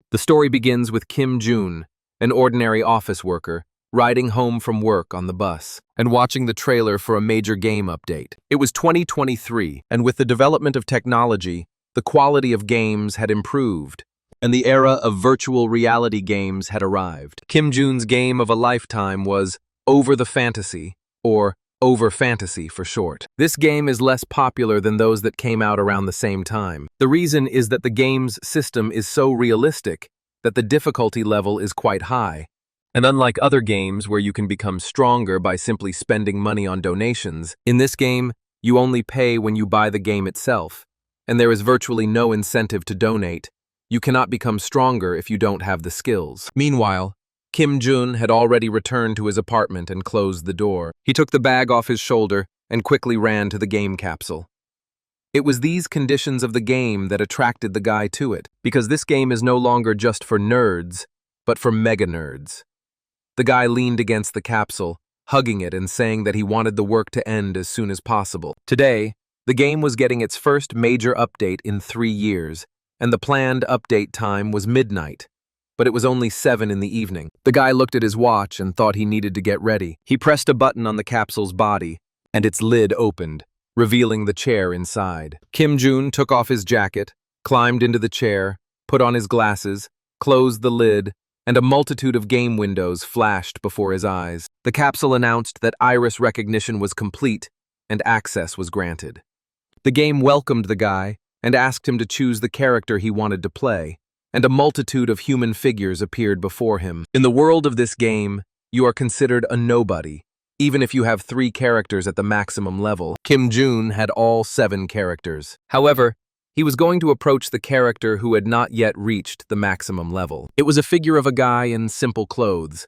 The story begins with Kim Jun, an ordinary office worker, riding home from work on the bus and watching the trailer for a major game update. It was 2023, and with the development of technology, the quality of games had improved, and the era of virtual reality games had arrived. Kim Jun's game of a lifetime was Over the Fantasy, or Over Fantasy for short. This game is less popular than those that came out around the same time. The reason is that the game's system is so realistic that the difficulty level is quite high. And unlike other games where you can become stronger by simply spending money on donations, in this game, you only pay when you buy the game itself, and there is virtually no incentive to donate. You cannot become stronger if you don't have the skills. Meanwhile, Kim Jun had already returned to his apartment and closed the door. He took the bag off his shoulder and quickly ran to the game capsule. It was these conditions of the game that attracted the guy to it, because this game is no longer just for nerds, but for mega nerds. The guy leaned against the capsule, hugging it and saying that he wanted the work to end as soon as possible. Today, the game was getting its first major update in 3 years, and the planned update time was midnight, but it was only 7 in the evening. The guy looked at his watch and thought he needed to get ready. He pressed a button on the capsule's body, and its lid opened, revealing the chair inside. Kim Jun took off his jacket, climbed into the chair, put on his glasses, closed the lid, and a multitude of game windows flashed before his eyes. The capsule announced that iris recognition was complete and access was granted. The game welcomed the guy and asked him to choose the character he wanted to play, and a multitude of human figures appeared before him. In the world of this game, you are considered a nobody, even if you have 3 characters at the maximum level. Kim Jun had all 7 characters. However, he was going to approach the character who had not yet reached the maximum level. It was a figure of a guy in simple clothes.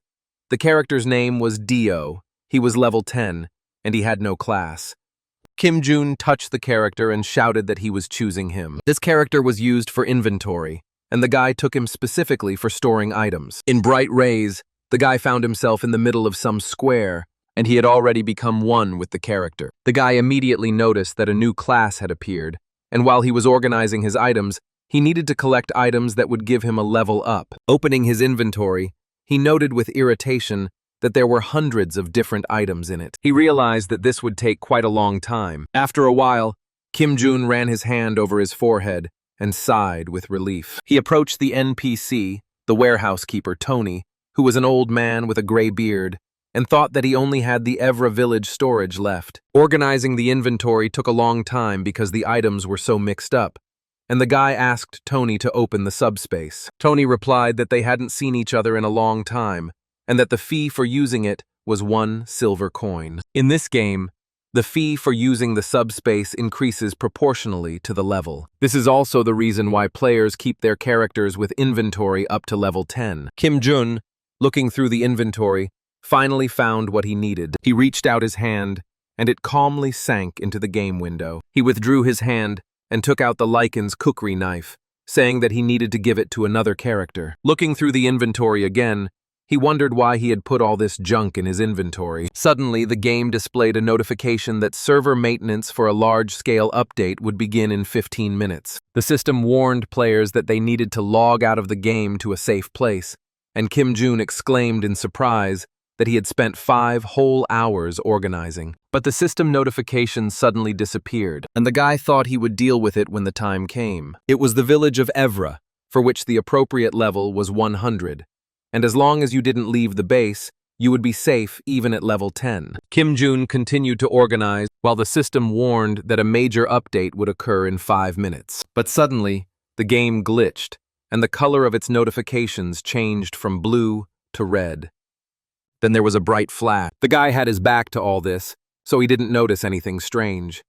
The character's name was Dio. He was level 10, and he had no class. Kim Jun touched the character and shouted that he was choosing him. This character was used for inventory, and the guy took him specifically for storing items. In bright rays, the guy found himself in the middle of some square, and he had already become one with the character. The guy immediately noticed that a new class had appeared, and while he was organizing his items, he needed to collect items that would give him a level up. Opening his inventory, he noted with irritation that there were hundreds of different items in it. He realized that this would take quite a long time. After a while, Kim Jun ran his hand over his forehead and sighed with relief. He approached the NPC, the warehouse keeper Tony, who was an old man with a gray beard, and thought that he only had the Evra village storage left. Organizing the inventory took a long time because the items were so mixed up, and the guy asked Tony to open the subspace. Tony replied that they hadn't seen each other in a long time, and that the fee for using it was 1 silver coin. In this game, the fee for using the subspace increases proportionally to the level. This is also the reason why players keep their characters with inventory up to level 10. Kim Jun, looking through the inventory, finally found what he needed. He reached out his hand, and it calmly sank into the game window. He withdrew his hand and took out the Lycan's kukri knife, saying that he needed to give it to another character. Looking through the inventory again, he wondered why he had put all this junk in his inventory. Suddenly, the game displayed a notification that server maintenance for a large-scale update would begin in 15 minutes. The system warned players that they needed to log out of the game to a safe place, and Kim Jun exclaimed in surprise that he had spent 5 whole hours organizing. But the system notification suddenly disappeared, and the guy thought he would deal with it when the time came. It was the village of Evra, for which the appropriate level was 100, and as long as you didn't leave the base, you would be safe even at level 10. Kim Jun continued to organize while the system warned that a major update would occur in 5 minutes. But suddenly, the game glitched, and the color of its notifications changed from blue to red. Then there was a bright flash. The guy had his back to all this, so he didn't notice anything strange.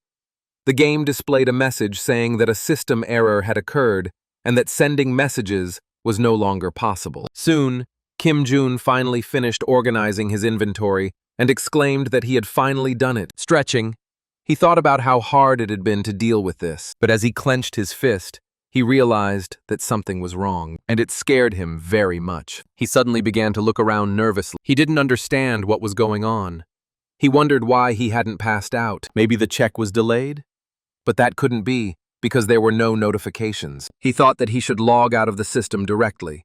The game displayed a message saying that a system error had occurred and that sending messages was no longer possible. Soon, Kim Jun finally finished organizing his inventory and exclaimed that he had finally done it. Stretching, he thought about how hard it had been to deal with this, but as he clenched his fist, he realized that something was wrong, and it scared him very much. He suddenly began to look around nervously. He didn't understand what was going on. He wondered why he hadn't passed out. Maybe the check was delayed? But that couldn't be, because there were no notifications. He thought that he should log out of the system directly.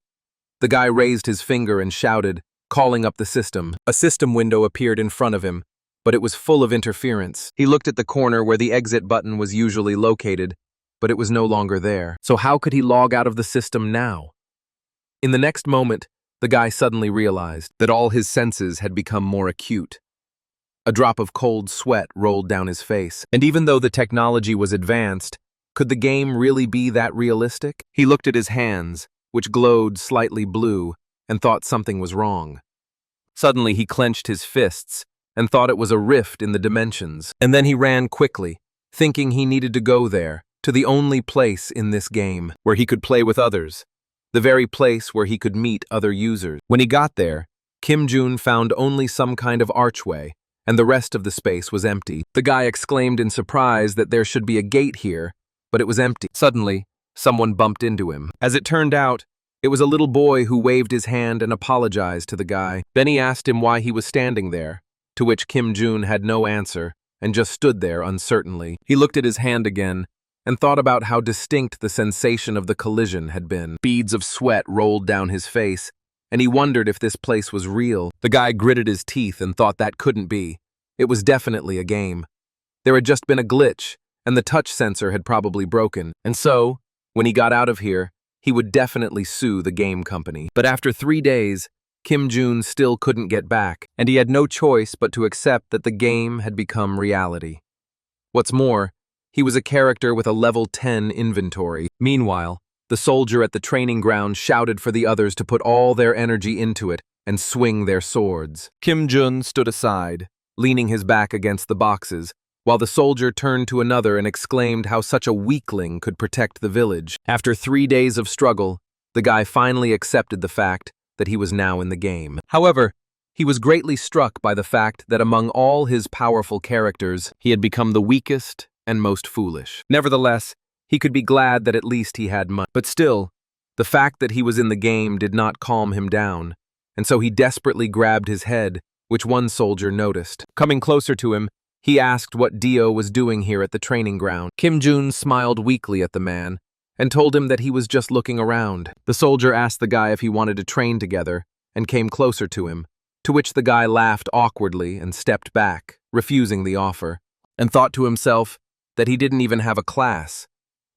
The guy raised his finger and shouted, calling up the system. A system window appeared in front of him, but it was full of interference. He looked at the corner where the exit button was usually located, but it was no longer there. So how could he log out of the system now? In the next moment, the guy suddenly realized that all his senses had become more acute. A drop of cold sweat rolled down his face, and even though the technology was advanced, could the game really be that realistic? He looked at his hands, which glowed slightly blue, and thought something was wrong. Suddenly he clenched his fists and thought it was a rift in the dimensions, and then he ran quickly, thinking he needed to go there, to the only place in this game where he could play with others, the very place where he could meet other users. When he got there, Kim Jun found only some kind of archway, and the rest of the space was empty. The guy exclaimed in surprise that there should be a gate here, but it was empty. Suddenly, someone bumped into him. As it turned out, it was a little boy who waved his hand and apologized to the guy. Then he asked him why he was standing there, to which Kim Jun had no answer and just stood there uncertainly. He looked at his hand again and thought about how distinct the sensation of the collision had been. Beads of sweat rolled down his face, and he wondered if this place was real. The guy gritted his teeth and thought that couldn't be. It was definitely a game. There had just been a glitch, and the touch sensor had probably broken. And so, when he got out of here, he would definitely sue the game company. But after 3 days, Kim Jun still couldn't get back, and he had no choice but to accept that the game had become reality. What's more, he was a character with a level 10 inventory. Meanwhile, the soldier at the training ground shouted for the others to put all their energy into it and swing their swords. Kim Jun stood aside, leaning his back against the boxes, while the soldier turned to another and exclaimed how such a weakling could protect the village. After 3 days of struggle, the guy finally accepted the fact that he was now in the game. However, he was greatly struck by the fact that among all his powerful characters, he had become the weakest and most foolish. Nevertheless, he could be glad that at least he had money. But still, the fact that he was in the game did not calm him down, and so he desperately grabbed his head, which one soldier noticed. Coming closer to him, he asked what Dio was doing here at the training ground. Kim Jun smiled weakly at the man and told him that he was just looking around. The soldier asked the guy if he wanted to train together and came closer to him, to which the guy laughed awkwardly and stepped back, refusing the offer, and thought to himself that he didn't even have a class,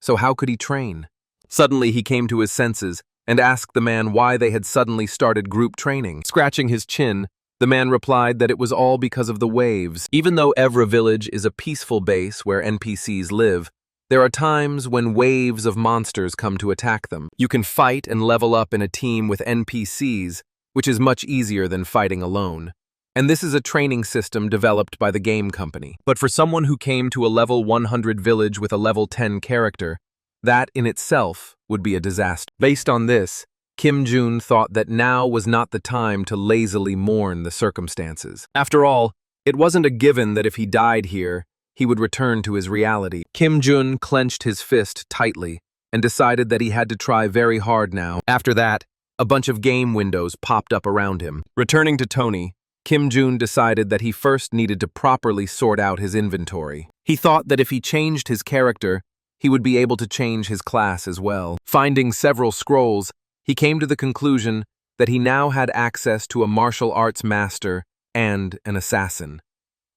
so how could he train? Suddenly he came to his senses and asked the man why they had suddenly started group training. Scratching his chin, the man replied that it was all because of the waves. Even though Evra Village is a peaceful base where NPCs live, there are times when waves of monsters come to attack them. You can fight and level up in a team with NPCs, which is much easier than fighting alone. And this is a training system developed by the game company. But for someone who came to a level 100 village with a level 10 character, that in itself would be a disaster. Based on this, Kim Jun thought that now was not the time to lazily mourn the circumstances. After all, it wasn't a given that if he died here, he would return to his reality. Kim Jun clenched his fist tightly and decided that he had to try very hard now. After that, a bunch of game windows popped up around him. Returning to Tony, Kim Jun decided that he first needed to properly sort out his inventory. He thought that if he changed his character, he would be able to change his class as well. Finding several scrolls, he came to the conclusion that he now had access to a martial arts master and an assassin.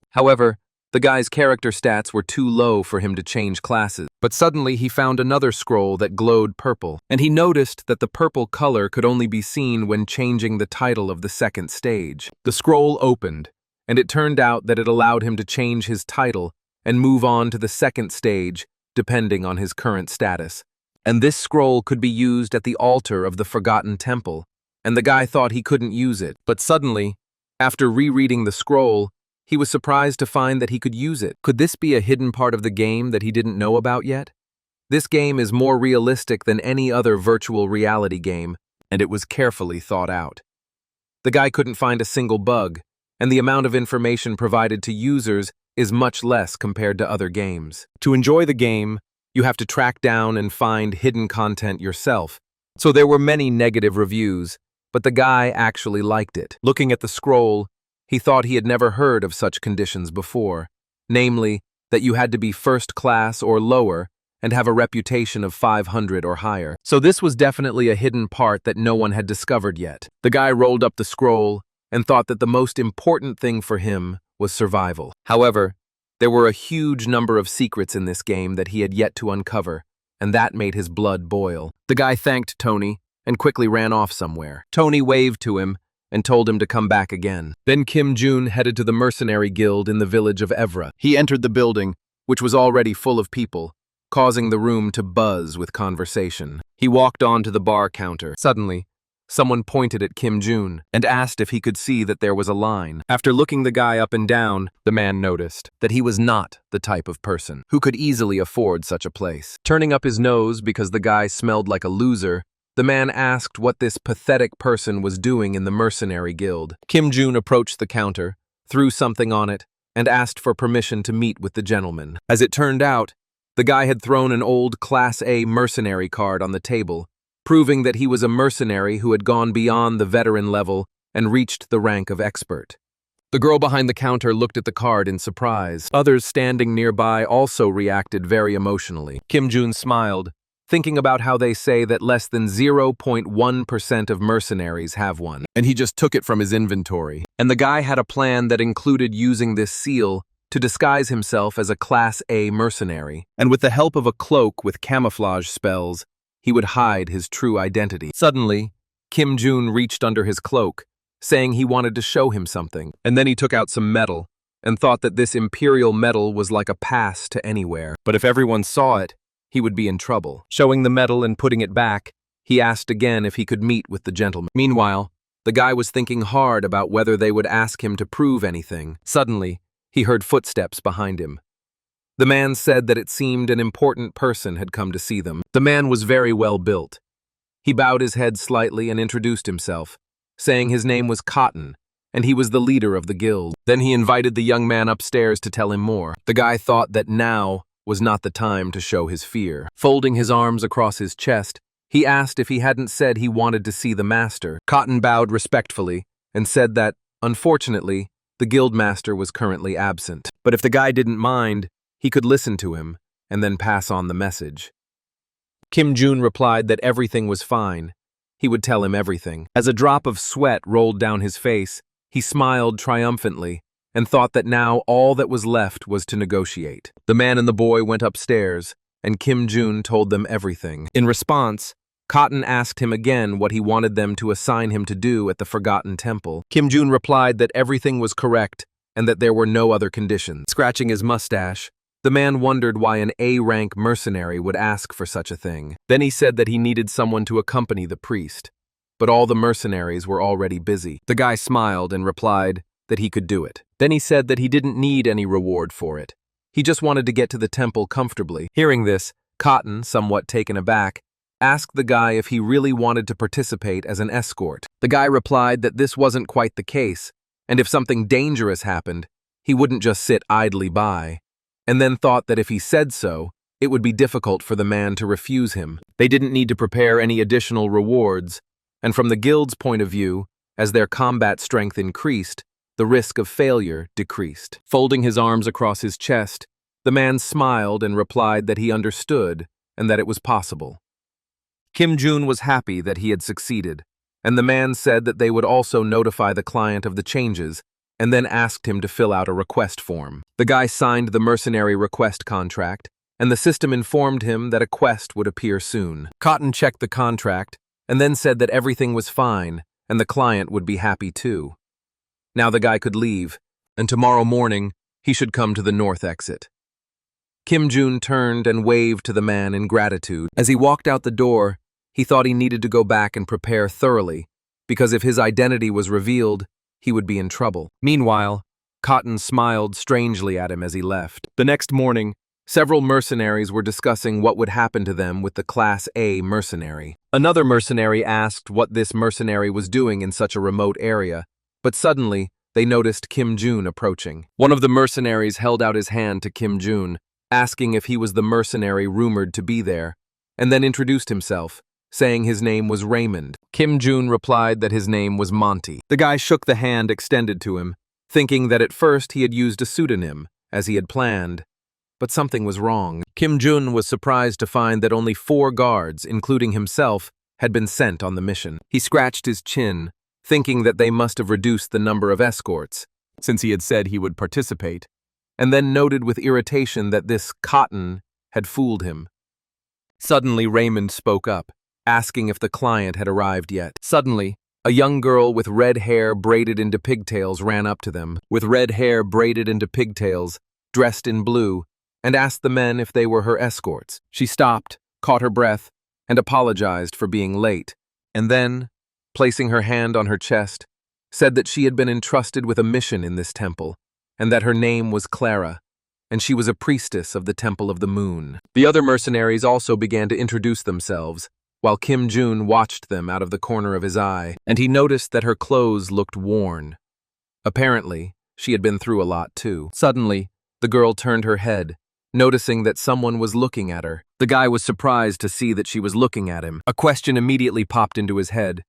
However, the guy's character stats were too low for him to change classes. But suddenly he found another scroll that glowed purple, and he noticed that the purple color could only be seen when changing the title of the second stage. The scroll opened, and it turned out that it allowed him to change his title and move on to the second stage, depending on his current status. And this scroll could be used at the altar of the Forgotten Temple, and the guy thought he couldn't use it. But suddenly, after rereading the scroll, he was surprised to find that he could use it. Could this be a hidden part of the game that he didn't know about yet? This game is more realistic than any other virtual reality game, and it was carefully thought out. The guy couldn't find a single bug, and the amount of information provided to users is much less compared to other games. To enjoy the game, you have to track down and find hidden content yourself. So there were many negative reviews, but the guy actually liked it. Looking at the scroll, he thought he had never heard of such conditions before, namely, that you had to be first class or lower and have a reputation of 500 or higher. So this was definitely a hidden part that no one had discovered yet. The guy rolled up the scroll and thought that the most important thing for him was survival. However, there were a huge number of secrets in this game that he had yet to uncover, and that made his blood boil. The guy thanked Tony and quickly ran off somewhere. Tony waved to him and told him to come back again. Then Kim Jun headed to the mercenary guild in the village of Evra. He entered the building, which was already full of people, causing the room to buzz with conversation. He walked on to the bar counter. Suddenly, someone pointed at Kim Jun and asked if he could see that there was a line. After looking the guy up and down, the man noticed that he was not the type of person who could easily afford such a place. Turning up his nose because the guy smelled like a loser, the man asked what this pathetic person was doing in the mercenary guild. Kim Jun approached the counter, threw something on it, and asked for permission to meet with the gentleman. As it turned out, the guy had thrown an old Class A mercenary card on the table, proving that he was a mercenary who had gone beyond the veteran level and reached the rank of expert. The girl behind the counter looked at the card in surprise. Others standing nearby also reacted very emotionally. Kim Jun smiled, thinking about how they say that less than 0.1% of mercenaries have one, and he just took it from his inventory. And the guy had a plan that included using this seal to disguise himself as a Class A mercenary, and with the help of a cloak with camouflage spells, he would hide his true identity. Suddenly, Kim Jun reached under his cloak, saying he wanted to show him something, and then he took out some metal and thought that this imperial metal was like a pass to anywhere. But if everyone saw it, he would be in trouble. Showing the metal and putting it back, he asked again if he could meet with the gentleman. Meanwhile, the guy was thinking hard about whether they would ask him to prove anything. Suddenly, he heard footsteps behind him. The man said that it seemed an important person had come to see them. The man was very well built. He bowed his head slightly and introduced himself, saying his name was Cotton, and he was the leader of the guild. Then he invited the young man upstairs to tell him more. The guy thought that now was not the time to show his fear. Folding his arms across his chest, he asked if he hadn't said he wanted to see the master. Cotton bowed respectfully and said that, unfortunately, the guild master was currently absent. But if the guy didn't mind, he could listen to him and then pass on the message. Kim Jun replied that everything was fine. He would tell him everything. As a drop of sweat rolled down his face, he smiled triumphantly and thought that now all that was left was to negotiate. The man and the boy went upstairs, and Kim Jun told them everything. In response, Cotton asked him again what he wanted them to assign him to do at the Forgotten Temple. Kim Jun replied that everything was correct and that there were no other conditions. Scratching his mustache, the man wondered why an A-rank mercenary would ask for such a thing. Then he said that he needed someone to accompany the priest, but all the mercenaries were already busy. The guy smiled and replied that he could do it. Then he said that he didn't need any reward for it. He just wanted to get to the temple comfortably. Hearing this, Cotton, somewhat taken aback, asked the guy if he really wanted to participate as an escort. The guy replied that this wasn't quite the case, and if something dangerous happened, he wouldn't just sit idly by, and then thought that if he said so, it would be difficult for the man to refuse him. They didn't need to prepare any additional rewards, and from the guild's point of view, as their combat strength increased, the risk of failure decreased. Folding his arms across his chest, the man smiled and replied that he understood and that it was possible. Kim Jun was happy that he had succeeded, and the man said that they would also notify the client of the changes and then asked him to fill out a request form. The guy signed the mercenary request contract, and the system informed him that a quest would appear soon. Cotton checked the contract and then said that everything was fine and the client would be happy too. Now the guy could leave, and tomorrow morning he should come to the north exit. Kim Jun turned and waved to the man in gratitude. As he walked out the door, he thought he needed to go back and prepare thoroughly, because if his identity was revealed, he would be in trouble. Meanwhile, Cotton smiled strangely at him as he left. The next morning, several mercenaries were discussing what would happen to them with the Class A mercenary. Another mercenary asked what this mercenary was doing in such a remote area, but suddenly, they noticed Kim Jun approaching. One of the mercenaries held out his hand to Kim Jun, asking if he was the mercenary rumored to be there, and then introduced himself, saying his name was Raymond. Kim Jun replied that his name was Monty. The guy shook the hand extended to him, thinking that at first he had used a pseudonym, as he had planned. but something was wrong. Kim Jun was surprised to find that only 4 guards, including himself, had been sent on the mission. He scratched his chin, thinking that they must have reduced the number of escorts, since he had said he would participate, and then noted with irritation that this cotton had fooled him. Suddenly, Raymond spoke up, asking if the client had arrived yet. Suddenly, a young girl with red hair braided into pigtails ran up to them, dressed in blue, and asked the men if they were her escorts. She stopped, caught her breath, and apologized for being late, and then, placing her hand on her chest, said that she had been entrusted with a mission in this temple, and that her name was Clara, and she was a priestess of the Temple of the Moon. The other mercenaries also began to introduce themselves, while Kim Jun watched them out of the corner of his eye, and he noticed that her clothes looked worn. Apparently, she had been through a lot too. Suddenly, the girl turned her head, noticing that someone was looking at her. The guy was surprised to see that she was looking at him. A question immediately popped into his head.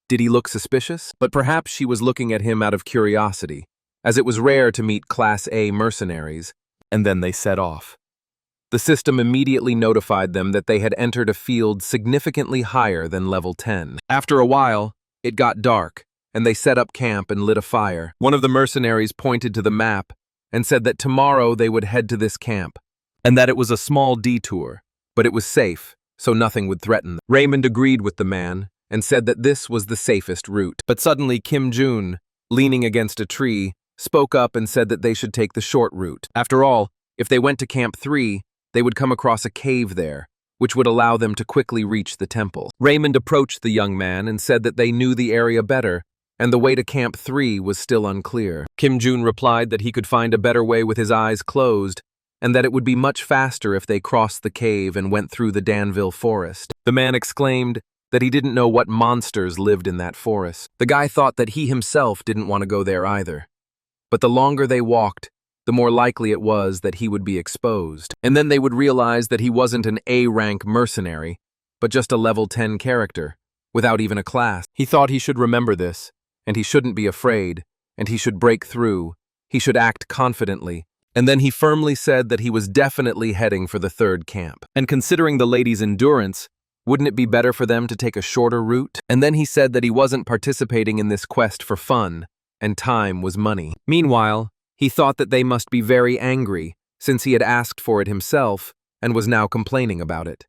Did he look suspicious? But perhaps she was looking at him out of curiosity, as it was rare to meet Class A mercenaries, and then they set off. The system immediately notified them that they had entered a field significantly higher than level 10. After a while, it got dark, and they set up camp and lit a fire. One of the mercenaries pointed to the map and said that tomorrow they would head to this camp, and that it was a small detour, but it was safe, so nothing would threaten them. Raymond agreed with the man and said that this was the safest route. But suddenly Kim Jun, leaning against a tree, spoke up and said that they should take the short route. After all, if they went to Camp 3, they would come across a cave there, which would allow them to quickly reach the temple. Raymond approached the young man and said that they knew the area better, and the way to Camp 3 was still unclear. Kim Jun replied that he could find a better way with his eyes closed, and that it would be much faster if they crossed the cave and went through the Danville forest. The man exclaimed that he didn't know what monsters lived in that forest. The guy thought that he himself didn't want to go there either. But the longer they walked, the more likely it was that he would be exposed. And then they would realize that he wasn't an A-rank mercenary, but just a level 10 character, without even a class. He thought he should remember this, and he shouldn't be afraid, and he should break through, he should act confidently, and then he firmly said that he was definitely heading for the 3rd camp. And considering the lady's endurance, wouldn't it be better for them to take a shorter route? And then he said that he wasn't participating in this quest for fun, and time was money. Meanwhile, he thought that they must be very angry, since he had asked for it himself and was now complaining about it.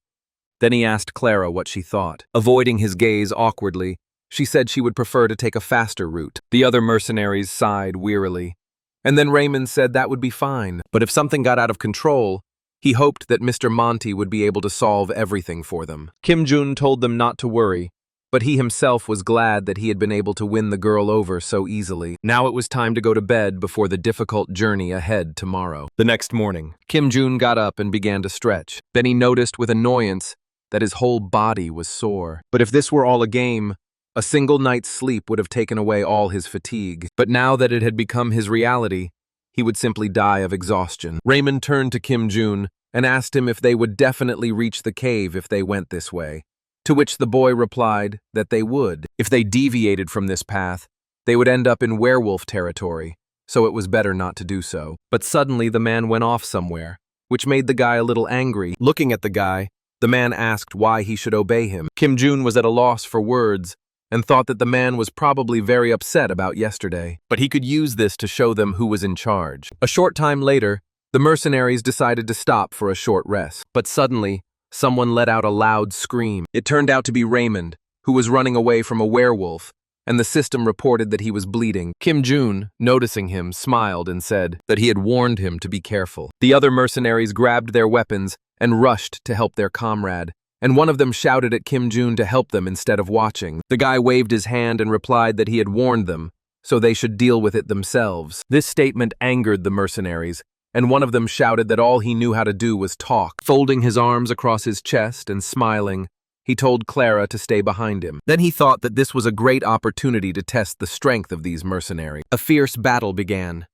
Then he asked Clara what she thought. Avoiding his gaze awkwardly, she said she would prefer to take a faster route. The other mercenaries sighed wearily. And then Raymond said that would be fine, but if something got out of control, he hoped that Mr. Monty would be able to solve everything for them. Kim Jun told them not to worry, but he himself was glad that he had been able to win the girl over so easily. Now it was time to go to bed before the difficult journey ahead tomorrow. The next morning, Kim Jun got up and began to stretch. Then he noticed with annoyance that his whole body was sore. But if this were all a game, a single night's sleep would have taken away all his fatigue. But now that it had become his reality, he would simply die of exhaustion. Raymond turned to Kim Jun and asked him if they would definitely reach the cave if they went this way. To which the boy replied that they would. If they deviated from this path, they would end up in werewolf territory, so it was better not to do so. But suddenly the man went off somewhere, which made the guy a little angry. Looking at the guy, the man asked why he should obey him. Kim Jun was at a loss for words and thought that the man was probably very upset about yesterday, but he could use this to show them who was in charge. A short time later, the mercenaries decided to stop for a short rest, but suddenly, someone let out a loud scream. It turned out to be Raymond, who was running away from a werewolf, and the system reported that he was bleeding. Kim Jun, noticing him, smiled and said that he had warned him to be careful. The other mercenaries grabbed their weapons and rushed to help their comrade, and one of them shouted at Kim Jun to help them instead of watching. The guy waved his hand and replied that he had warned them, so they should deal with it themselves. This statement angered the mercenaries, and one of them shouted that all he knew how to do was talk. Folding his arms across his chest and smiling, he told Clara to stay behind him. Then he thought that this was a great opportunity to test the strength of these mercenaries. A fierce battle began.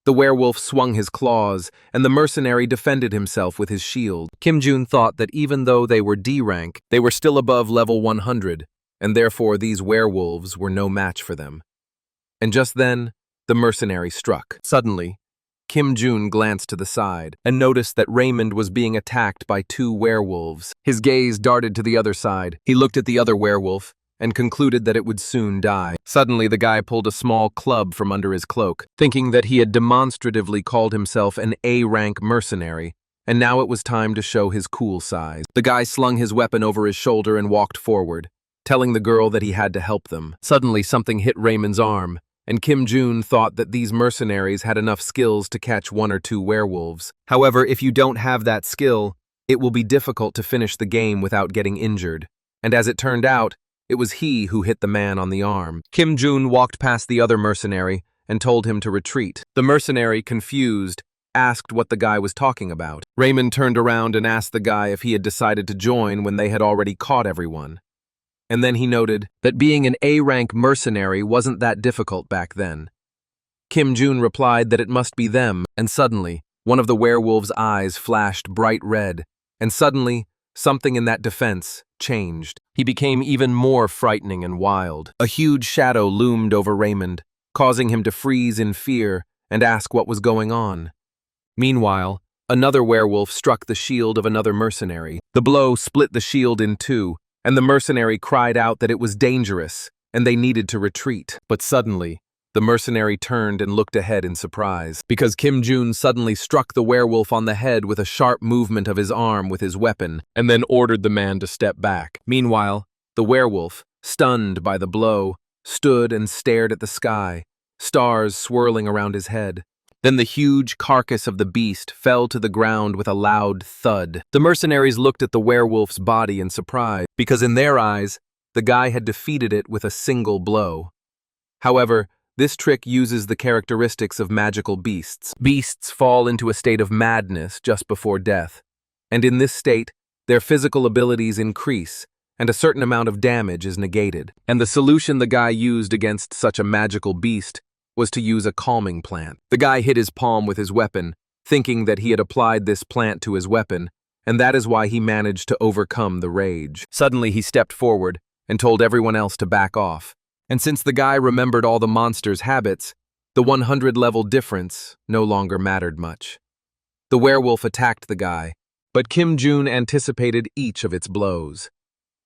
The werewolf swung his claws, and the mercenary defended himself with his shield. Kim Jun thought that even though they were D rank, they were still above level 100, and therefore these werewolves were no match for them. And just then, the mercenary struck. Suddenly, Kim Jun glanced to the side and noticed that Raymond was being attacked by two werewolves. His gaze darted to the other side. He looked at the other werewolf and concluded that it would soon die. Suddenly, the guy pulled a small club from under his cloak, thinking that he had demonstratively called himself an A-rank mercenary, and now it was time to show his cool side. The guy slung his weapon over his shoulder and walked forward, telling the girl that he had to help them. Suddenly, something hit Raymond's arm, and Kim Jun thought that these mercenaries had enough skills to catch one or two werewolves. However, if you don't have that skill, it will be difficult to finish the game without getting injured. And as it turned out, it was he who hit the man on the arm. Kim Jun walked past the other mercenary and told him to retreat. The mercenary, confused, asked what the guy was talking about. Raymond turned around and asked the guy if he had decided to join when they had already caught everyone. And then he noted that being an A-rank mercenary wasn't that difficult back then. Kim Jun replied that it must be them, and suddenly, one of the werewolves' eyes flashed bright red, and suddenly, something in that defense changed. He became even more frightening and wild. A huge shadow loomed over Raymond, causing him to freeze in fear and ask what was going on. Meanwhile, another werewolf struck the shield of another mercenary. The blow split the shield in two, and the mercenary cried out that it was dangerous and they needed to retreat. But suddenly, the mercenary turned and looked ahead in surprise, because Kim Jun suddenly struck the werewolf on the head with a sharp movement of his arm with his weapon, and then ordered the man to step back. Meanwhile, the werewolf, stunned by the blow, stood and stared at the sky, stars swirling around his head. Then the huge carcass of the beast fell to the ground with a loud thud. The mercenaries looked at the werewolf's body in surprise, because in their eyes, the guy had defeated it with a single blow. However, this trick uses the characteristics of magical beasts. Beasts fall into a state of madness just before death, and in this state, their physical abilities increase, and a certain amount of damage is negated. And the solution the guy used against such a magical beast was to use a calming plant. The guy hit his palm with his weapon, thinking that he had applied this plant to his weapon, and that is why he managed to overcome the rage. Suddenly he stepped forward and told everyone else to back off. And since the guy remembered all the monster's habits, the 100-level difference no longer mattered much. The werewolf attacked the guy, but Kim Jun anticipated each of its blows.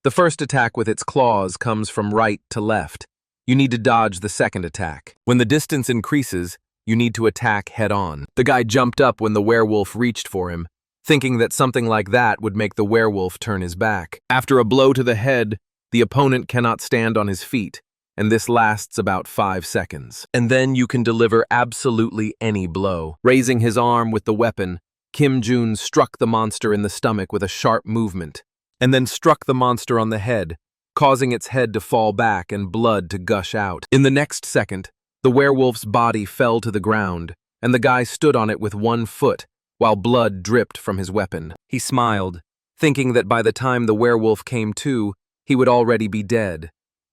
The first attack with its claws comes from right to left. You need to dodge the second attack. When the distance increases, you need to attack head-on. The guy jumped up when the werewolf reached for him, thinking that something like that would make the werewolf turn his back. After a blow to the head, the opponent cannot stand on his feet, and this lasts about 5 seconds. And then you can deliver absolutely any blow. Raising his arm with the weapon, Kim Jun struck the monster in the stomach with a sharp movement, and then struck the monster on the head, causing its head to fall back and blood to gush out. In the next second, the werewolf's body fell to the ground, and the guy stood on it with one foot, while blood dripped from his weapon. He smiled, thinking that by the time the werewolf came to, he would already be dead.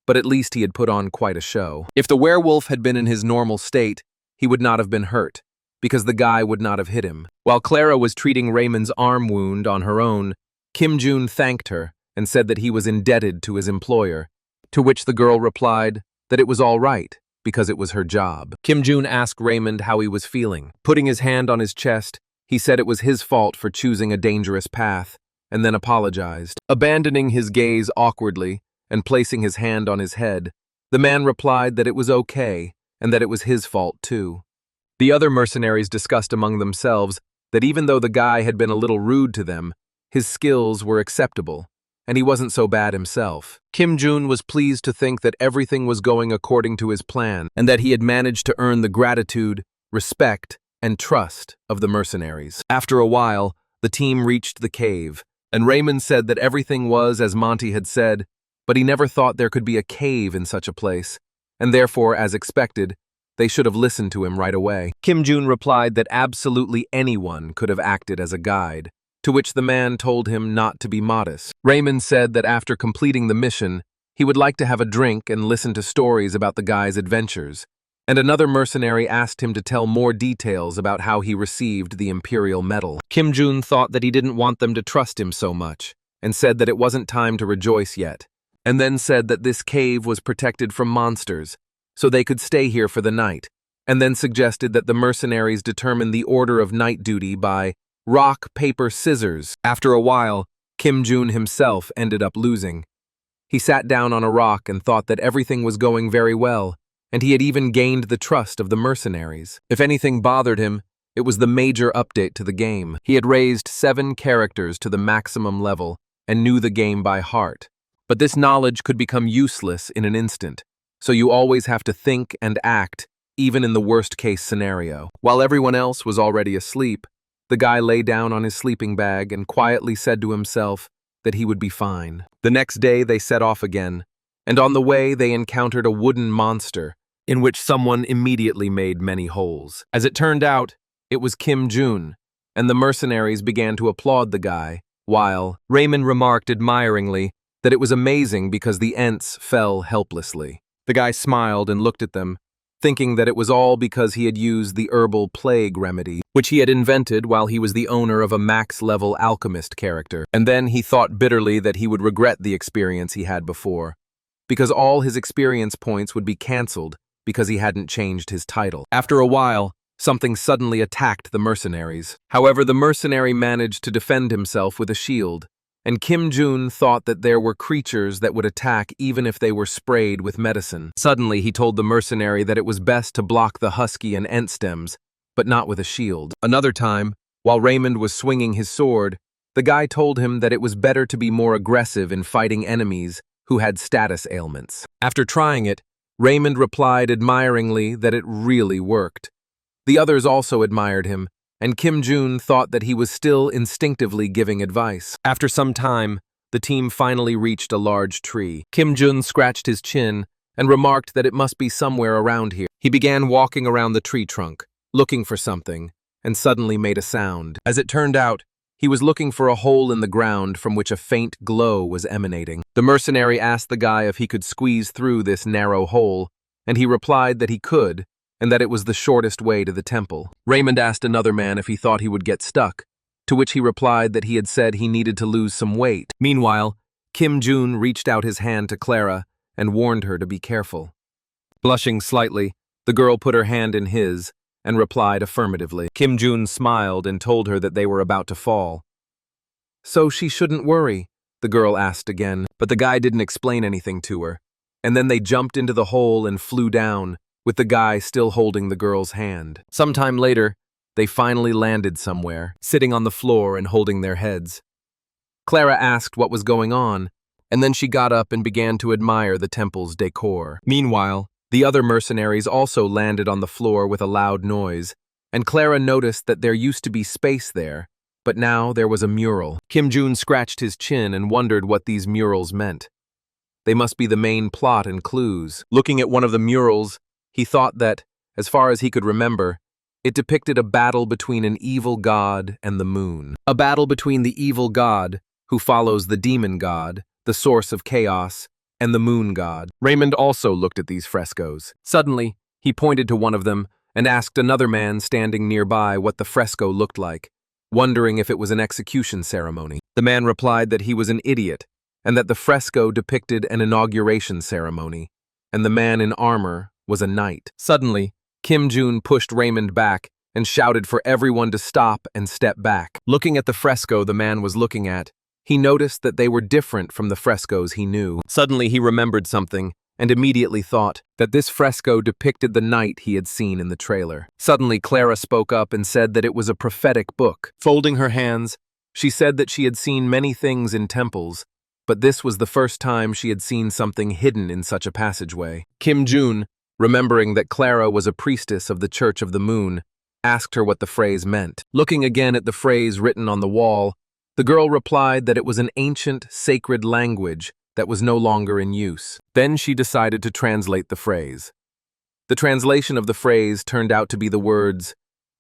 But at least he had put on quite a show. If the werewolf had been in his normal state, he would not have been hurt, because the guy would not have hit him. While Clara was treating Raymond's arm wound on her own, Kim Jun thanked her and said that he was indebted to his employer, to which the girl replied that it was all right, because it was her job. Kim Jun asked Raymond how he was feeling. Putting his hand on his chest, he said it was his fault for choosing a dangerous path, and then apologized. Abandoning his gaze awkwardly, and placing his hand on his head, the man replied that it was okay, and that it was his fault too. The other mercenaries discussed among themselves that even though the guy had been a little rude to them, his skills were acceptable, and he wasn't so bad himself. Kim Jun was pleased to think that everything was going according to his plan, and that he had managed to earn the gratitude, respect, and trust of the mercenaries. After a while, the team reached the cave, and Raymond said that everything was as Monty had said, but he never thought there could be a cave in such a place, and therefore, as expected, they should have listened to him right away. Kim Jun replied that absolutely anyone could have acted as a guide, to which the man told him not to be modest. Raymond said that after completing the mission, he would like to have a drink and listen to stories about the guy's adventures, and another mercenary asked him to tell more details about how he received the Imperial Medal. Kim Jun thought that he didn't want them to trust him so much, and said that it wasn't time to rejoice yet, and then said that this cave was protected from monsters, so they could stay here for the night, and then suggested that the mercenaries determine the order of night duty by rock, paper, scissors. After a while, Kim Jun himself ended up losing. He sat down on a rock and thought that everything was going very well, and he had even gained the trust of the mercenaries. If anything bothered him, it was the major update to the game. He had raised 7 characters to the maximum level and knew the game by heart. But this knowledge could become useless in an instant, so you always have to think and act, even in the worst-case scenario. While everyone else was already asleep, the guy lay down on his sleeping bag and quietly said to himself that he would be fine. The next day they set off again, and on the way they encountered a wooden monster in which someone immediately made many holes. As it turned out, it was Kim Jun, and the mercenaries began to applaud the guy, while Raymond remarked admiringly that it was amazing because the Ents fell helplessly. The guy smiled and looked at them, thinking that it was all because he had used the herbal plague remedy, which he had invented while he was the owner of a max-level alchemist character. And then he thought bitterly that he would regret the experience he had before, because all his experience points would be cancelled because he hadn't changed his title. After a while, something suddenly attacked the mercenaries. However, the mercenary managed to defend himself with a shield, and Kim Jun thought that there were creatures that would attack even if they were sprayed with medicine. Suddenly, he told the mercenary that it was best to block the husky and ent stems, but not with a shield. Another time, while Raymond was swinging his sword, the guy told him that it was better to be more aggressive in fighting enemies who had status ailments. After trying it, Raymond replied admiringly that it really worked. The others also admired him, and Kim Jun thought that he was still instinctively giving advice. After some time, the team finally reached a large tree. Kim Jun scratched his chin and remarked that it must be somewhere around here. He began walking around the tree trunk, looking for something, and suddenly made a sound. As it turned out, he was looking for a hole in the ground from which a faint glow was emanating. The mercenary asked the guy if he could squeeze through this narrow hole, and he replied that he could, and that it was the shortest way to the temple. Raymond asked another man if he thought he would get stuck, to which he replied that he had said he needed to lose some weight. Meanwhile, Kim Jun reached out his hand to Clara and warned her to be careful. Blushing slightly, the girl put her hand in his and replied affirmatively. Kim Jun smiled and told her that they were about to fall. So she shouldn't worry, the girl asked again, but the guy didn't explain anything to her. And then they jumped into the hole and flew down, with the guy still holding the girl's hand. Sometime later, they finally landed somewhere, sitting on the floor and holding their heads. Clara asked what was going on, and then she got up and began to admire the temple's decor. Meanwhile, the other mercenaries also landed on the floor with a loud noise, and Clara noticed that there used to be space there, but now there was a mural. Kim Jun scratched his chin and wondered what these murals meant. They must be the main plot and clues. Looking at one of the murals, he thought that, as far as he could remember, it depicted a battle between an evil god and the moon. A battle between the evil god, who follows the demon god, the source of chaos, and the moon god. Raymond also looked at these frescoes. Suddenly, he pointed to one of them and asked another man standing nearby what the fresco looked like, wondering if it was an execution ceremony. The man replied that he was an idiot, and that the fresco depicted an inauguration ceremony, and the man in armor was a knight. Suddenly, Kim Jun pushed Raymond back and shouted for everyone to stop and step back. Looking at the fresco the man was looking at, he noticed that they were different from the frescoes he knew. Suddenly he remembered something and immediately thought that this fresco depicted the knight he had seen in the trailer. Suddenly Clara spoke up and said that it was a prophetic book. Folding her hands, she said that she had seen many things in temples, but this was the first time she had seen something hidden in such a passageway. Kim Jun, remembering that Clara was a priestess of the Church of the Moon, asked her what the phrase meant. Looking again at the phrase written on the wall, the girl replied that it was an ancient, sacred language that was no longer in use. Then she decided to translate the phrase. The translation of the phrase turned out to be the words,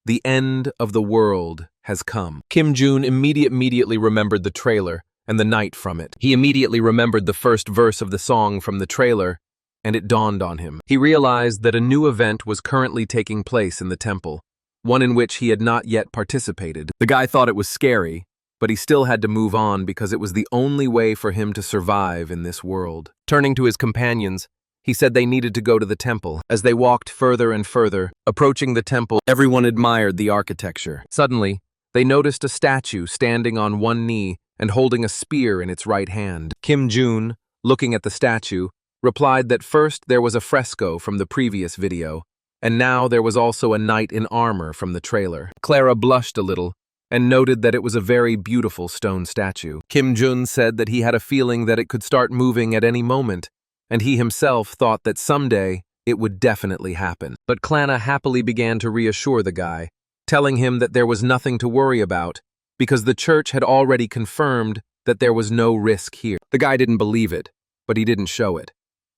"The end of the world has come." Kim Jun immediately remembered the trailer and the night from it. He immediately remembered the first verse of the song from the trailer, and it dawned on him. He realized that a new event was currently taking place in the temple, one in which he had not yet participated. The guy thought it was scary, but he still had to move on because it was the only way for him to survive in this world. Turning to his companions, he said they needed to go to the temple. As they walked further and further, approaching the temple, everyone admired the architecture. Suddenly, they noticed a statue standing on one knee and holding a spear in its right hand. Kim Jun, looking at the statue, replied that first there was a fresco from the previous video, and now there was also a knight in armor from the trailer. Clara blushed a little and noted that it was a very beautiful stone statue. Kim Jun said that he had a feeling that it could start moving at any moment, and he himself thought that someday it would definitely happen. But Clara happily began to reassure the guy, telling him that there was nothing to worry about because the church had already confirmed that there was no risk here. The guy didn't believe it, but he didn't show it.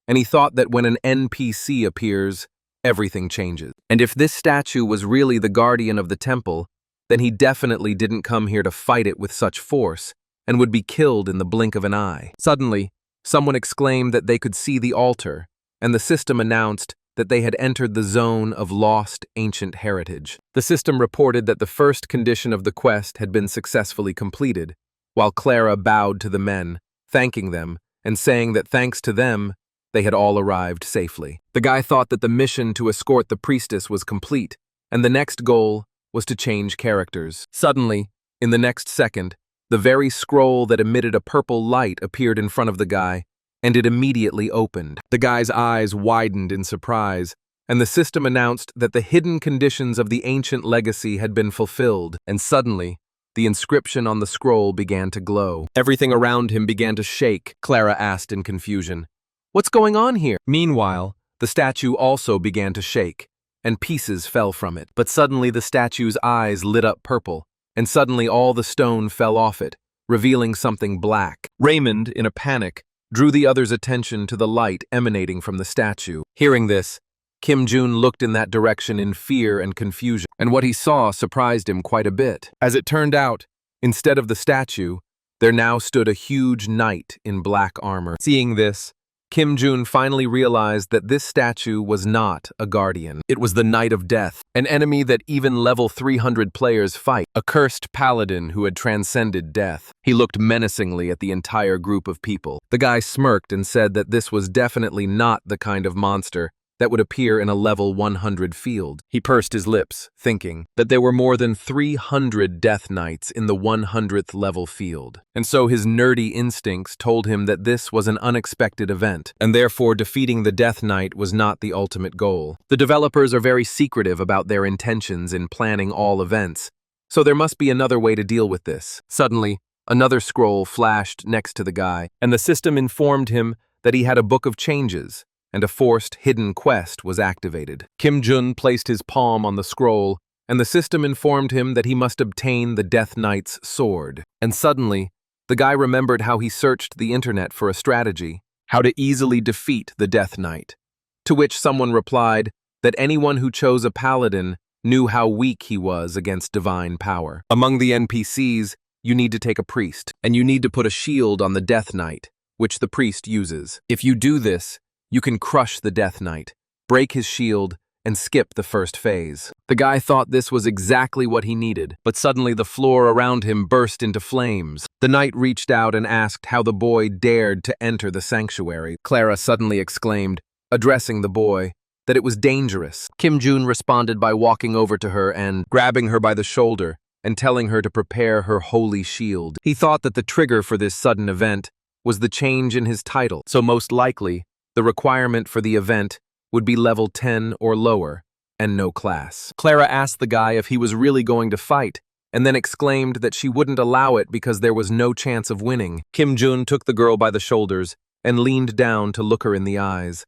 And he thought that when an NPC appears, everything changes. And if this statue was really the guardian of the temple, then he definitely didn't come here to fight it with such force and would be killed in the blink of an eye. Suddenly, someone exclaimed that they could see the altar, and the system announced that they had entered the zone of lost ancient heritage. The system reported that the first condition of the quest had been successfully completed, while Clara bowed to the men, thanking them and saying that thanks to them, they had all arrived safely. The guy thought that the mission to escort the priestess was complete, and the next goal was to change characters. Suddenly, in the next second, the very scroll that emitted a purple light appeared in front of the guy, and it immediately opened. The guy's eyes widened in surprise, and the system announced that the hidden conditions of the ancient legacy had been fulfilled, and suddenly, the inscription on the scroll began to glow. Everything around him began to shake, Clara asked in confusion. "What's going on here?" Meanwhile, the statue also began to shake, and pieces fell from it. But suddenly the statue's eyes lit up purple, and suddenly all the stone fell off it, revealing something black. Raymond, in a panic, drew the other's attention to the light emanating from the statue. Hearing this, Kim Jun looked in that direction in fear and confusion, and what he saw surprised him quite a bit. As it turned out, instead of the statue, there now stood a huge knight in black armor. Seeing this, Kim Jun finally realized that this statue was not a guardian. It was the Knight of Death, an enemy that even level 300 players fight, a cursed paladin who had transcended death. He looked menacingly at the entire group of people. The guy smirked and said that this was definitely not the kind of monster that would appear in a level 100 field. He pursed his lips, thinking that there were more than 300 Death Knights in the 100th level field. And so his nerdy instincts told him that this was an unexpected event, and therefore defeating the Death Knight was not the ultimate goal. The developers are very secretive about their intentions in planning all events, so there must be another way to deal with this. Suddenly, another scroll flashed next to the guy, and the system informed him that he had a book of changes, and a forced hidden quest was activated. Kim Jun placed his palm on the scroll, and the system informed him that he must obtain the Death Knight's sword. And suddenly, the guy remembered how he searched the internet for a strategy, how to easily defeat the Death Knight. To which someone replied that anyone who chose a paladin knew how weak he was against divine power. Among the NPCs, you need to take a priest, and you need to put a shield on the Death Knight, which the priest uses. If you do this, you can crush the Death Knight, break his shield, and skip the first phase. The guy thought this was exactly what he needed, but suddenly the floor around him burst into flames. The knight reached out and asked how the boy dared to enter the sanctuary. Clara suddenly exclaimed, addressing the boy, that it was dangerous. Kim Jun responded by walking over to her and grabbing her by the shoulder and telling her to prepare her holy shield. He thought that the trigger for this sudden event was the change in his title, so most likely, the requirement for the event would be level 10 or lower, and no class. Clara asked the guy if he was really going to fight, and then exclaimed that she wouldn't allow it because there was no chance of winning. Kim Jun took the girl by the shoulders and leaned down to look her in the eyes,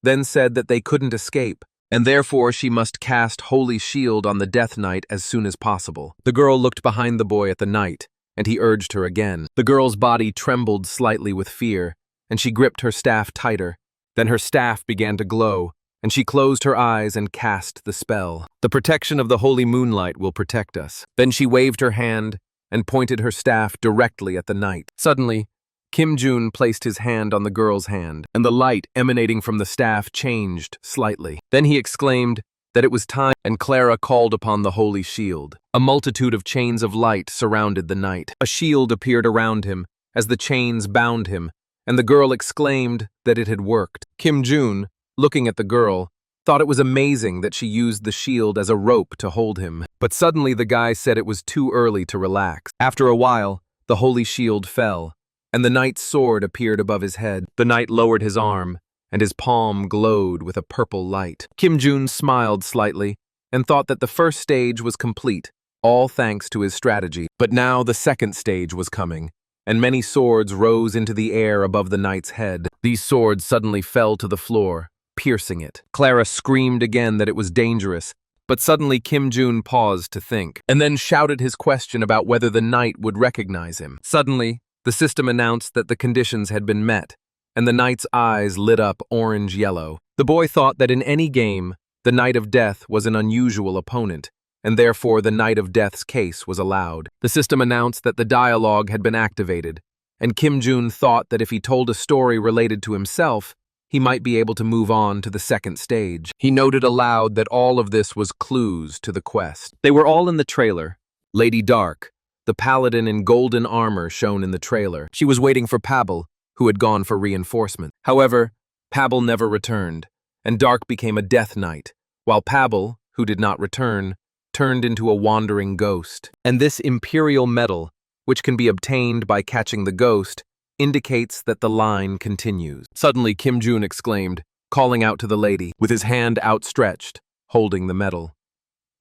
then said that they couldn't escape, and therefore she must cast Holy Shield on the Death Knight as soon as possible. The girl looked behind the boy at the knight, and he urged her again. The girl's body trembled slightly with fear, and she gripped her staff tighter. Then her staff began to glow, and she closed her eyes and cast the spell. The protection of the holy moonlight will protect us. Then she waved her hand and pointed her staff directly at the knight. Suddenly, Kim Jun placed his hand on the girl's hand, and the light emanating from the staff changed slightly. Then he exclaimed that it was time, and Clara called upon the holy shield. A multitude of chains of light surrounded the knight. A shield appeared around him as the chains bound him, and the girl exclaimed that it had worked. Kim Jun, looking at the girl, thought it was amazing that she used the shield as a rope to hold him. But suddenly the guy said it was too early to relax. After a while, the holy shield fell, and the knight's sword appeared above his head. The knight lowered his arm, and his palm glowed with a purple light. Kim Jun smiled slightly and thought that the first stage was complete, all thanks to his strategy. But now the second stage was coming, and many swords rose into the air above the knight's head. These swords suddenly fell to the floor, piercing it. Clara screamed again that it was dangerous, but suddenly Kim Jun paused to think, and then shouted his question about whether the knight would recognize him. Suddenly, the system announced that the conditions had been met, and the knight's eyes lit up orange-yellow. The boy thought that in any game, the Knight of Death was an unusual opponent, and therefore the Knight of Death's case was allowed. The system announced that the dialogue had been activated, and Kim Jun thought that if he told a story related to himself, he might be able to move on to the second stage. He noted aloud that all of this was clues to the quest. They were all in the trailer. Lady Dark, the paladin in golden armor shown in the trailer. She was waiting for Pabble, who had gone for reinforcement. However, Pabble never returned, and Dark became a Death Knight, while Pabble, who did not return, turned into a wandering ghost. And this imperial medal, which can be obtained by catching the ghost, indicates that the line continues. Suddenly, Kim Jun exclaimed, calling out to the lady, with his hand outstretched, holding the medal.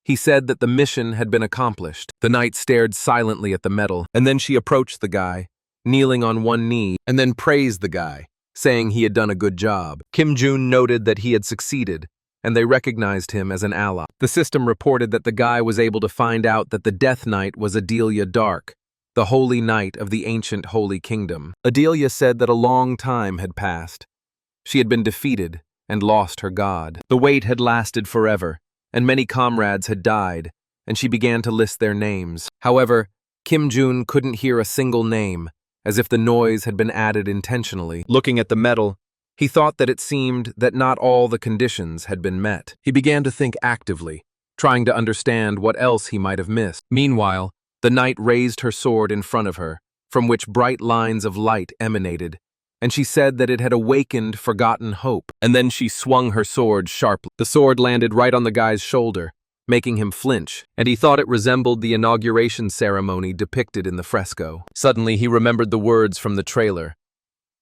He said that the mission had been accomplished. The knight stared silently at the medal, and then she approached the guy, kneeling on one knee, and then praised the guy, saying he had done a good job. Kim Jun noted that he had succeeded, and they recognized him as an ally. The system reported that the guy was able to find out that the Death Knight was Adelia Dark, the Holy Knight of the ancient Holy Kingdom. Adelia said that a long time had passed. She had been defeated and lost her god. The wait had lasted forever, and many comrades had died, and she began to list their names. However, Kim Jun couldn't hear a single name, as if the noise had been added intentionally. Looking at the medal, he thought that it seemed that not all the conditions had been met. He began to think actively, trying to understand what else he might have missed. Meanwhile, the knight raised her sword in front of her, from which bright lines of light emanated, and she said that it had awakened forgotten hope. And then she swung her sword sharply. The sword landed right on the guy's shoulder, making him flinch, and he thought it resembled the inauguration ceremony depicted in the fresco. Suddenly, he remembered the words from the trailer.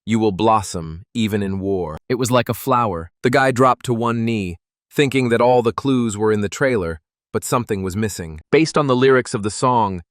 "You will blossom, even in war." It was like a flower. The guy dropped to one knee, thinking that all the clues were in the trailer, but something was missing. Based on the lyrics of the song,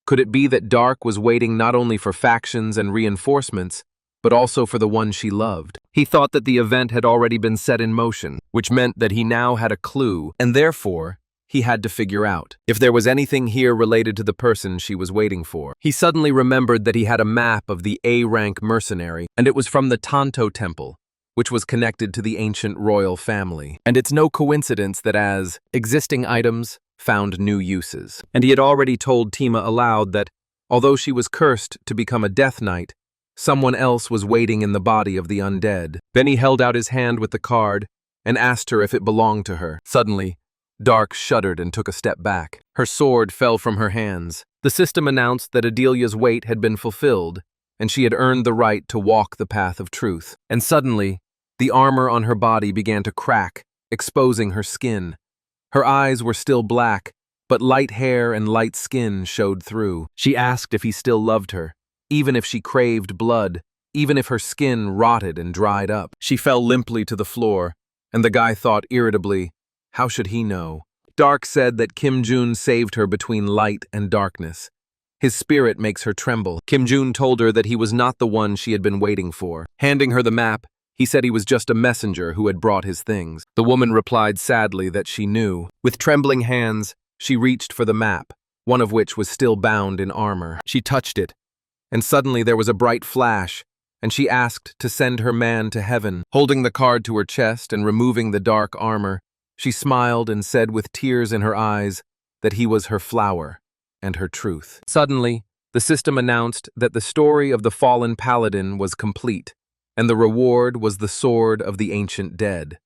could it be that Dark was waiting not only for factions and reinforcements, but also for the one she loved? He thought that the event had already been set in motion, which meant that he now had a clue, and therefore, he had to figure out if there was anything here related to the person she was waiting for. He suddenly remembered that he had a map of the A-rank mercenary, and it was from the Tanto Temple, which was connected to the ancient royal family. And it's no coincidence that as existing items found new uses. And he had already told Tima aloud that, although she was cursed to become a Death Knight, someone else was waiting in the body of the undead. Then he held out his hand with the card and asked her if it belonged to her. Suddenly, Dark shuddered and took a step back. Her sword fell from her hands. The system announced that Adelia's wait had been fulfilled, and she had earned the right to walk the path of truth. And suddenly, the armor on her body began to crack, exposing her skin. Her eyes were still black, but light hair and light skin showed through. She asked if he still loved her, even if she craved blood, even if her skin rotted and dried up. She fell limply to the floor, and the guy thought irritably, how should he know? Dark said that Kim Jun saved her between light and darkness. His spirit makes her tremble. Kim Jun told her that he was not the one she had been waiting for. Handing her the map, he said he was just a messenger who had brought his things. The woman replied sadly that she knew. With trembling hands, she reached for the map, one of which was still bound in armor. She touched it, and suddenly there was a bright flash, and she asked to send her man to heaven. Holding the card to her chest and removing the dark armor, she smiled and said with tears in her eyes that he was her flower and her truth. Suddenly, the system announced that the story of the fallen paladin was complete, and the reward was the sword of the ancient dead.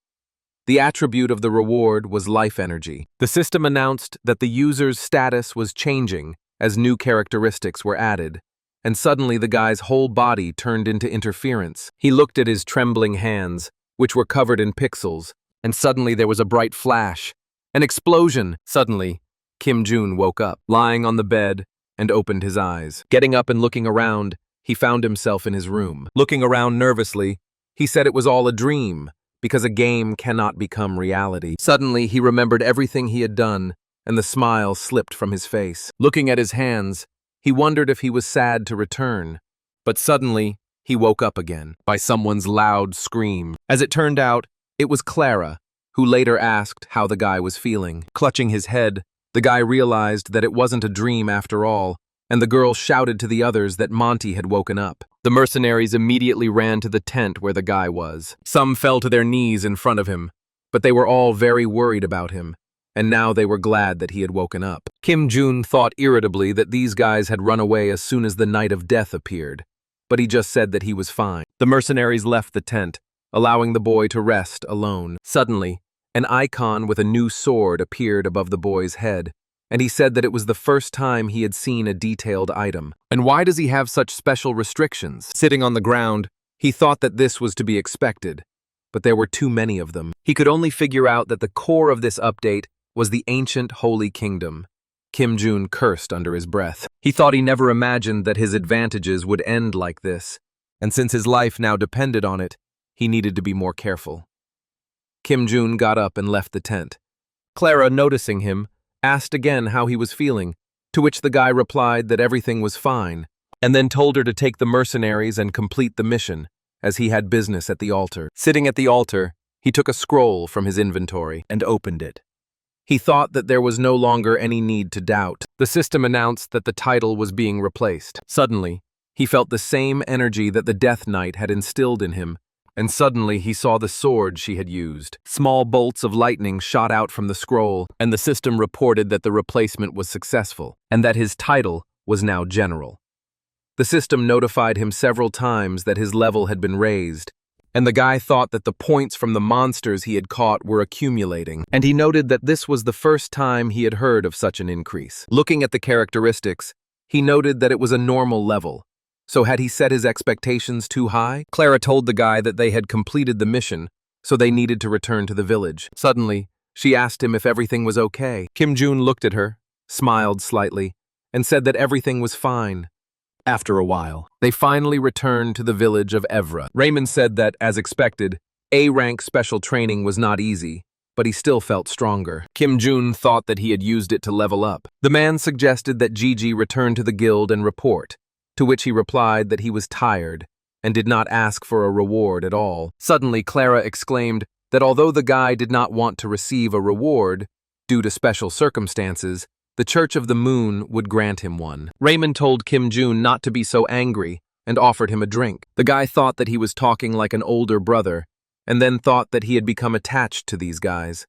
The attribute of the reward was life energy. The system announced that the user's status was changing as new characteristics were added, and suddenly the guy's whole body turned into interference. He looked at his trembling hands, which were covered in pixels, and suddenly there was a bright flash. An explosion! Suddenly, Kim Jun woke up, lying on the bed, and opened his eyes. Getting up and looking around, he found himself in his room. Looking around nervously, he said it was all a dream, because a game cannot become reality. Suddenly, he remembered everything he had done, and the smile slipped from his face. Looking at his hands, he wondered if he was sad to return. But suddenly, he woke up again by someone's loud scream. As it turned out, it was Clara, who later asked how the guy was feeling. Clutching his head, the guy realized that it wasn't a dream after all, and the girl shouted to the others that Monty had woken up. The mercenaries immediately ran to the tent where the guy was. Some fell to their knees in front of him, but they were all very worried about him, and now they were glad that he had woken up. Kim Jun thought irritably that these guys had run away as soon as the night of death appeared, but he just said that he was fine. The mercenaries left the tent, allowing the boy to rest alone. Suddenly, an icon with a new sword appeared above the boy's head, and he said that it was the first time he had seen a detailed item. And why does he have such special restrictions? Sitting on the ground, he thought that this was to be expected, but there were too many of them. He could only figure out that the core of this update was the ancient Holy Kingdom. Kim Jun cursed under his breath. He thought he never imagined that his advantages would end like this, and since his life now depended on it, he needed to be more careful. Kim Jun got up and left the tent. Clara, noticing him, asked again how he was feeling, to which the guy replied that everything was fine, and then told her to take the mercenaries and complete the mission, as he had business at the altar. Sitting at the altar, he took a scroll from his inventory and opened it. He thought that there was no longer any need to doubt. The system announced that the title was being replaced. Suddenly, he felt the same energy that the Death Knight had instilled in him, and suddenly he saw the sword she had used. Small bolts of lightning shot out from the scroll, and the system reported that the replacement was successful, and that his title was now General. The system notified him several times that his level had been raised, and the guy thought that the points from the monsters he had caught were accumulating, and he noted that this was the first time he had heard of such an increase. Looking at the characteristics, he noted that it was a normal level. So had he set his expectations too high? Clara told the guy that they had completed the mission, so they needed to return to the village. Suddenly, she asked him if everything was okay. Kim Jun looked at her, smiled slightly, and said that everything was fine. After a while, they finally returned to the village of Evra. Raymond said that, as expected, A-rank special training was not easy, but he still felt stronger. Kim Jun thought that he had used it to level up. The man suggested that Gigi return to the guild and report, to which he replied that he was tired and did not ask for a reward at all. Suddenly, Clara exclaimed that although the guy did not want to receive a reward, due to special circumstances, the Church of the Moon would grant him one. Raymond told Kim Jun not to be so angry and offered him a drink. The guy thought that he was talking like an older brother, and then thought that he had become attached to these guys.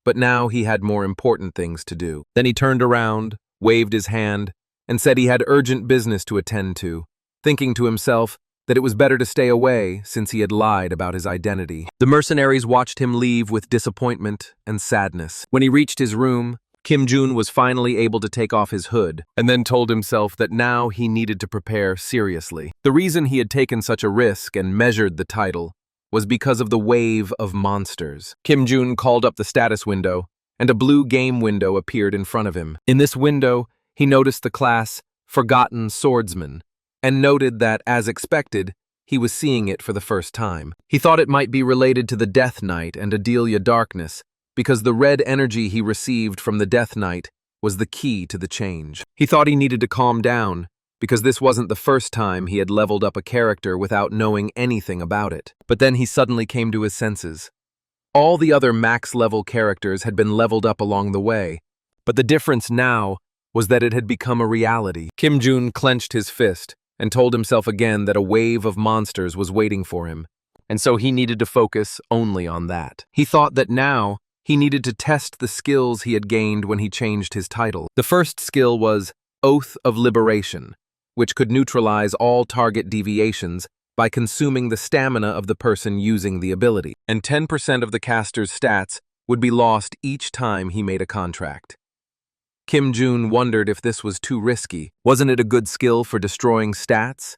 But now he had more important things to do. Then he turned around, waved his hand, and said he had urgent business to attend to, thinking to himself that it was better to stay away since he had lied about his identity. The mercenaries watched him leave with disappointment and sadness. When he reached his room, Kim Jun was finally able to take off his hood, and then told himself that now he needed to prepare seriously. The reason he had taken such a risk and measured the title was because of the wave of monsters. Kim Jun called up the status window, and a blue game window appeared in front of him. In this window, he noticed the class Forgotten Swordsman, and noted that, as expected, he was seeing it for the first time. He thought it might be related to the Death Knight and Adelia Darkness, because the red energy he received from the Death Knight was the key to the change. He thought he needed to calm down, because this wasn't the first time he had leveled up a character without knowing anything about it. But then he suddenly came to his senses. All the other max-level characters had been leveled up along the way, but the difference now was that it had become a reality. Kim Jun clenched his fist and told himself again that a wave of monsters was waiting for him, and so he needed to focus only on that. He thought that now he needed to test the skills he had gained when he changed his title. The first skill was Oath of Liberation, which could neutralize all target deviations by consuming the stamina of the person using the ability, and 10% of the caster's stats would be lost each time he made a contract. Kim Jun wondered if this was too risky. Wasn't it a good skill for destroying stats?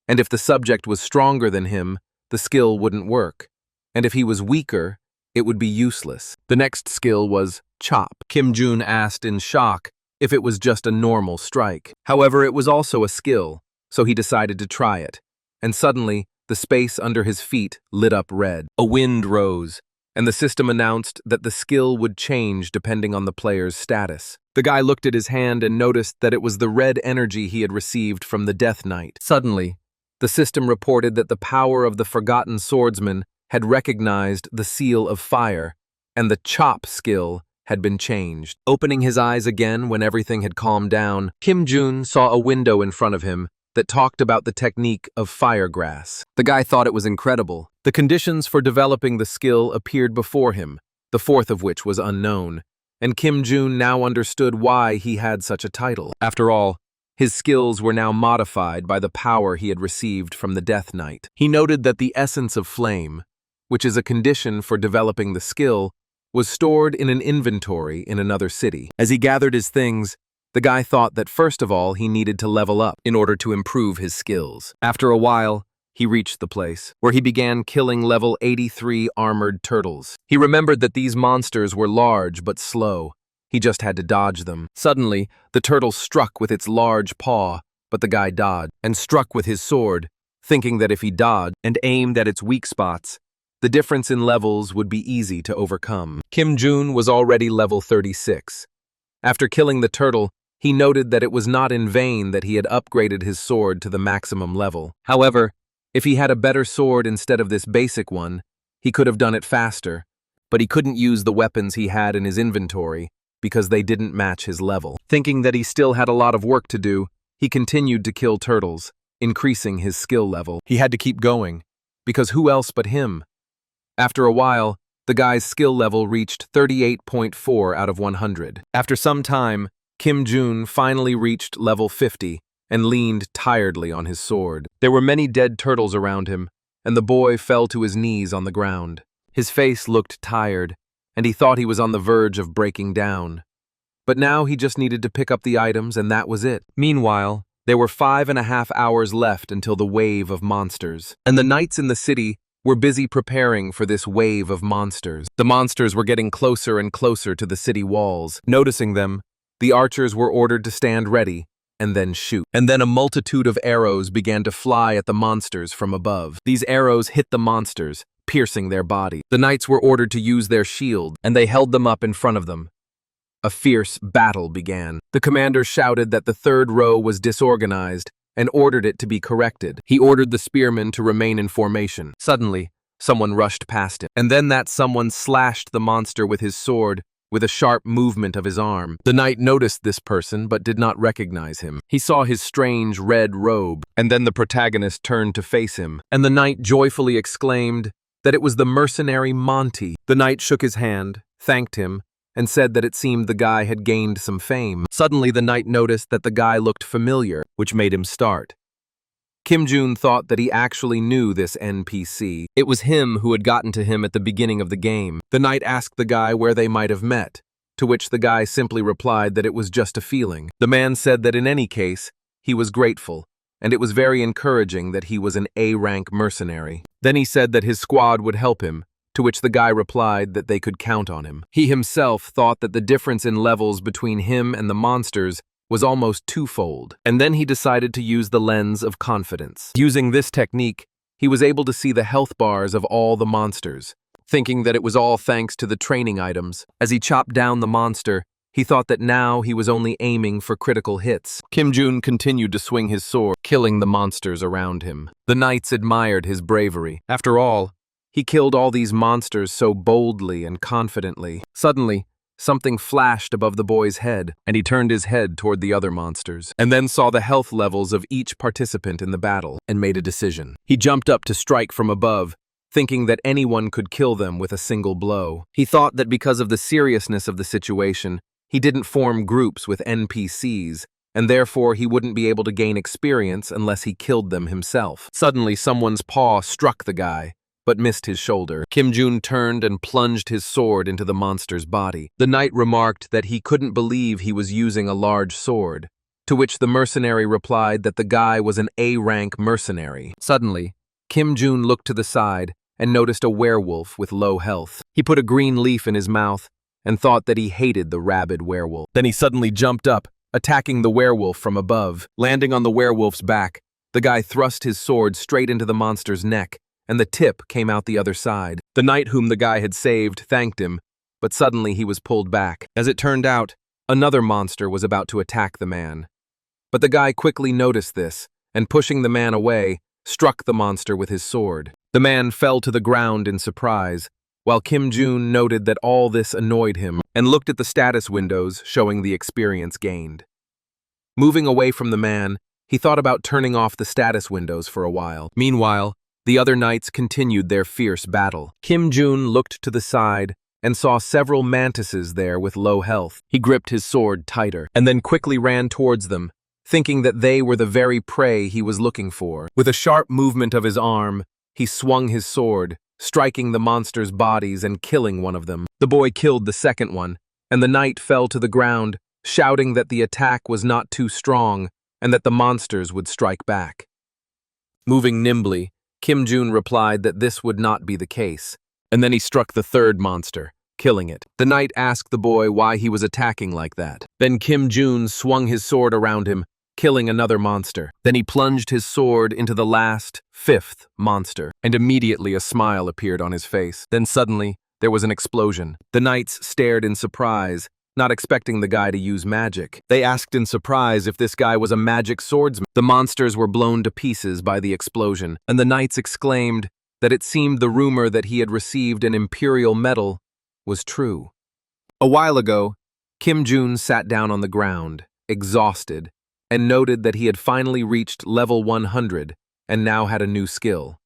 And if the subject was stronger than him, the skill wouldn't work. And if he was weaker, it would be useless. The next skill was chop. Kim Jun asked in shock if it was just a normal strike. However, it was also a skill, so he decided to try it. And suddenly, the space under his feet lit up red. A wind rose, and the system announced that the skill would change depending on the player's status. The guy looked at his hand and noticed that it was the red energy he had received from the Death Knight. Suddenly, the system reported that the power of the Forgotten Swordsman had recognized the seal of fire, and the chop skill had been changed. Opening his eyes again when everything had calmed down, Kim Jun saw a window in front of him that talked about the technique of firegrass. The guy thought it was incredible. The conditions for developing the skill appeared before him, the fourth of which was unknown, and Kim Jun now understood why he had such a title. After all, his skills were now modified by the power he had received from the Death Knight. He noted that the essence of flame, which is a condition for developing the skill, was stored in an inventory in another city. As he gathered his things, the guy thought that first of all he needed to level up in order to improve his skills. After a while, he reached the place, where he began killing level 83 armored turtles. He remembered that these monsters were large but slow. He just had to dodge them. Suddenly, the turtle struck with its large paw, but the guy dodged, and struck with his sword, thinking that if he dodged and aimed at its weak spots, the difference in levels would be easy to overcome. Kim Jun was already level 36. After killing the turtle, he noted that it was not in vain that he had upgraded his sword to the maximum level. However, if he had a better sword instead of this basic one, he could have done it faster, but he couldn't use the weapons he had in his inventory because they didn't match his level. Thinking that he still had a lot of work to do, he continued to kill turtles, increasing his skill level. He had to keep going, because who else but him? After a while, the guy's skill level reached 38.4 out of 100. After some time, Kim Jun finally reached level 50 and leaned tiredly on his sword. There were many dead turtles around him, and the boy fell to his knees on the ground. His face looked tired, and he thought he was on the verge of breaking down. But now he just needed to pick up the items, and that was it. Meanwhile, there were 5.5 hours left until the wave of monsters, and the knights in the city were busy preparing for this wave of monsters. The monsters were getting closer and closer to the city walls. Noticing them, the archers were ordered to stand ready and then shoot. And then a multitude of arrows began to fly at the monsters from above. These arrows hit the monsters, piercing their body. The knights were ordered to use their shield, and they held them up in front of them. A fierce battle began. The commander shouted that the third row was disorganized and ordered it to be corrected. He ordered the spearmen to remain in formation. Suddenly, someone rushed past him, and then that someone slashed the monster with his sword with a sharp movement of his arm. The knight noticed this person but did not recognize him. He saw his strange red robe, and then the protagonist turned to face him, and the knight joyfully exclaimed that it was the mercenary Monty. The knight shook his hand, thanked him, and said that it seemed the guy had gained some fame. Suddenly the knight noticed that the guy looked familiar, which made him start. Kim Jun thought that he actually knew this NPC. It was him who had gotten to him at the beginning of the game. The knight asked the guy where they might have met, to which the guy simply replied that it was just a feeling. The man said that in any case, he was grateful, and it was very encouraging that he was an A-rank mercenary. Then he said that his squad would help him, to which the guy replied that they could count on him. He himself thought that the difference in levels between him and the monsters was almost twofold, and then he decided to use the lens of confidence. Using this technique, he was able to see the health bars of all the monsters, thinking that it was all thanks to the training items. As he chopped down the monster, he thought that now he was only aiming for critical hits. Kim Jun continued to swing his sword, killing the monsters around him. The knights admired his bravery. After all, he killed all these monsters so boldly and confidently. Suddenly, something flashed above the boy's head, and he turned his head toward the other monsters, and then saw the health levels of each participant in the battle, and made a decision. He jumped up to strike from above, thinking that anyone could kill them with a single blow. He thought that because of the seriousness of the situation, he didn't form groups with NPCs, and therefore he wouldn't be able to gain experience unless he killed them himself. Suddenly, someone's paw struck the guy, but missed his shoulder. Kim Jun turned and plunged his sword into the monster's body. The knight remarked that he couldn't believe he was using a large sword, to which the mercenary replied that the guy was an A-rank mercenary. Suddenly, Kim Jun looked to the side and noticed a werewolf with low health. He put a green leaf in his mouth and thought that he hated the rabid werewolf. Then he suddenly jumped up, attacking the werewolf from above. Landing on the werewolf's back, the guy thrust his sword straight into the monster's neck, and the tip came out the other side. The knight whom the guy had saved thanked him, but suddenly he was pulled back. As it turned out, another monster was about to attack the man. But the guy quickly noticed this, and pushing the man away, struck the monster with his sword. The man fell to the ground in surprise, while Kim Jun noted that all this annoyed him and looked at the status windows showing the experience gained. Moving away from the man, he thought about turning off the status windows for a while. Meanwhile, the other knights continued their fierce battle. Kim Jun looked to the side and saw several mantises there with low health. He gripped his sword tighter and then quickly ran towards them, thinking that they were the very prey he was looking for. With a sharp movement of his arm, he swung his sword, striking the monster's bodies and killing one of them. The boy killed the second one, and the knight fell to the ground, shouting that the attack was not too strong and that the monsters would strike back. Moving nimbly, Kim Jun replied that this would not be the case, and then he struck the third monster, killing it. The knight asked the boy why he was attacking like that. Then Kim Jun swung his sword around him, killing another monster. Then he plunged his sword into the last, fifth monster, and immediately a smile appeared on his face. Then suddenly, there was an explosion. The knights stared in surprise, not expecting the guy to use magic. They asked in surprise if this guy was a magic swordsman. The monsters were blown to pieces by the explosion, and the knights exclaimed that it seemed the rumor that he had received an imperial medal was true. A while ago, Kim Jun sat down on the ground, exhausted, and noted that he had finally reached level 100 and now had a new skill.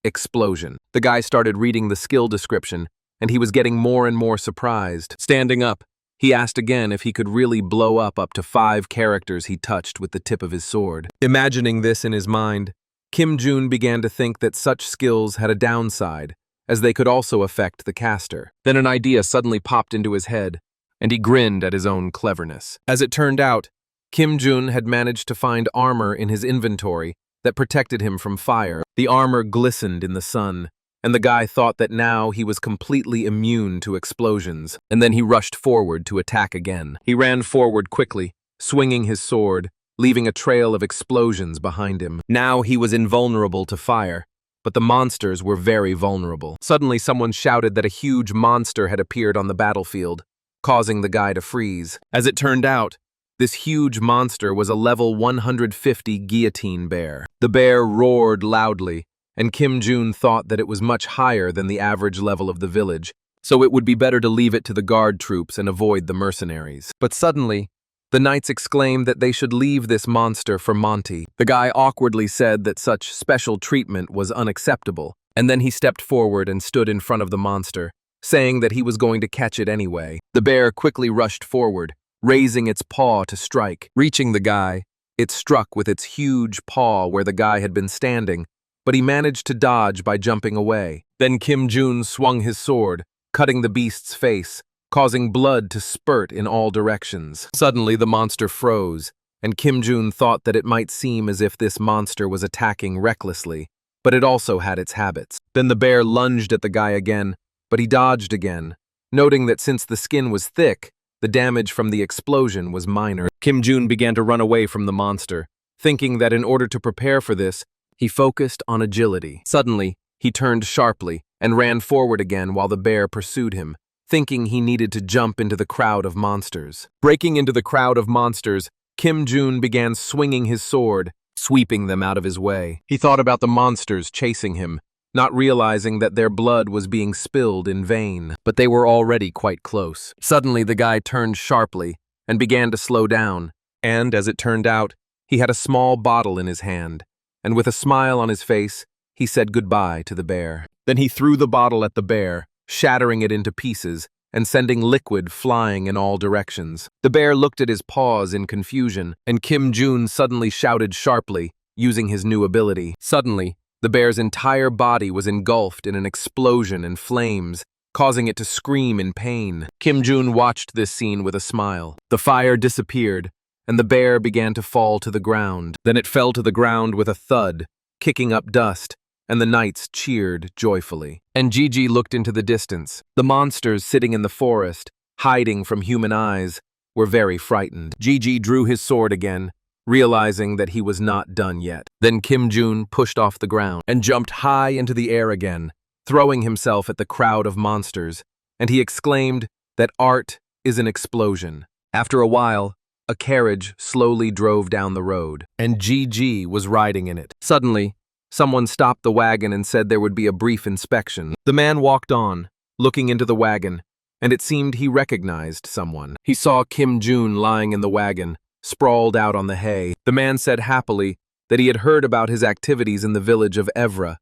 Explosion. The guy started reading the skill description, and he was getting more and more surprised. Standing up, he asked again if he could really blow up to 5 characters he touched with the tip of his sword. Imagining this in his mind, Kim Jun began to think that such skills had a downside, as they could also affect the caster. Then an idea suddenly popped into his head, and he grinned at his own cleverness. As it turned out, Kim Jun had managed to find armor in his inventory that protected him from fire. The armor glistened in the sun, and the guy thought that now he was completely immune to explosions, and then he rushed forward to attack again. He ran forward quickly, swinging his sword, leaving a trail of explosions behind him. Now he was invulnerable to fire, but the monsters were very vulnerable. Suddenly someone shouted that a huge monster had appeared on the battlefield, causing the guy to freeze. As it turned out, this huge monster was a level 150 guillotine bear. The bear roared loudly, and Kim Jun thought that it was much higher than the average level of the village, so it would be better to leave it to the guard troops and avoid the mercenaries. But suddenly, the knights exclaimed that they should leave this monster for Monty. The guy awkwardly said that such special treatment was unacceptable, and then he stepped forward and stood in front of the monster, saying that he was going to catch it anyway. The bear quickly rushed forward, raising its paw to strike. Reaching the guy, it struck with its huge paw where the guy had been standing, but he managed to dodge by jumping away. Then Kim Jun swung his sword, cutting the beast's face, causing blood to spurt in all directions. Suddenly, the monster froze, and Kim Jun thought that it might seem as if this monster was attacking recklessly, but it also had its habits. Then the bear lunged at the guy again, but he dodged again, noting that since the skin was thick, the damage from the explosion was minor. Kim Jun began to run away from the monster, thinking that in order to prepare for this, he focused on agility. Suddenly, he turned sharply and ran forward again while the bear pursued him, thinking he needed to jump into the crowd of monsters. Breaking into the crowd of monsters, Kim Jun began swinging his sword, sweeping them out of his way. He thought about the monsters chasing him, not realizing that their blood was being spilled in vain, but they were already quite close. Suddenly, the guy turned sharply and began to slow down, and, as it turned out, he had a small bottle in his hand, and with a smile on his face, he said goodbye to the bear. Then he threw the bottle at the bear, shattering it into pieces and sending liquid flying in all directions. The bear looked at his paws in confusion, and Kim Jun suddenly shouted sharply, using his new ability. Suddenly, The bear's entire body was engulfed in an explosion and flames, causing it to scream in pain. Kim Jun watched this scene with a smile. The fire disappeared, and the bear began to fall to the ground. Then it fell to the ground with a thud, kicking up dust, and the knights cheered joyfully. And Gigi looked into the distance. The monsters sitting in the forest, hiding from human eyes, were very frightened. Gigi drew his sword again, realizing that he was not done yet. Then Kim Jun pushed off the ground and jumped high into the air again, throwing himself at the crowd of monsters, and he exclaimed that art is an explosion. After a while, a carriage slowly drove down the road, and Gigi was riding in it. Suddenly, someone stopped the wagon and said there would be a brief inspection. The man walked on, looking into the wagon, and it seemed he recognized someone. He saw Kim Jun lying in the wagon, sprawled out on the hay. The man said happily that he had heard about his activities in the village of Evra,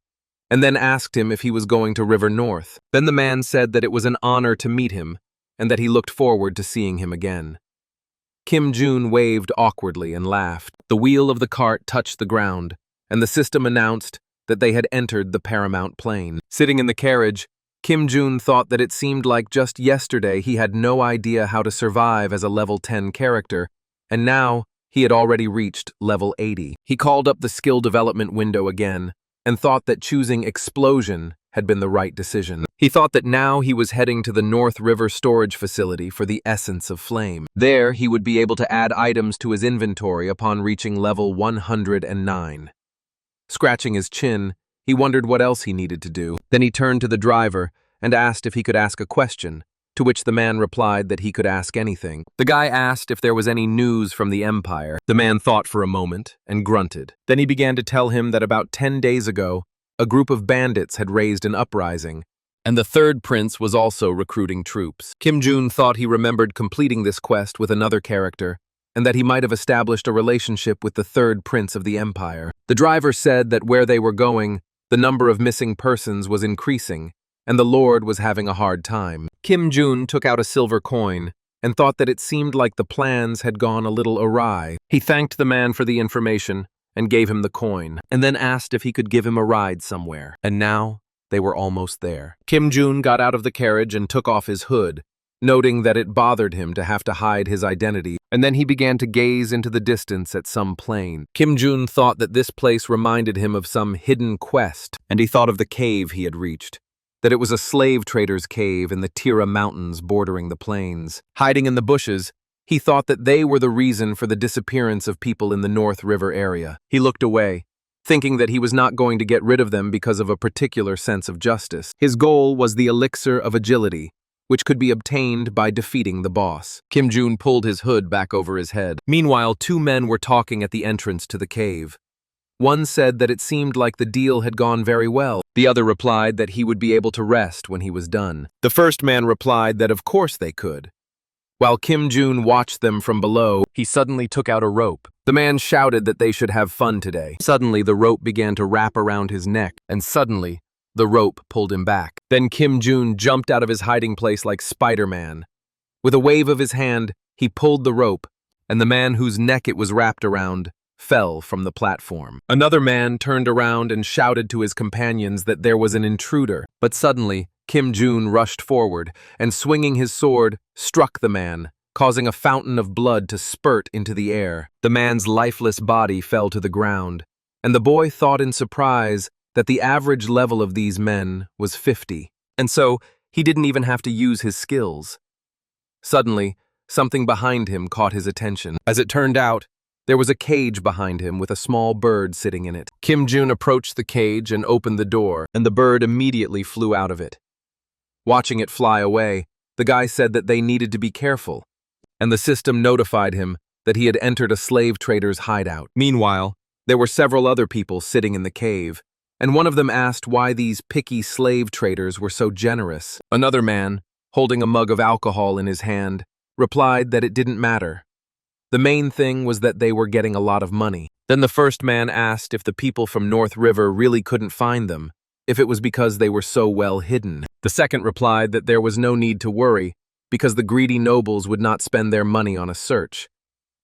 and then asked him if he was going to River North. Then the man said that it was an honor to meet him, and that he looked forward to seeing him again. Kim Jun waved awkwardly and laughed. The wheel of the cart touched the ground, and the system announced that they had entered the Paramount Plane. Sitting in the carriage, Kim Jun thought that it seemed like just yesterday he had no idea how to survive as a level 10 character, and now he had already reached level 80. He called up the skill development window again and thought that choosing explosion had been the right decision. He thought that now he was heading to the North River storage facility for the essence of flame. There, he would be able to add items to his inventory upon reaching level 109. Scratching his chin, he wondered what else he needed to do. Then he turned to the driver and asked if he could ask a question, to which the man replied that he could ask anything. The guy asked if there was any news from the Empire. The man thought for a moment and grunted. Then he began to tell him that about 10 days ago, a group of bandits had raised an uprising, and the third prince was also recruiting troops. Kim Jun thought he remembered completing this quest with another character, and that he might have established a relationship with the third prince of the Empire. The driver said that where they were going, the number of missing persons was increasing, and the Lord was having a hard time. Kim Jun took out a silver coin and thought that it seemed like the plans had gone a little awry. He thanked the man for the information and gave him the coin, and then asked if he could give him a ride somewhere. And now, they were almost there. Kim Jun got out of the carriage and took off his hood, noting that it bothered him to have to hide his identity, and then he began to gaze into the distance at some plain. Kim Jun thought that this place reminded him of some hidden quest, and he thought of the cave he had reached, that it was a slave trader's cave in the Tira Mountains bordering the plains. Hiding in the bushes, he thought that they were the reason for the disappearance of people in the North River area. He looked away, thinking that he was not going to get rid of them because of a particular sense of justice. His goal was the elixir of agility, which could be obtained by defeating the boss. Kim Jun pulled his hood back over his head. Meanwhile, two men were talking at the entrance to the cave. One said that it seemed like the deal had gone very well. The other replied that he would be able to rest when he was done. The first man replied that of course they could. While Kim Jun watched them from below, he suddenly took out a rope. The man shouted that they should have fun today. Suddenly, the rope began to wrap around his neck, and suddenly, the rope pulled him back. Then Kim Jun jumped out of his hiding place like Spider-Man. With a wave of his hand, he pulled the rope, and the man whose neck it was wrapped around fell from the platform. Another man turned around and shouted to his companions that there was an intruder, but suddenly, Kim Jun rushed forward and, swinging his sword, struck the man, causing a fountain of blood to spurt into the air. The man's lifeless body fell to the ground, and the boy thought in surprise that the average level of these men was 50, and so he didn't even have to use his skills. Suddenly, something behind him caught his attention. As it turned out, there was a cage behind him with a small bird sitting in it. Kim Jun approached the cage and opened the door, and the bird immediately flew out of it. Watching it fly away, the guy said that they needed to be careful, and the system notified him that he had entered a slave trader's hideout. Meanwhile, there were several other people sitting in the cave, and one of them asked why these picky slave traders were so generous. Another man, holding a mug of alcohol in his hand, replied that it didn't matter. The main thing was that they were getting a lot of money. Then the first man asked if the people from North River really couldn't find them, if it was because they were so well hidden. The second replied that there was no need to worry, because the greedy nobles would not spend their money on a search.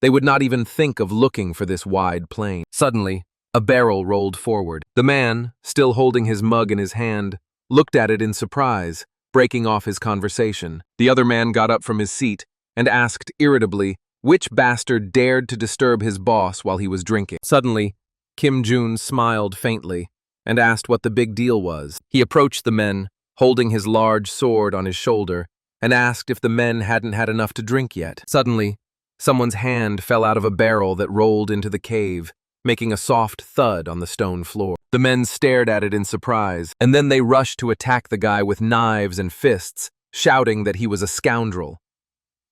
They would not even think of looking for this wide plain. Suddenly, A barrel rolled forward. The man, still holding his mug in his hand, looked at it in surprise, breaking off his conversation. The other man got up from his seat and asked irritably which bastard dared to disturb his boss while he was drinking. Suddenly, Kim Jun smiled faintly and asked what the big deal was. He approached the men, holding his large sword on his shoulder, and asked if the men hadn't had enough to drink yet. Suddenly, someone's hand fell out of a barrel that rolled into the cave, making a soft thud on the stone floor. The men stared at it in surprise, and then they rushed to attack the guy with knives and fists, shouting that he was a scoundrel.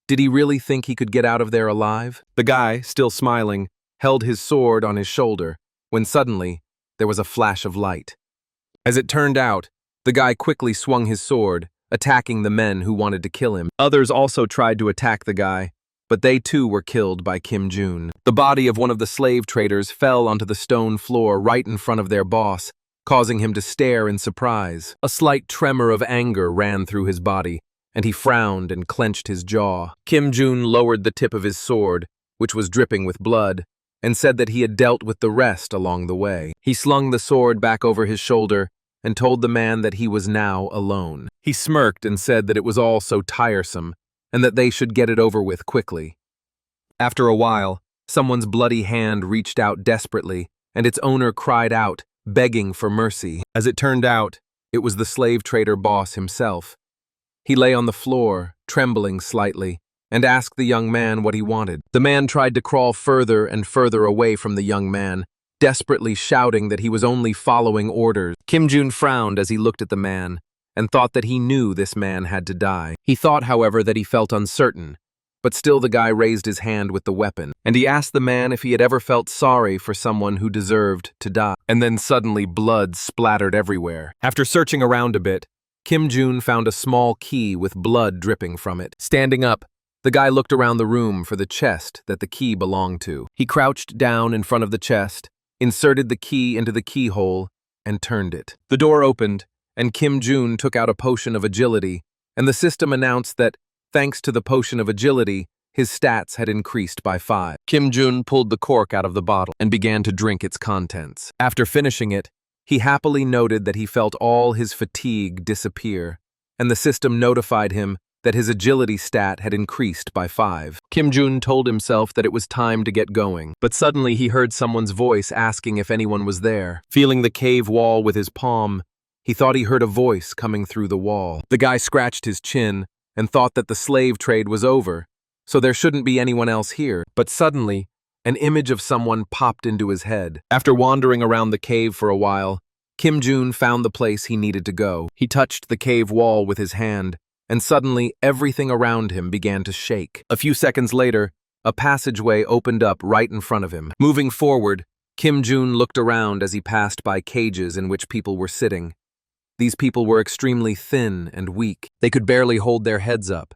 Did he really think he could get out of there alive? The guy, still smiling, held his sword on his shoulder, when suddenly, there was a flash of light. As it turned out, the guy quickly swung his sword, attacking the men who wanted to kill him. Others also tried to attack the guy, but they too were killed by Kim Jun. The body of one of the slave traders fell onto the stone floor right in front of their boss, causing him to stare in surprise. A slight tremor of anger ran through his body, and he frowned and clenched his jaw. Kim Jun lowered the tip of his sword, which was dripping with blood, and said that he had dealt with the rest along the way. He slung the sword back over his shoulder and told the man that he was now alone. He smirked and said that it was all so tiresome, and that they should get it over with quickly. After a while, someone's bloody hand reached out desperately, and its owner cried out, begging for mercy. As it turned out, it was the slave trader boss himself. He lay on the floor, trembling slightly, and asked the young man what he wanted. The man tried to crawl further and further away from the young man, desperately shouting that he was only following orders. Kim Jun frowned as he looked at the man, and thought that he knew this man had to die. He thought, however, that he felt uncertain, but still the guy raised his hand with the weapon, and he asked the man if he had ever felt sorry for someone who deserved to die. And then suddenly blood splattered everywhere. After searching around a bit, Kim Jun found a small key with blood dripping from it. Standing up, the guy looked around the room for the chest that the key belonged to. He crouched down in front of the chest, inserted the key into the keyhole, and turned it. The door opened, and Kim Jun took out a potion of agility, and the system announced that, thanks to the potion of agility, his stats had increased by 5. Kim Jun pulled the cork out of the bottle and began to drink its contents. After finishing it, he happily noted that he felt all his fatigue disappear, and the system notified him that his agility stat had increased by 5. Kim Jun told himself that it was time to get going, but suddenly he heard someone's voice asking if anyone was there. Feeling the cave wall with his palm, he thought he heard a voice coming through the wall. The guy scratched his chin and thought that the slave trade was over, so there shouldn't be anyone else here. But suddenly, an image of someone popped into his head. After wandering around the cave for a while, Kim Jun found the place he needed to go. He touched the cave wall with his hand, and suddenly everything around him began to shake. A few seconds later, a passageway opened up right in front of him. Moving forward, Kim Jun looked around as he passed by cages in which people were sitting. These people were extremely thin and weak. They could barely hold their heads up.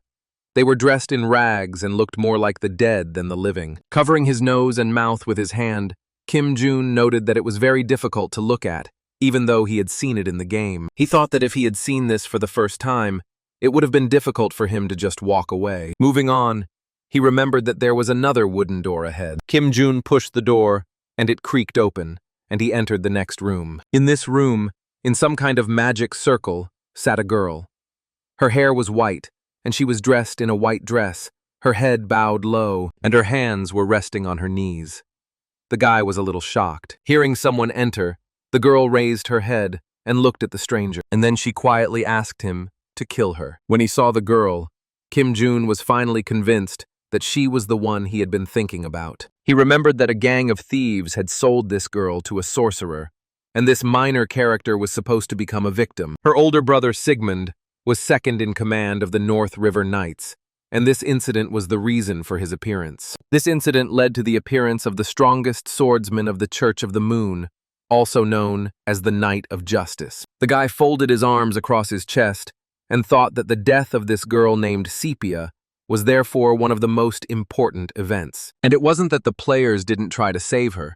They were dressed in rags and looked more like the dead than the living. Covering his nose and mouth with his hand, Kim Jun noted that it was very difficult to look at, even though he had seen it in the game. He thought that if he had seen this for the first time, it would have been difficult for him to just walk away. Moving on, he remembered that there was another wooden door ahead. Kim Jun pushed the door, and it creaked open, and he entered the next room. In this room, in some kind of magic circle, sat a girl. Her hair was white, and she was dressed in a white dress, her head bowed low, and her hands were resting on her knees. The guy was a little shocked. Hearing someone enter, the girl raised her head and looked at the stranger, and then she quietly asked him to kill her. When he saw the girl, Kim Jun was finally convinced that she was the one he had been thinking about. He remembered that a gang of thieves had sold this girl to a sorcerer, and this minor character was supposed to become a victim. Her older brother Sigmund was second in command of the North River Knights, and this incident was the reason for his appearance. This incident led to the appearance of the strongest swordsman of the Church of the Moon, also known as the Knight of Justice. The guy folded his arms across his chest and thought that the death of this girl named Sepia was therefore one of the most important events. And it wasn't that the players didn't try to save her.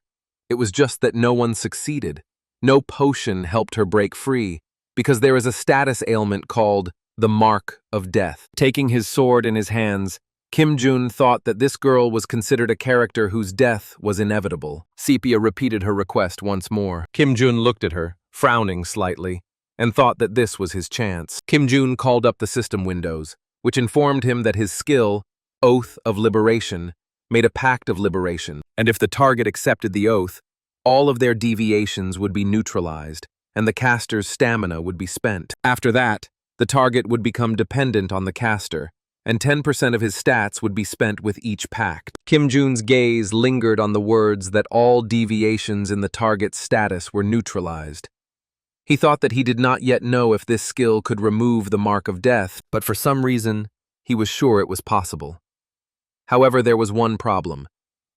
It was just that no one succeeded. No potion helped her break free, because there is a status ailment called the Mark of Death. Taking his sword in his hands, Kim Jun thought that this girl was considered a character whose death was inevitable. Sepia repeated her request once more. Kim Jun looked at her, frowning slightly, and thought that this was his chance. Kim Jun called up the system windows, which informed him that his skill, Oath of Liberation, made a pact of liberation, and if the target accepted the oath, all of their deviations would be neutralized, and the caster's stamina would be spent. After that, the target would become dependent on the caster, and 10% of his stats would be spent with each pact. Kim Jun's gaze lingered on the words that all deviations in the target's status were neutralized. He thought that he did not yet know if this skill could remove the mark of death, but for some reason, he was sure it was possible. However, there was one problem,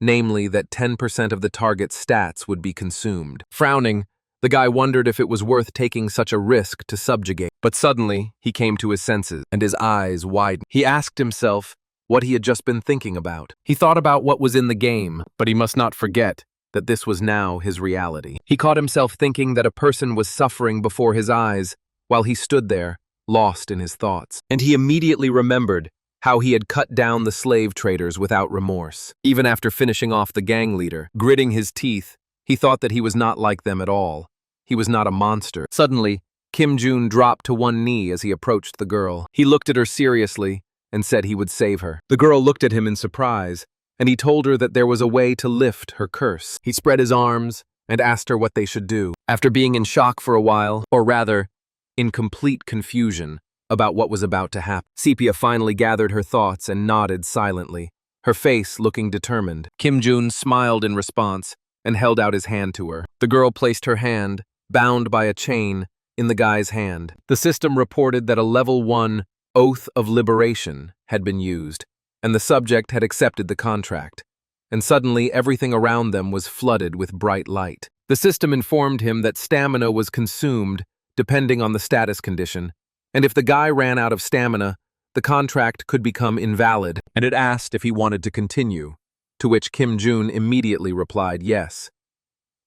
namely that 10% of the target's stats would be consumed. Frowning, the guy wondered if it was worth taking such a risk to subjugate. But suddenly, he came to his senses, and his eyes widened. He asked himself what he had just been thinking about. He thought about what was in the game, but he must not forget that this was now his reality. He caught himself thinking that a person was suffering before his eyes while he stood there, lost in his thoughts. And he immediately remembered how he had cut down the slave traders without remorse. Even after finishing off the gang leader, gritting his teeth, he thought that he was not like them at all. He was not a monster. Suddenly, Kim Jun dropped to one knee as he approached the girl. He looked at her seriously and said he would save her. The girl looked at him in surprise, and he told her that there was a way to lift her curse. He spread his arms and asked her what they should do. After being in shock for a while, or rather, in complete confusion about what was about to happen, Sepia finally gathered her thoughts and nodded silently, her face looking determined. Kim Jun smiled in response and held out his hand to her. The girl placed her hand, bound by a chain, in the guy's hand. The system reported that a level 1 Oath of Liberation had been used, and the subject had accepted the contract. And suddenly everything around them was flooded with bright light. The system informed him that stamina was consumed depending on the status condition, and if the guy ran out of stamina, the contract could become invalid, and it asked if he wanted to continue, to which Kim Jun immediately replied yes.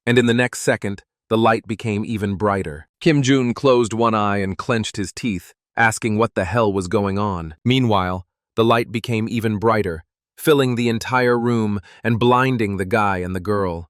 And in the next second, the light became even brighter. Kim Jun closed one eye and clenched his teeth, asking what the hell was going on. Meanwhile, the light became even brighter, filling the entire room and blinding the guy and the girl.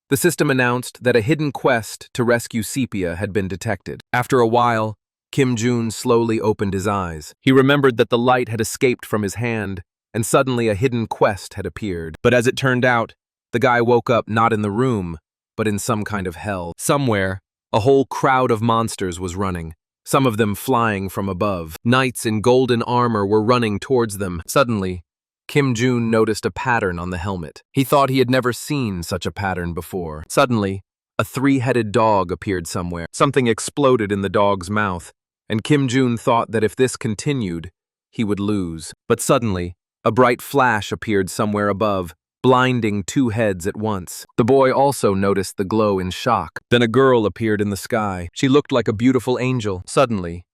The system announced that a hidden quest to rescue Sepia had been detected. After a while, Kim Jun slowly opened his eyes. He remembered that the light had escaped from his hand, and suddenly a hidden quest had appeared. But as it turned out, the guy woke up not in the room, but in some kind of hell. Somewhere, a whole crowd of monsters was running, some of them flying from above. Knights in golden armor were running towards them. Suddenly, Kim Jun noticed a pattern on the helmet. He thought he had never seen such a pattern before. Suddenly, a 3-headed dog appeared somewhere. Something exploded in the dog's mouth, and Kim Jun thought that if this continued, he would lose. But suddenly, a bright flash appeared somewhere above, blinding 2 heads at once. The boy also noticed the glow in shock. Then a girl appeared in the sky. She looked like a beautiful angel. Suddenly,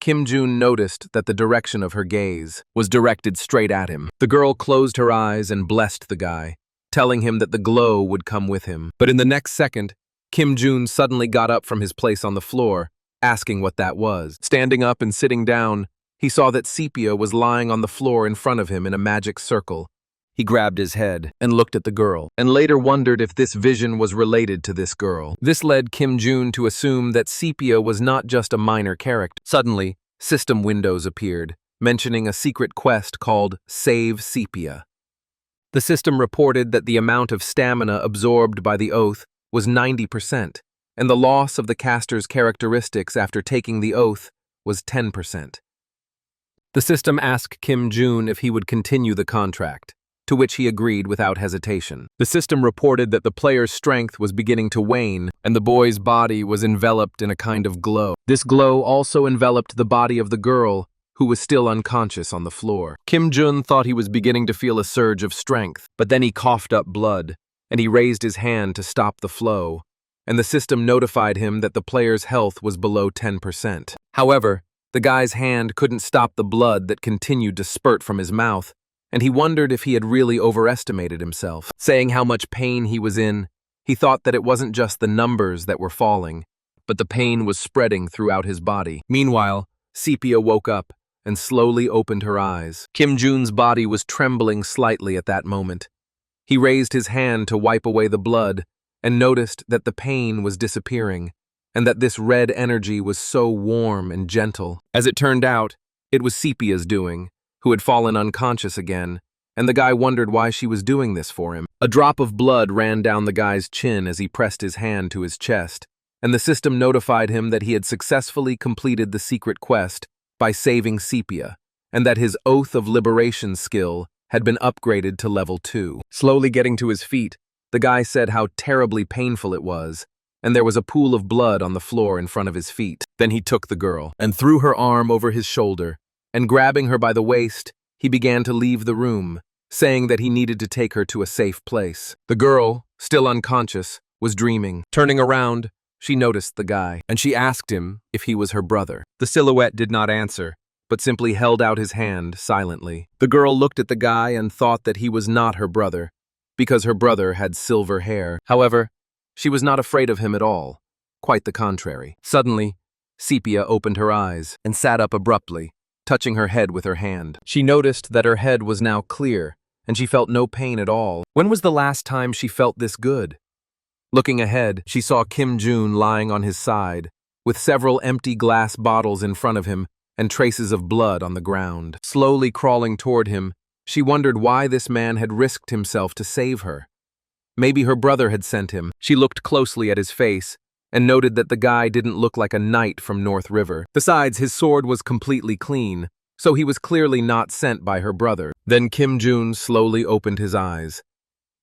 Kim Jun noticed that the direction of her gaze was directed straight at him. The girl closed her eyes and blessed the guy, telling him that the glow would come with him. But in the next second, Kim Jun suddenly got up from his place on the floor, asking what that was. Standing up and sitting down, he saw that Sepia was lying on the floor in front of him in a magic circle. He grabbed his head and looked at the girl, and later wondered if this vision was related to this girl. This led Kim Jun to assume that Sepia was not just a minor character. Suddenly, system windows appeared, mentioning a secret quest called Save Sepia. The system reported that the amount of stamina absorbed by the oath was 90%, and the loss of the caster's characteristics after taking the oath was 10%. The system asked Kim Jun if he would continue the contract, to which he agreed without hesitation. The system reported that the player's strength was beginning to wane, and the boy's body was enveloped in a kind of glow. This glow also enveloped the body of the girl, who was still unconscious on the floor. Kim Jun thought he was beginning to feel a surge of strength, but then he coughed up blood, and he raised his hand to stop the flow, and the system notified him that the player's health was below 10%. However, the guy's hand couldn't stop the blood that continued to spurt from his mouth, and he wondered if he had really overestimated himself. Saying how much pain he was in, he thought that it wasn't just the numbers that were falling, but the pain was spreading throughout his body. Meanwhile, Sepia woke up and slowly opened her eyes. Kim Jun's body was trembling slightly at that moment. He raised his hand to wipe away the blood and noticed that the pain was disappearing and that this red energy was so warm and gentle. As it turned out, it was Sepia's doing, who had fallen unconscious again, and the guy wondered why she was doing this for him. A drop of blood ran down the guy's chin as he pressed his hand to his chest, and the system notified him that he had successfully completed the secret quest by saving Sepia, and that his Oath of Liberation skill had been upgraded to level 2. Slowly getting to his feet, the guy said how terribly painful it was, and there was a pool of blood on the floor in front of his feet. Then he took the girl and threw her arm over his shoulder, and grabbing her by the waist, he began to leave the room, saying that he needed to take her to a safe place. The girl, still unconscious, was dreaming. Turning around, she noticed the guy, and she asked him if he was her brother. The silhouette did not answer, but simply held out his hand silently. The girl looked at the guy and thought that he was not her brother, because her brother had silver hair. However, she was not afraid of him at all. Quite the contrary. Suddenly, Sepia opened her eyes and sat up abruptly, touching her head with her hand. She noticed that her head was now clear, and she felt no pain at all. When was the last time she felt this good? Looking ahead, she saw Kim Jun lying on his side, with several empty glass bottles in front of him and traces of blood on the ground. Slowly crawling toward him, she wondered why this man had risked himself to save her. Maybe her brother had sent him. She looked closely at his face and noted that the guy didn't look like a knight from North River. Besides, his sword was completely clean, so he was clearly not sent by her brother. Then Kim Jun slowly opened his eyes.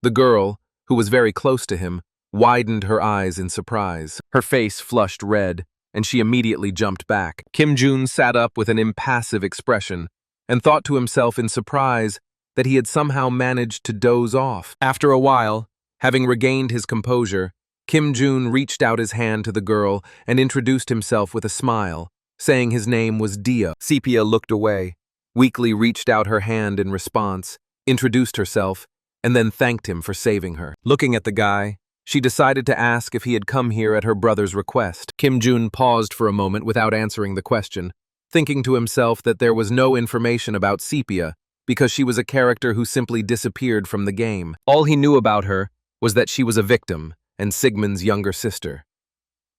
The girl, who was very close to him, widened her eyes in surprise. Her face flushed red, and she immediately jumped back. Kim Jun sat up with an impassive expression and thought to himself in surprise that he had somehow managed to doze off. After a while, having regained his composure, Kim Jun reached out his hand to the girl and introduced himself with a smile, saying his name was Dia. Sepia looked away, weakly reached out her hand in response, introduced herself, and then thanked him for saving her. Looking at the guy, she decided to ask if he had come here at her brother's request. Kim Jun paused for a moment without answering the question, thinking to himself that there was no information about Sepia because she was a character who simply disappeared from the game. All he knew about her was that she was a victim and Sigmund's younger sister.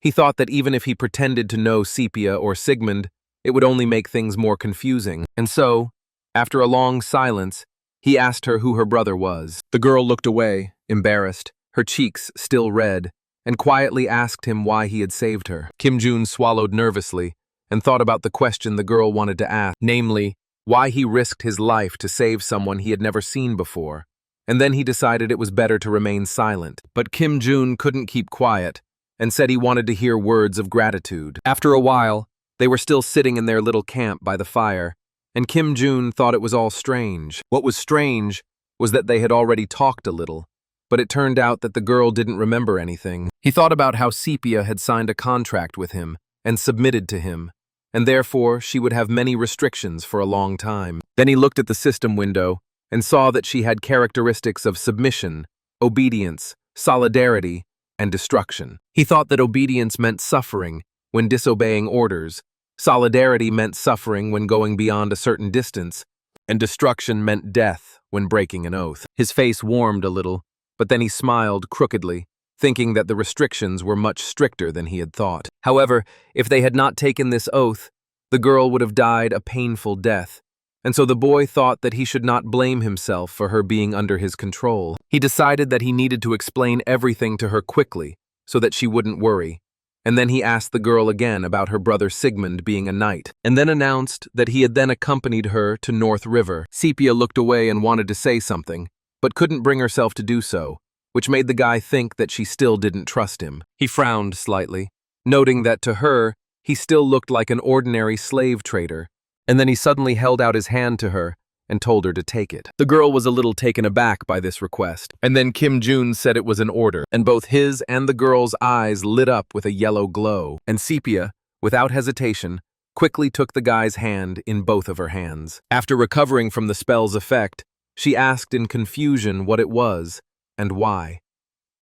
He thought that even if he pretended to know Sepia or Sigmund, it would only make things more confusing. And so, after a long silence, he asked her who her brother was. The girl looked away, embarrassed, her cheeks still red, and quietly asked him why he had saved her. Kim Jun swallowed nervously and thought about the question the girl wanted to ask, namely, why he risked his life to save someone he had never seen before. And then he decided it was better to remain silent. But Kim Jun couldn't keep quiet and said he wanted to hear words of gratitude. After a while, they were still sitting in their little camp by the fire, and Kim Jun thought it was all strange. What was strange was that they had already talked a little, but it turned out that the girl didn't remember anything. He thought about how Sepia had signed a contract with him and submitted to him, and therefore she would have many restrictions for a long time. Then he looked at the system window and saw that she had characteristics of submission, obedience, solidarity, and destruction. He thought that obedience meant suffering when disobeying orders, solidarity meant suffering when going beyond a certain distance, and destruction meant death when breaking an oath. His face warmed a little, but then he smiled crookedly, thinking that the restrictions were much stricter than he had thought. However, if they had not taken this oath, the girl would have died a painful death, and so the boy thought that he should not blame himself for her being under his control. He decided that he needed to explain everything to her quickly so that she wouldn't worry, and then he asked the girl again about her brother Sigmund being a knight, and then announced that he had then accompanied her to North River. Sepia looked away and wanted to say something, but couldn't bring herself to do so, which made the guy think that she still didn't trust him. He frowned slightly, noting that to her, he still looked like an ordinary slave trader, and then he suddenly held out his hand to her and told her to take it. The girl was a little taken aback by this request, and then Kim Jun said it was an order, and both his and the girl's eyes lit up with a yellow glow, and Sepia, without hesitation, quickly took the guy's hand in both of her hands. After recovering from the spell's effect, she asked in confusion what it was and why.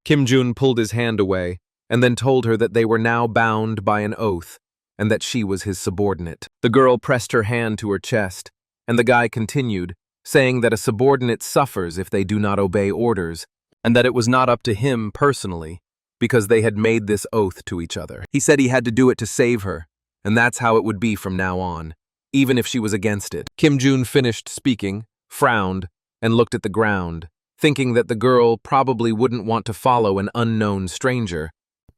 Kim Jun pulled his hand away and then told her that they were now bound by an oath, and that she was his subordinate. The girl pressed her hand to her chest, and the guy continued, saying that a subordinate suffers if they do not obey orders, and that it was not up to him personally, because they had made this oath to each other. He said he had to do it to save her, and that's how it would be from now on, even if she was against it. Kim Jun finished speaking, frowned, and looked at the ground, thinking that the girl probably wouldn't want to follow an unknown stranger,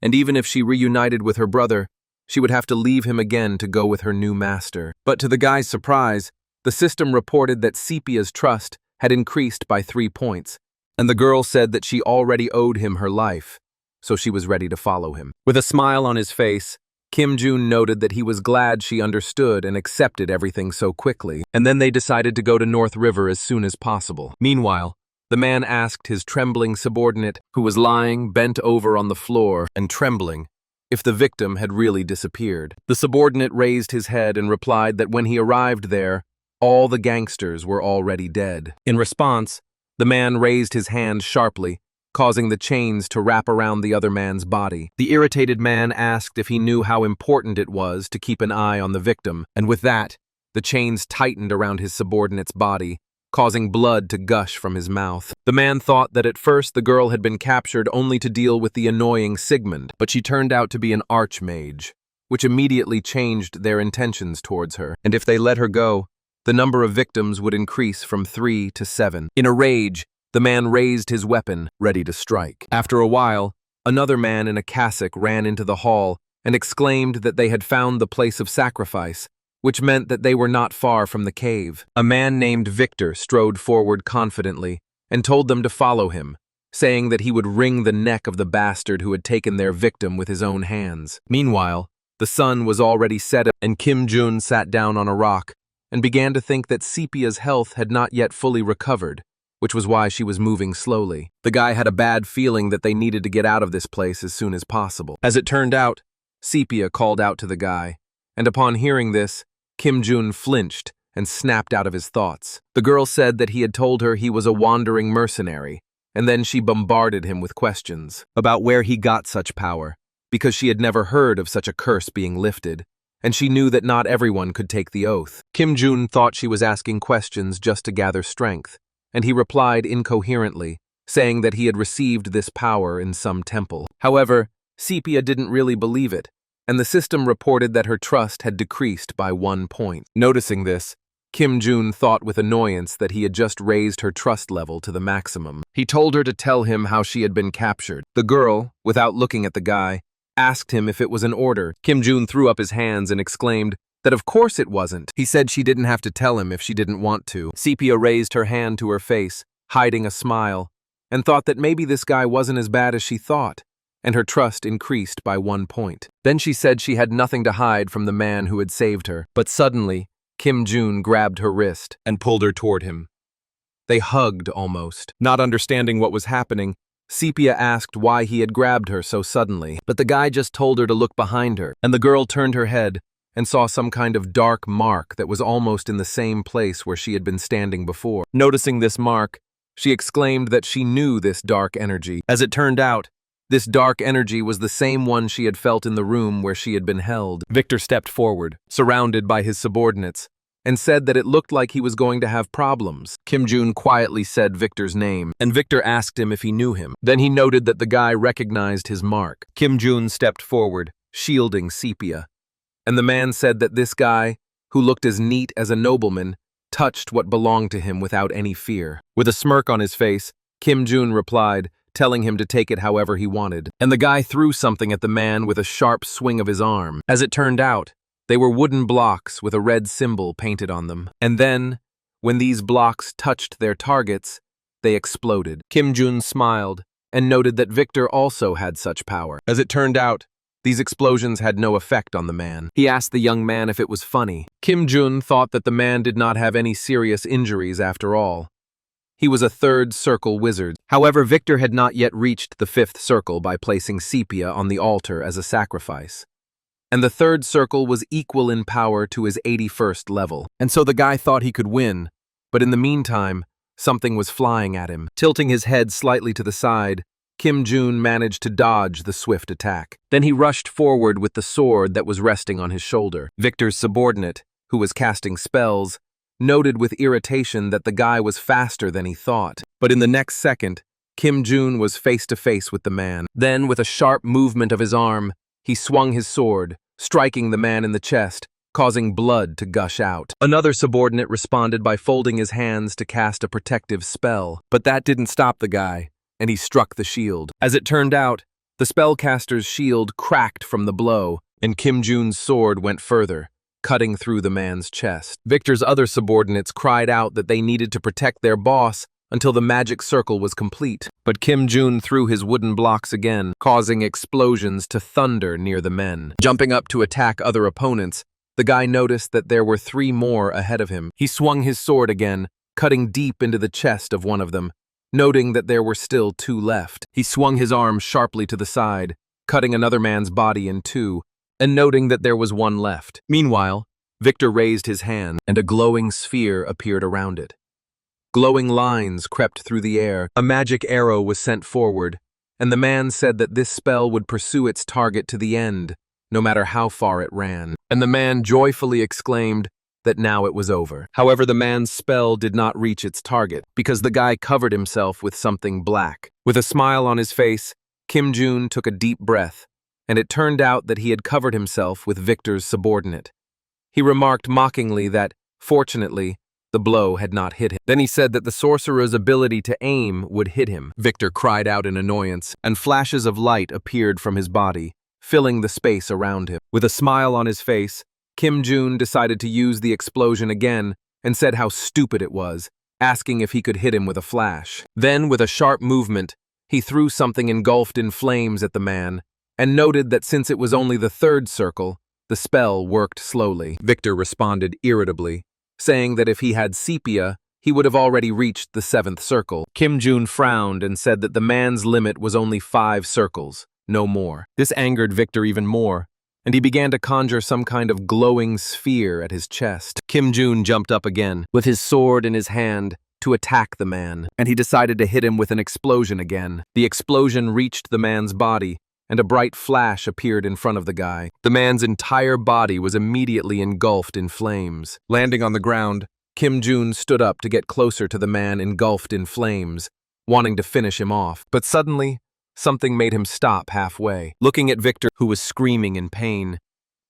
and even if she reunited with her brother, she would have to leave him again to go with her new master. But to the guy's surprise, the system reported that Sepia's trust had increased by 3 points, and the girl said that she already owed him her life, so she was ready to follow him. With a smile on his face, Kim Jun noted that he was glad she understood and accepted everything so quickly, and then they decided to go to North River as soon as possible. Meanwhile, the man asked his trembling subordinate, who was lying bent over on the floor and trembling, if the victim had really disappeared. The subordinate raised his head and replied that when he arrived there, all the gangsters were already dead. In response, the man raised his hand sharply, causing the chains to wrap around the other man's body. The irritated man asked if he knew how important it was to keep an eye on the victim, and with that, the chains tightened around his subordinate's body, causing blood to gush from his mouth. The man thought that at first the girl had been captured only to deal with the annoying Sigmund, but she turned out to be an archmage, which immediately changed their intentions towards her, and if they let her go, the number of victims would increase from 3 to 7. In a rage, the man raised his weapon, ready to strike. After a while, another man in a cassock ran into the hall and exclaimed that they had found the place of sacrifice, which meant that they were not far from the cave. A man named Victor strode forward confidently and told them to follow him, saying that he would wring the neck of the bastard who had taken their victim with his own hands. Meanwhile, the sun was already set and Kim Jun sat down on a rock and began to think that Sepia's health had not yet fully recovered, which was why she was moving slowly. The guy had a bad feeling that they needed to get out of this place as soon as possible. As it turned out, Sepia called out to the guy, and upon hearing this, Kim Jun flinched and snapped out of his thoughts. The girl said that he had told her he was a wandering mercenary, and then she bombarded him with questions about where he got such power, because she had never heard of such a curse being lifted, and she knew that not everyone could take the oath. Kim Jun thought she was asking questions just to gather strength, and he replied incoherently, saying that he had received this power in some temple. However, Sepia didn't really believe it, and the system reported that her trust had decreased by 1 point. Noticing this, Kim Jun thought with annoyance that he had just raised her trust level to the maximum. He told her to tell him how she had been captured. The girl, without looking at the guy, asked him if it was an order. Kim Jun threw up his hands and exclaimed that of course it wasn't. He said she didn't have to tell him if she didn't want to. Sepia raised her hand to her face, hiding a smile, and thought that maybe this guy wasn't as bad as she thought, and her trust increased by 1 point. Then she said she had nothing to hide from the man who had saved her, but suddenly, Kim Jun grabbed her wrist and pulled her toward him. They hugged almost. Not understanding what was happening, Sepia asked why he had grabbed her so suddenly, but the guy just told her to look behind her, and the girl turned her head and saw some kind of dark mark that was almost in the same place where she had been standing before. Noticing this mark, she exclaimed that she knew this dark energy. As it turned out, this dark energy was the same one she had felt in the room where she had been held. Victor stepped forward, surrounded by his subordinates, and said that it looked like he was going to have problems. Kim Jun quietly said Victor's name, and Victor asked him if he knew him. Then he noted that the guy recognized his mark. Kim Jun stepped forward, shielding Sepia, and the man said that this guy, who looked as neat as a nobleman, touched what belonged to him without any fear. With a smirk on his face, Kim Jun replied, telling him to take it however he wanted, and the guy threw something at the man with a sharp swing of his arm. As it turned out, they were wooden blocks with a red symbol painted on them. And then, when these blocks touched their targets, they exploded. Kim Jun smiled and noted that Victor also had such power. As it turned out, these explosions had no effect on the man. He asked the young man if it was funny. Kim Jun thought that the man did not have any serious injuries after all. He was a 3rd circle wizard. However, Victor had not yet reached the 5th circle by placing Sepia on the altar as a sacrifice. And the 3rd circle was equal in power to his 81st level. And so the guy thought he could win, but in the meantime, something was flying at him. Tilting his head slightly to the side, Kim Jun managed to dodge the swift attack. Then he rushed forward with the sword that was resting on his shoulder. Victor's subordinate, who was casting spells, noted with irritation that the guy was faster than he thought. But in the next second, Kim Jun was face to face with the man. Then, with a sharp movement of his arm, he swung his sword, striking the man in the chest, causing blood to gush out. Another subordinate responded by folding his hands to cast a protective spell. But that didn't stop the guy, and he struck the shield. As it turned out, the spellcaster's shield cracked from the blow, and Kim Jun's sword went further, cutting through the man's chest. Victor's other subordinates cried out that they needed to protect their boss until the magic circle was complete. But Kim Jun threw his wooden blocks again, causing explosions to thunder near the men. Jumping up to attack other opponents, the guy noticed that there were 3 more ahead of him. He swung his sword again, cutting deep into the chest of one of them, noting that there were still 2 left. He swung his arm sharply to the side, cutting another man's body in 2, and noting that there was 1 left. Meanwhile, Victor raised his hand, and a glowing sphere appeared around it. Glowing lines crept through the air. A magic arrow was sent forward, and the man said that this spell would pursue its target to the end, no matter how far it ran. And the man joyfully exclaimed that now it was over. However, the man's spell did not reach its target, because the guy covered himself with something black. With a smile on his face, Kim Jun took a deep breath, and it turned out that he had covered himself with Victor's subordinate. He remarked mockingly that, fortunately, the blow had not hit him. Then he said that the sorcerer's ability to aim would hit him. Victor cried out in annoyance, and flashes of light appeared from his body, filling the space around him. With a smile on his face, Kim Jun decided to use the explosion again and said how stupid it was, asking if he could hit him with a flash. Then, with a sharp movement, he threw something engulfed in flames at the man, and noted that since it was only the 3rd circle, the spell worked slowly. Victor responded irritably, saying that if he had Sepia, he would have already reached the 7th circle. Kim Jun frowned and said that the man's limit was only 5 circles, no more. This angered Victor even more, and he began to conjure some kind of glowing sphere at his chest. Kim Jun jumped up again, with his sword in his hand, to attack the man, and he decided to hit him with an explosion again. The explosion reached the man's body, and a bright flash appeared in front of the guy. The man's entire body was immediately engulfed in flames. Landing on the ground, Kim Jun stood up to get closer to the man engulfed in flames, wanting to finish him off. But suddenly, something made him stop halfway. Looking at Victor, who was screaming in pain,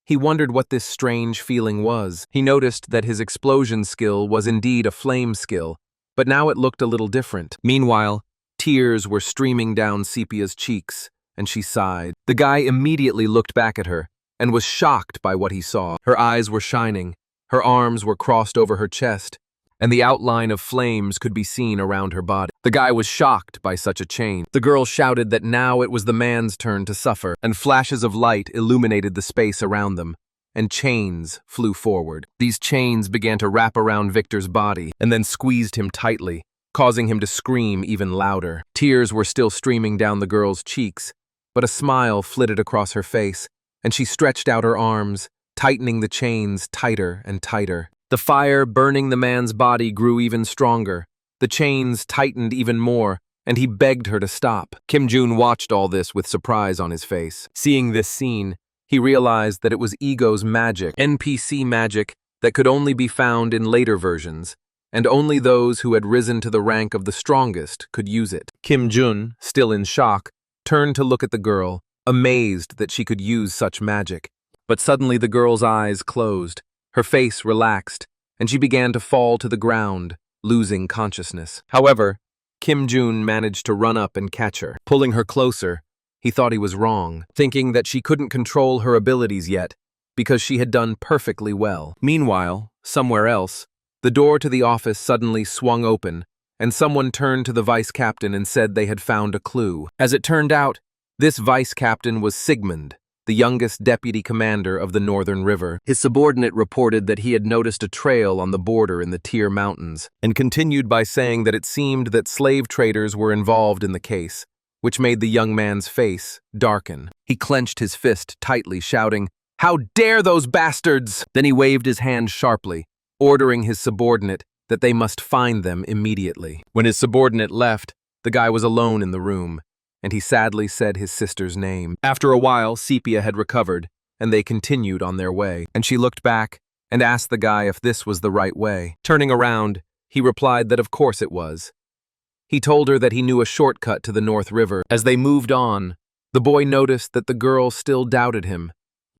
he wondered what this strange feeling was. He noticed that his explosion skill was indeed a flame skill, but now it looked a little different. Meanwhile, tears were streaming down Sepia's cheeks, and she sighed. The guy immediately looked back at her and was shocked by what he saw. Her eyes were shining, her arms were crossed over her chest, and the outline of flames could be seen around her body. The guy was shocked by such a change. The girl shouted that now it was the man's turn to suffer, and flashes of light illuminated the space around them, and chains flew forward. These chains began to wrap around Victor's body and then squeezed him tightly, causing him to scream even louder. Tears were still streaming down the girl's cheeks, but a smile flitted across her face, and she stretched out her arms, tightening the chains tighter and tighter. The fire burning the man's body grew even stronger. The chains tightened even more, and he begged her to stop. Kim Jun watched all this with surprise on his face. Seeing this scene, he realized that it was Ego's magic, NPC magic, that could only be found in later versions, and only those who had risen to the rank of the strongest could use it. Kim Jun, still in shock, turned to look at the girl, amazed that she could use such magic. But suddenly the girl's eyes closed, her face relaxed, and she began to fall to the ground, losing consciousness. However, Kim Jun managed to run up and catch her. Pulling her closer, he thought he was wrong, thinking that she couldn't control her abilities yet, because she had done perfectly well. Meanwhile, somewhere else, the door to the office suddenly swung open, and someone turned to the vice captain and said they had found a clue. As it turned out, this vice captain was Sigmund, the youngest deputy commander of the Northern River. His subordinate reported that he had noticed a trail on the border in the Tyr Mountains, and continued by saying that it seemed that slave traders were involved in the case, which made the young man's face darken. He clenched his fist tightly, shouting, "How dare those bastards!" Then he waved his hand sharply, ordering his subordinate that they must find them immediately. When his subordinate left, the guy was alone in the room. and he sadly said his sister's name. After a while, Sepia had recovered, and they continued on their way, and she looked back and asked the guy if this was the right way. Turning around, he replied that of course it was. He told her that he knew a shortcut to the North River. As they moved on, the boy noticed that the girl still doubted him,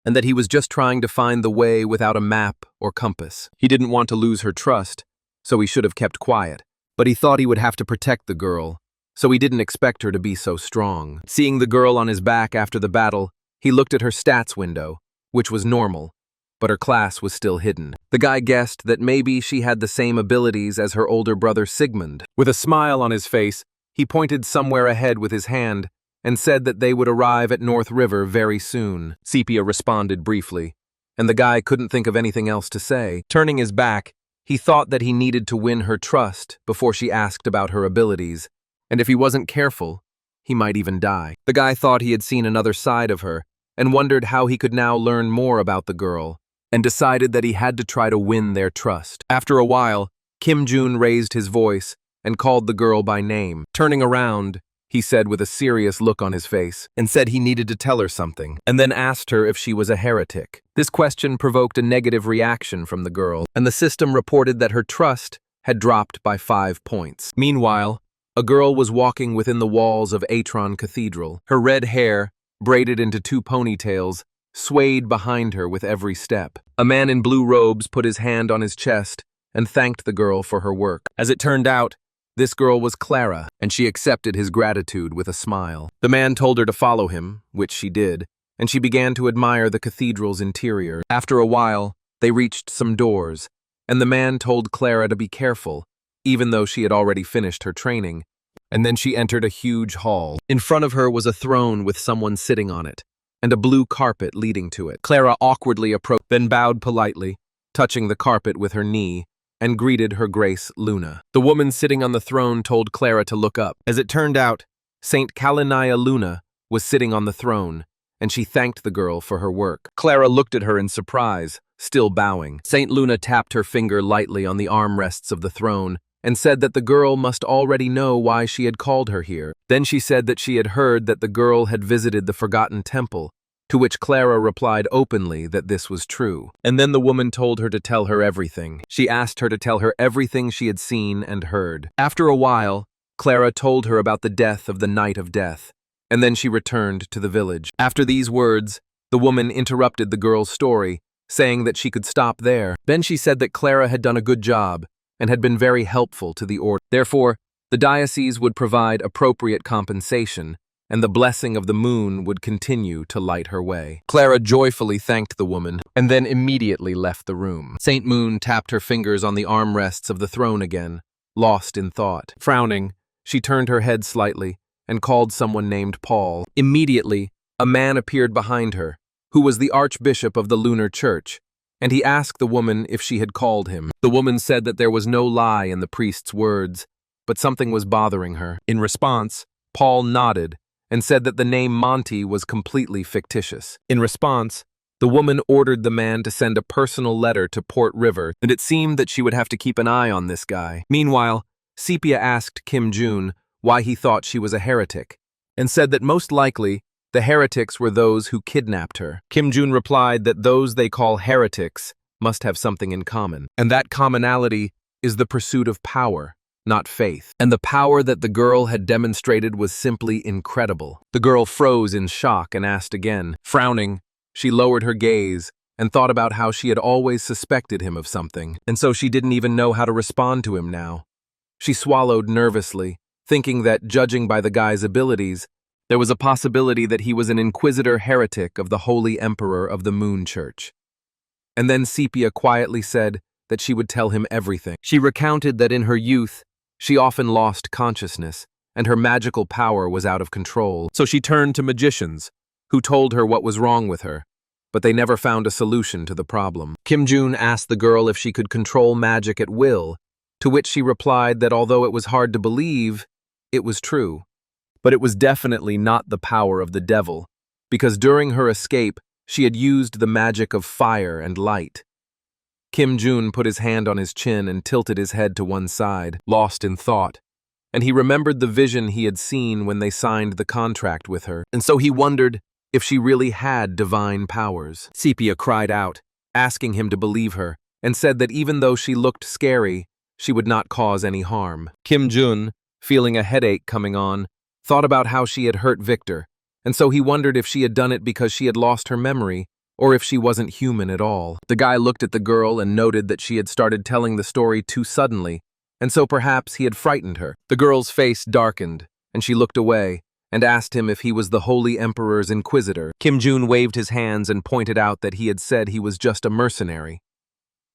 and that he was just trying to find the way without a map or compass. He didn't want to lose her trust, so he should have kept quiet, but he thought he would have to protect the girl, so he didn't expect her to be so strong. Seeing the girl on his back after the battle, he looked at her stats window, which was normal, but her class was still hidden. The guy guessed that maybe she had the same abilities as her older brother Sigmund. With a smile on his face, he pointed somewhere ahead with his hand and said that they would arrive at North River very soon. Sepia responded briefly, and the guy couldn't think of anything else to say. Turning his back, he thought that he needed to win her trust before she asked about her abilities, and if he wasn't careful, he might even die. The guy thought he had seen another side of her and wondered how he could now learn more about the girl, and decided that he had to try to win their trust. After a while, Kim Jun raised his voice and called the girl by name. Turning around, he said with a serious look on his face, and said he needed to tell her something, and then asked her if she was a heretic. This question provoked a negative reaction from the girl, and the system reported that her trust had dropped by 5 points. Meanwhile, a girl was walking within the walls of Atron Cathedral. Her red hair, braided into 2 ponytails, swayed behind her with every step. A man in blue robes put his hand on his chest and thanked the girl for her work. As it turned out, this girl was Clara, and she accepted his gratitude with a smile. The man told her to follow him, which she did, and she began to admire the cathedral's interior. After a while, they reached some doors, and the man told Clara to be careful, even though she had already finished her training, and then she entered a huge hall. In front of her was a throne with someone sitting on it, and a blue carpet leading to it. Clara awkwardly approached, then bowed politely, touching the carpet with her knee, and greeted her grace Luna. The woman sitting on the throne told Clara to look up. As it turned out, Saint Kalinaya Luna was sitting on the throne, and she thanked the girl for her work. Clara looked at her in surprise, still bowing. Saint Luna tapped her finger lightly on the armrests of the throne and said that the girl must already know why she had called her here. Then she said that she had heard that the girl had visited the Forgotten Temple, to which Clara replied openly that this was true. And then the woman told her to tell her everything. She asked her to tell her everything she had seen and heard. After a while, Clara told her about the death of the Knight of Death, and then she returned to the village. After these words, the woman interrupted the girl's story, saying that she could stop there. Then she said that Clara had done a good job and had been very helpful to the order. Therefore, the diocese would provide appropriate compensation, and the blessing of the moon would continue to light her way. Clara joyfully thanked the woman, and then immediately left the room. Saint Moon tapped her fingers on the armrests of the throne again, lost in thought. Frowning, she turned her head slightly and called someone named Paul. Immediately, a man appeared behind her, who was the Archbishop of the Lunar Church, and he asked the woman if she had called him. The woman said that there was no lie in the priest's words, but something was bothering her. In response, Paul nodded and said that the name Monty was completely fictitious. In response, the woman ordered the man to send a personal letter to Port River, and it seemed that she would have to keep an eye on this guy. Meanwhile, Sepia asked Kim Jun why he thought she was a heretic, and said that most likely the heretics were those who kidnapped her. Kim Jun replied that those they call heretics must have something in common, and that commonality is the pursuit of power, not faith. And the power that the girl had demonstrated was simply incredible. The girl froze in shock and asked again. Frowning, she lowered her gaze and thought about how she had always suspected him of something, and so she didn't even know how to respond to him now. She swallowed nervously, thinking that, judging by the guy's abilities, there was a possibility that he was an inquisitor heretic of the Holy Emperor of the Moon Church. And then Sepia quietly said that she would tell him everything. She recounted that in her youth, she often lost consciousness, and her magical power was out of control. So she turned to magicians, who told her what was wrong with her, but they never found a solution to the problem. Kim Jun asked the girl if she could control magic at will, to which she replied that although it was hard to believe, it was true. But it was definitely not the power of the devil, because during her escape, she had used the magic of fire and light. Kim Jun put his hand on his chin and tilted his head to one side, lost in thought. and he remembered the vision he had seen when they signed the contract with her, and so he wondered if she really had divine powers. Sepia cried out, asking him to believe her, and said that even though she looked scary, she would not cause any harm. Kim Jun, feeling a headache coming on, thought about how she had hurt Victor, and so he wondered if she had done it because she had lost her memory, or if she wasn't human at all. The guy looked at the girl and noted that she had started telling the story too suddenly, and so perhaps he had frightened her. The girl's face darkened, and she looked away, and asked him if he was the Holy Emperor's Inquisitor. Kim Jun waved his hands and pointed out that he had said he was just a mercenary.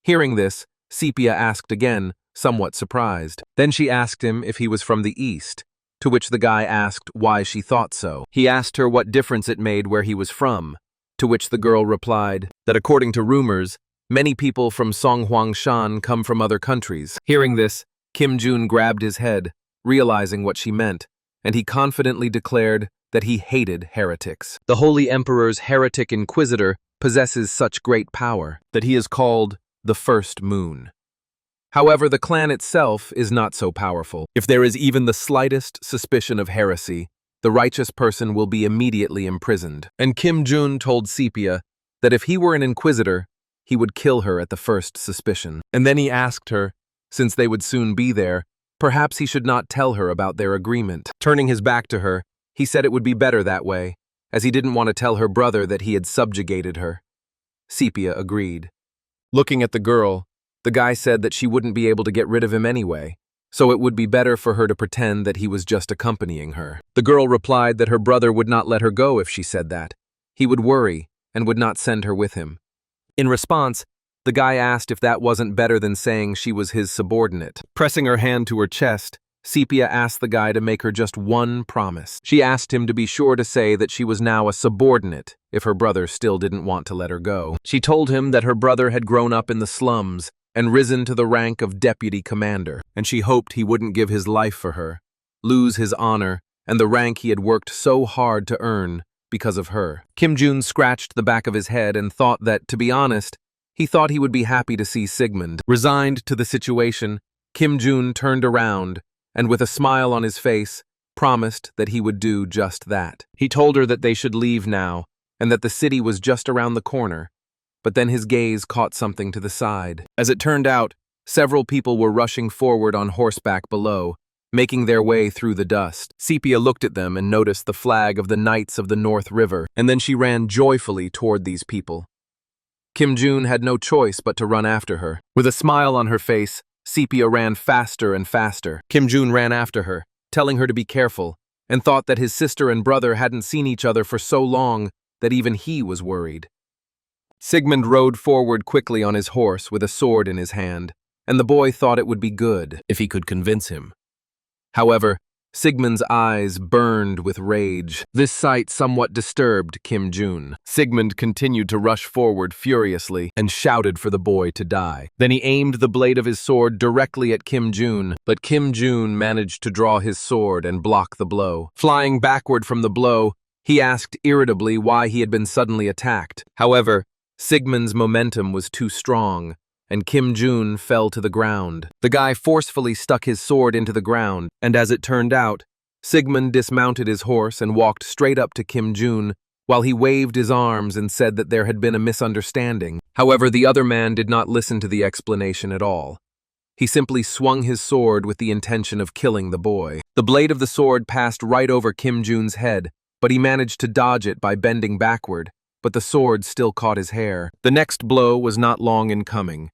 Hearing this, Sepia asked again, somewhat surprised. Then she asked him if he was from the East, to which the guy asked why she thought so. He asked her what difference it made where he was from, to which the girl replied that according to rumors, many people from Songhuangshan come from other countries. Hearing this, Kim Jun grabbed his head, realizing what she meant, and he confidently declared that he hated heretics. The Holy Emperor's heretic inquisitor possesses such great power that he is called the First Moon. However, the clan itself is not so powerful. If there is even the slightest suspicion of heresy, the righteous person will be immediately imprisoned. And Kim Jun told Sepia that if he were an inquisitor, he would kill her at the first suspicion. And then he asked her, since they would soon be there, perhaps he should not tell her about their agreement. Turning his back to her, he said it would be better that way, as he didn't want to tell her brother that he had subjugated her. Sepia agreed. Looking at the girl, the guy said that she wouldn't be able to get rid of him anyway, so it would be better for her to pretend that he was just accompanying her. The girl replied that her brother would not let her go if she said that. He would worry and would not send her with him. In response, the guy asked if that wasn't better than saying she was his subordinate. Pressing her hand to her chest, Sepia asked the guy to make her just one promise. She asked him to be sure to say that she was now a subordinate if her brother still didn't want to let her go. She told him that her brother had grown up in the slums and risen to the rank of deputy commander, and she hoped he wouldn't give his life for her, lose his honor, and the rank he had worked so hard to earn because of her. Kim Jun scratched the back of his head and thought that, to be honest, he thought he would be happy to see Sigmund. Resigned to the situation, Kim Jun turned around and, with a smile on his face, promised that he would do just that. He told her that they should leave now and that the city was just around the corner, but then his gaze caught something to the side. As it turned out, several people were rushing forward on horseback below, making their way through the dust. Sepia looked at them and noticed the flag of the Knights of the North River, and then she ran joyfully toward these people. Kim Jun had no choice but to run after her. With a smile on her face, Sepia ran faster and faster. Kim Jun ran after her, telling her to be careful, and thought that his sister and brother hadn't seen each other for so long that even he was worried. Sigmund rode forward quickly on his horse with a sword in his hand, and the boy thought it would be good if he could convince him. However, Sigmund's eyes burned with rage. This sight somewhat disturbed Kim Jun. Sigmund continued to rush forward furiously and shouted for the boy to die. Then he aimed the blade of his sword directly at Kim Jun, but Kim Jun managed to draw his sword and block the blow. Flying backward from the blow, he asked irritably why he had been suddenly attacked. However, Sigmund's momentum was too strong, and Kim Jun fell to the ground. The guy forcefully stuck his sword into the ground, and as it turned out, Sigmund dismounted his horse and walked straight up to Kim Jun while he waved his arms and said that there had been a misunderstanding. However, the other man did not listen to the explanation at all. He simply swung his sword with the intention of killing the boy. The blade of the sword passed right over Kim Jun's head, but he managed to dodge it by bending backward, but the sword still caught his hair. The next blow was not long in coming,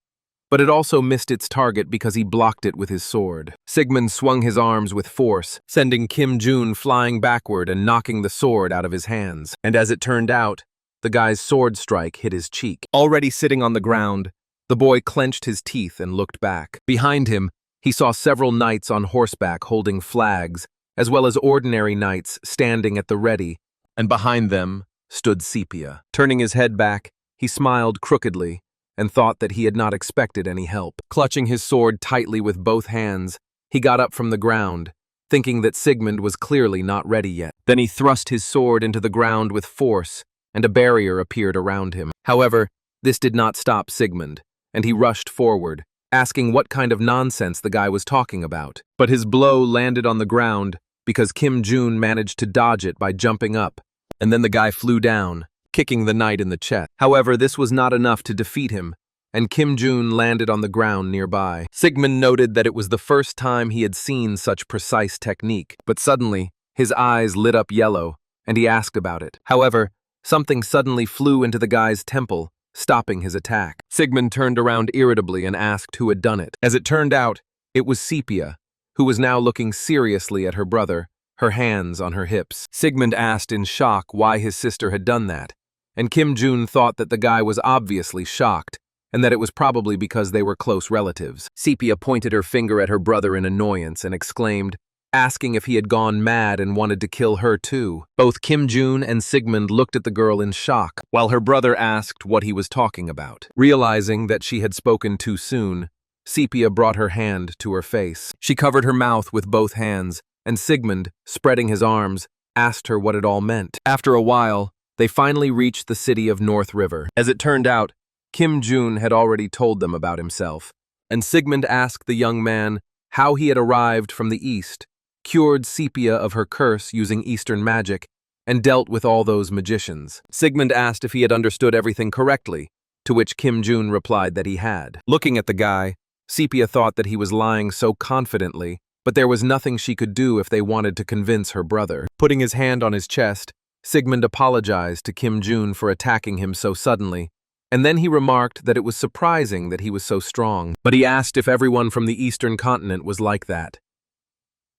but it also missed its target because he blocked it with his sword. Sigmund swung his arms with force, sending Kim Jun flying backward and knocking the sword out of his hands. And as it turned out, the guy's sword strike hit his cheek. Already sitting on the ground, the boy clenched his teeth and looked back. Behind him, he saw several knights on horseback holding flags, as well as ordinary knights standing at the ready, and behind them stood Sepia. Turning his head back, he smiled crookedly and thought that he had not expected any help. Clutching his sword tightly with both hands, he got up from the ground, thinking that Sigmund was clearly not ready yet. Then he thrust his sword into the ground with force, and a barrier appeared around him. However, this did not stop Sigmund, and he rushed forward, asking what kind of nonsense the guy was talking about. But his blow landed on the ground because Kim Jun managed to dodge it by jumping up, and then the guy flew down, kicking the knight in the chest. However, this was not enough to defeat him, and Kim Jun landed on the ground nearby. Sigmund noted that it was the first time he had seen such precise technique, but suddenly, his eyes lit up yellow, and he asked about it. However, something suddenly flew into the guy's temple, stopping his attack. Sigmund turned around irritably and asked who had done it. As it turned out, it was Sepia, who was now looking seriously at her brother, her hands on her hips. Sigmund asked in shock why his sister had done that, and Kim Jun thought that the guy was obviously shocked, and that it was probably because they were close relatives. Sepia pointed her finger at her brother in annoyance and exclaimed, asking if he had gone mad and wanted to kill her too. Both Kim Jun and Sigmund looked at the girl in shock, while her brother asked what he was talking about. Realizing that she had spoken too soon, Sepia brought her hand to her face. She covered her mouth with both hands, and Sigmund, spreading his arms, asked her what it all meant. After a while, they finally reached the city of North River. As it turned out, Kim Jun had already told them about himself, and Sigmund asked the young man how he had arrived from the east, cured Sepia of her curse using Eastern magic, and dealt with all those magicians. Sigmund asked if he had understood everything correctly, to which Kim Jun replied that he had. Looking at the guy, Sepia thought that he was lying so confidently, but there was nothing she could do if they wanted to convince her brother. Putting his hand on his chest, Sigmund apologized to Kim Jun for attacking him so suddenly, and then he remarked that it was surprising that he was so strong, but he asked if everyone from the Eastern continent was like that.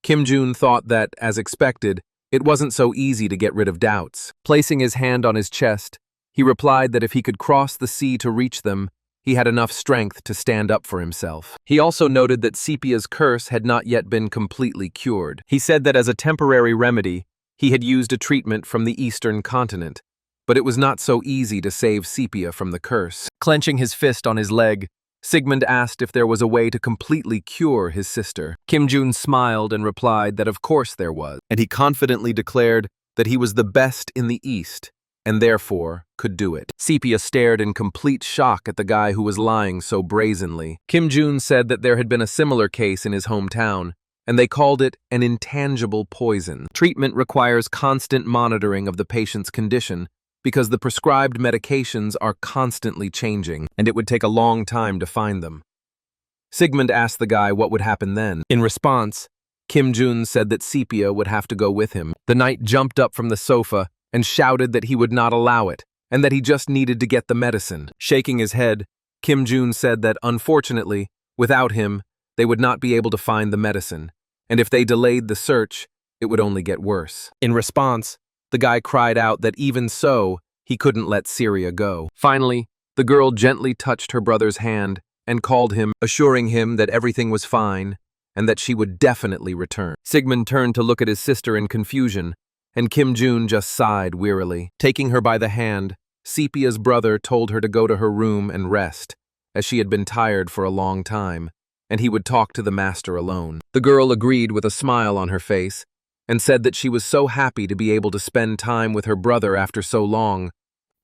Kim Jun thought that, as expected, it wasn't so easy to get rid of doubts. Placing his hand on his chest, he replied that if he could cross the sea to reach them, he had enough strength to stand up for himself. He also noted that Sepia's curse had not yet been completely cured. He said that as a temporary remedy, he had used a treatment from the Eastern continent, but it was not so easy to save Sepia from the curse. Clenching his fist on his leg, Sigmund asked if there was a way to completely cure his sister. Kim Jun smiled and replied that of course there was, and he confidently declared that he was the best in the East, and therefore could do it. Sepia stared in complete shock at the guy who was lying so brazenly. Kim Jun said that there had been a similar case in his hometown, and they called it an intangible poison. Treatment requires constant monitoring of the patient's condition, because the prescribed medications are constantly changing, and it would take a long time to find them. Sigmund asked the guy what would happen then. In response, Kim Jun said that Sepia would have to go with him. The knight jumped up from the sofa and shouted that he would not allow it, and that he just needed to get the medicine. Shaking his head, Kim Jun said that, unfortunately, without him, they would not be able to find the medicine, and if they delayed the search, it would only get worse. In response, the guy cried out that even so, he couldn't let Syria go. Finally, the girl gently touched her brother's hand and called him, assuring him that everything was fine and that she would definitely return. Sigmund turned to look at his sister in confusion, and Kim Jun just sighed wearily. Taking her by the hand, Sepia's brother told her to go to her room and rest, as she had been tired for a long time, and he would talk to the master alone. The girl agreed with a smile on her face, and said that she was so happy to be able to spend time with her brother after so long.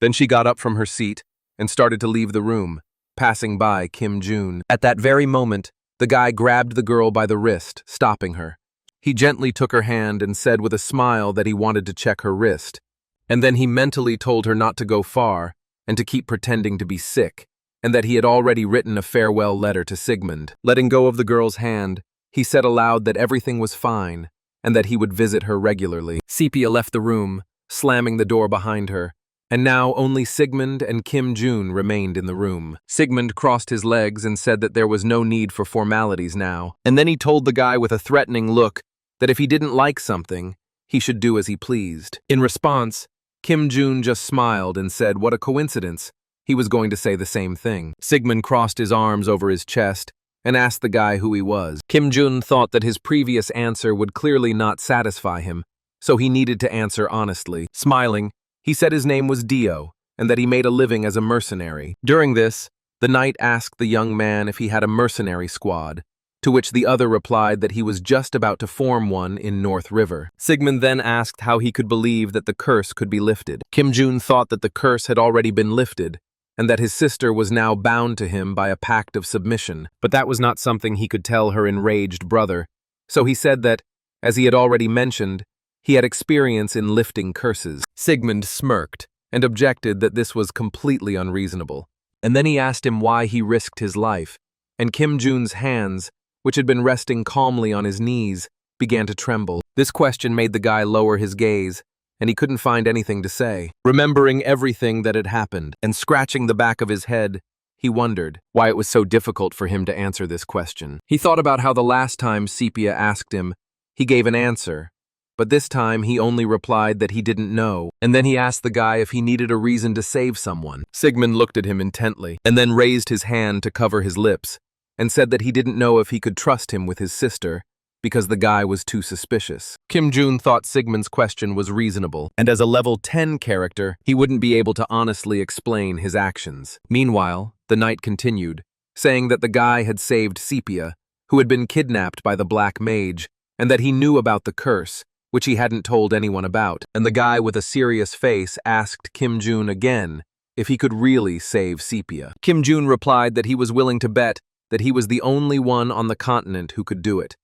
Then she got up from her seat and started to leave the room, passing by Kim Jun. At that very moment, the guy grabbed the girl by the wrist, stopping her. He gently took her hand and said with a smile that he wanted to check her wrist, and then he mentally told her not to go far and to keep pretending to be sick, and that he had already written a farewell letter to Sigmund. Letting go of the girl's hand, he said aloud that everything was fine, and that he would visit her regularly. Sepia left the room, slamming the door behind her, and now only Sigmund and Kim Jun remained in the room. Sigmund crossed his legs and said that there was no need for formalities now, and then he told the guy with a threatening look that if he didn't like something, he should do as he pleased. In response, Kim Jun just smiled and said what a coincidence, he was going to say the same thing. Sigmund crossed his arms over his chest and asked the guy who he was. Kim Jun thought that his previous answer would clearly not satisfy him, so he needed to answer honestly. Smiling, he said his name was Dio, and that he made a living as a mercenary. During this, the knight asked the young man if he had a mercenary squad, to which the other replied that he was just about to form one in North River. Sigmund then asked how he could believe that the curse could be lifted. Kim Jun thought that the curse had already been lifted, and that his sister was now bound to him by a pact of submission. But that was not something he could tell her enraged brother, so he said that, as he had already mentioned, he had experience in lifting curses. Sigmund smirked and objected that this was completely unreasonable. And then he asked him why he risked his life, and Kim Jun's hands, which had been resting calmly on his knees, began to tremble. This question made the guy lower his gaze, and he couldn't find anything to say. Remembering everything that had happened and scratching the back of his head, he wondered why it was so difficult for him to answer this question. He thought about how the last time Sepia asked him, he gave an answer, but this time he only replied that he didn't know, and then he asked the guy if he needed a reason to save someone. Sigmund looked at him intently, and then raised his hand to cover his lips, and said that he didn't know if he could trust him with his sister, because the guy was too suspicious. Kim Jun thought Sigmund's question was reasonable, and as a level 10 character, he wouldn't be able to honestly explain his actions. Meanwhile, the night continued, saying that the guy had saved Sepia, who had been kidnapped by the Black Mage, and that he knew about the curse, which he hadn't told anyone about. And the guy with a serious face asked Kim Jun again if he could really save Sepia. Kim Jun replied that he was willing to bet that he was the only one on the continent who could do it.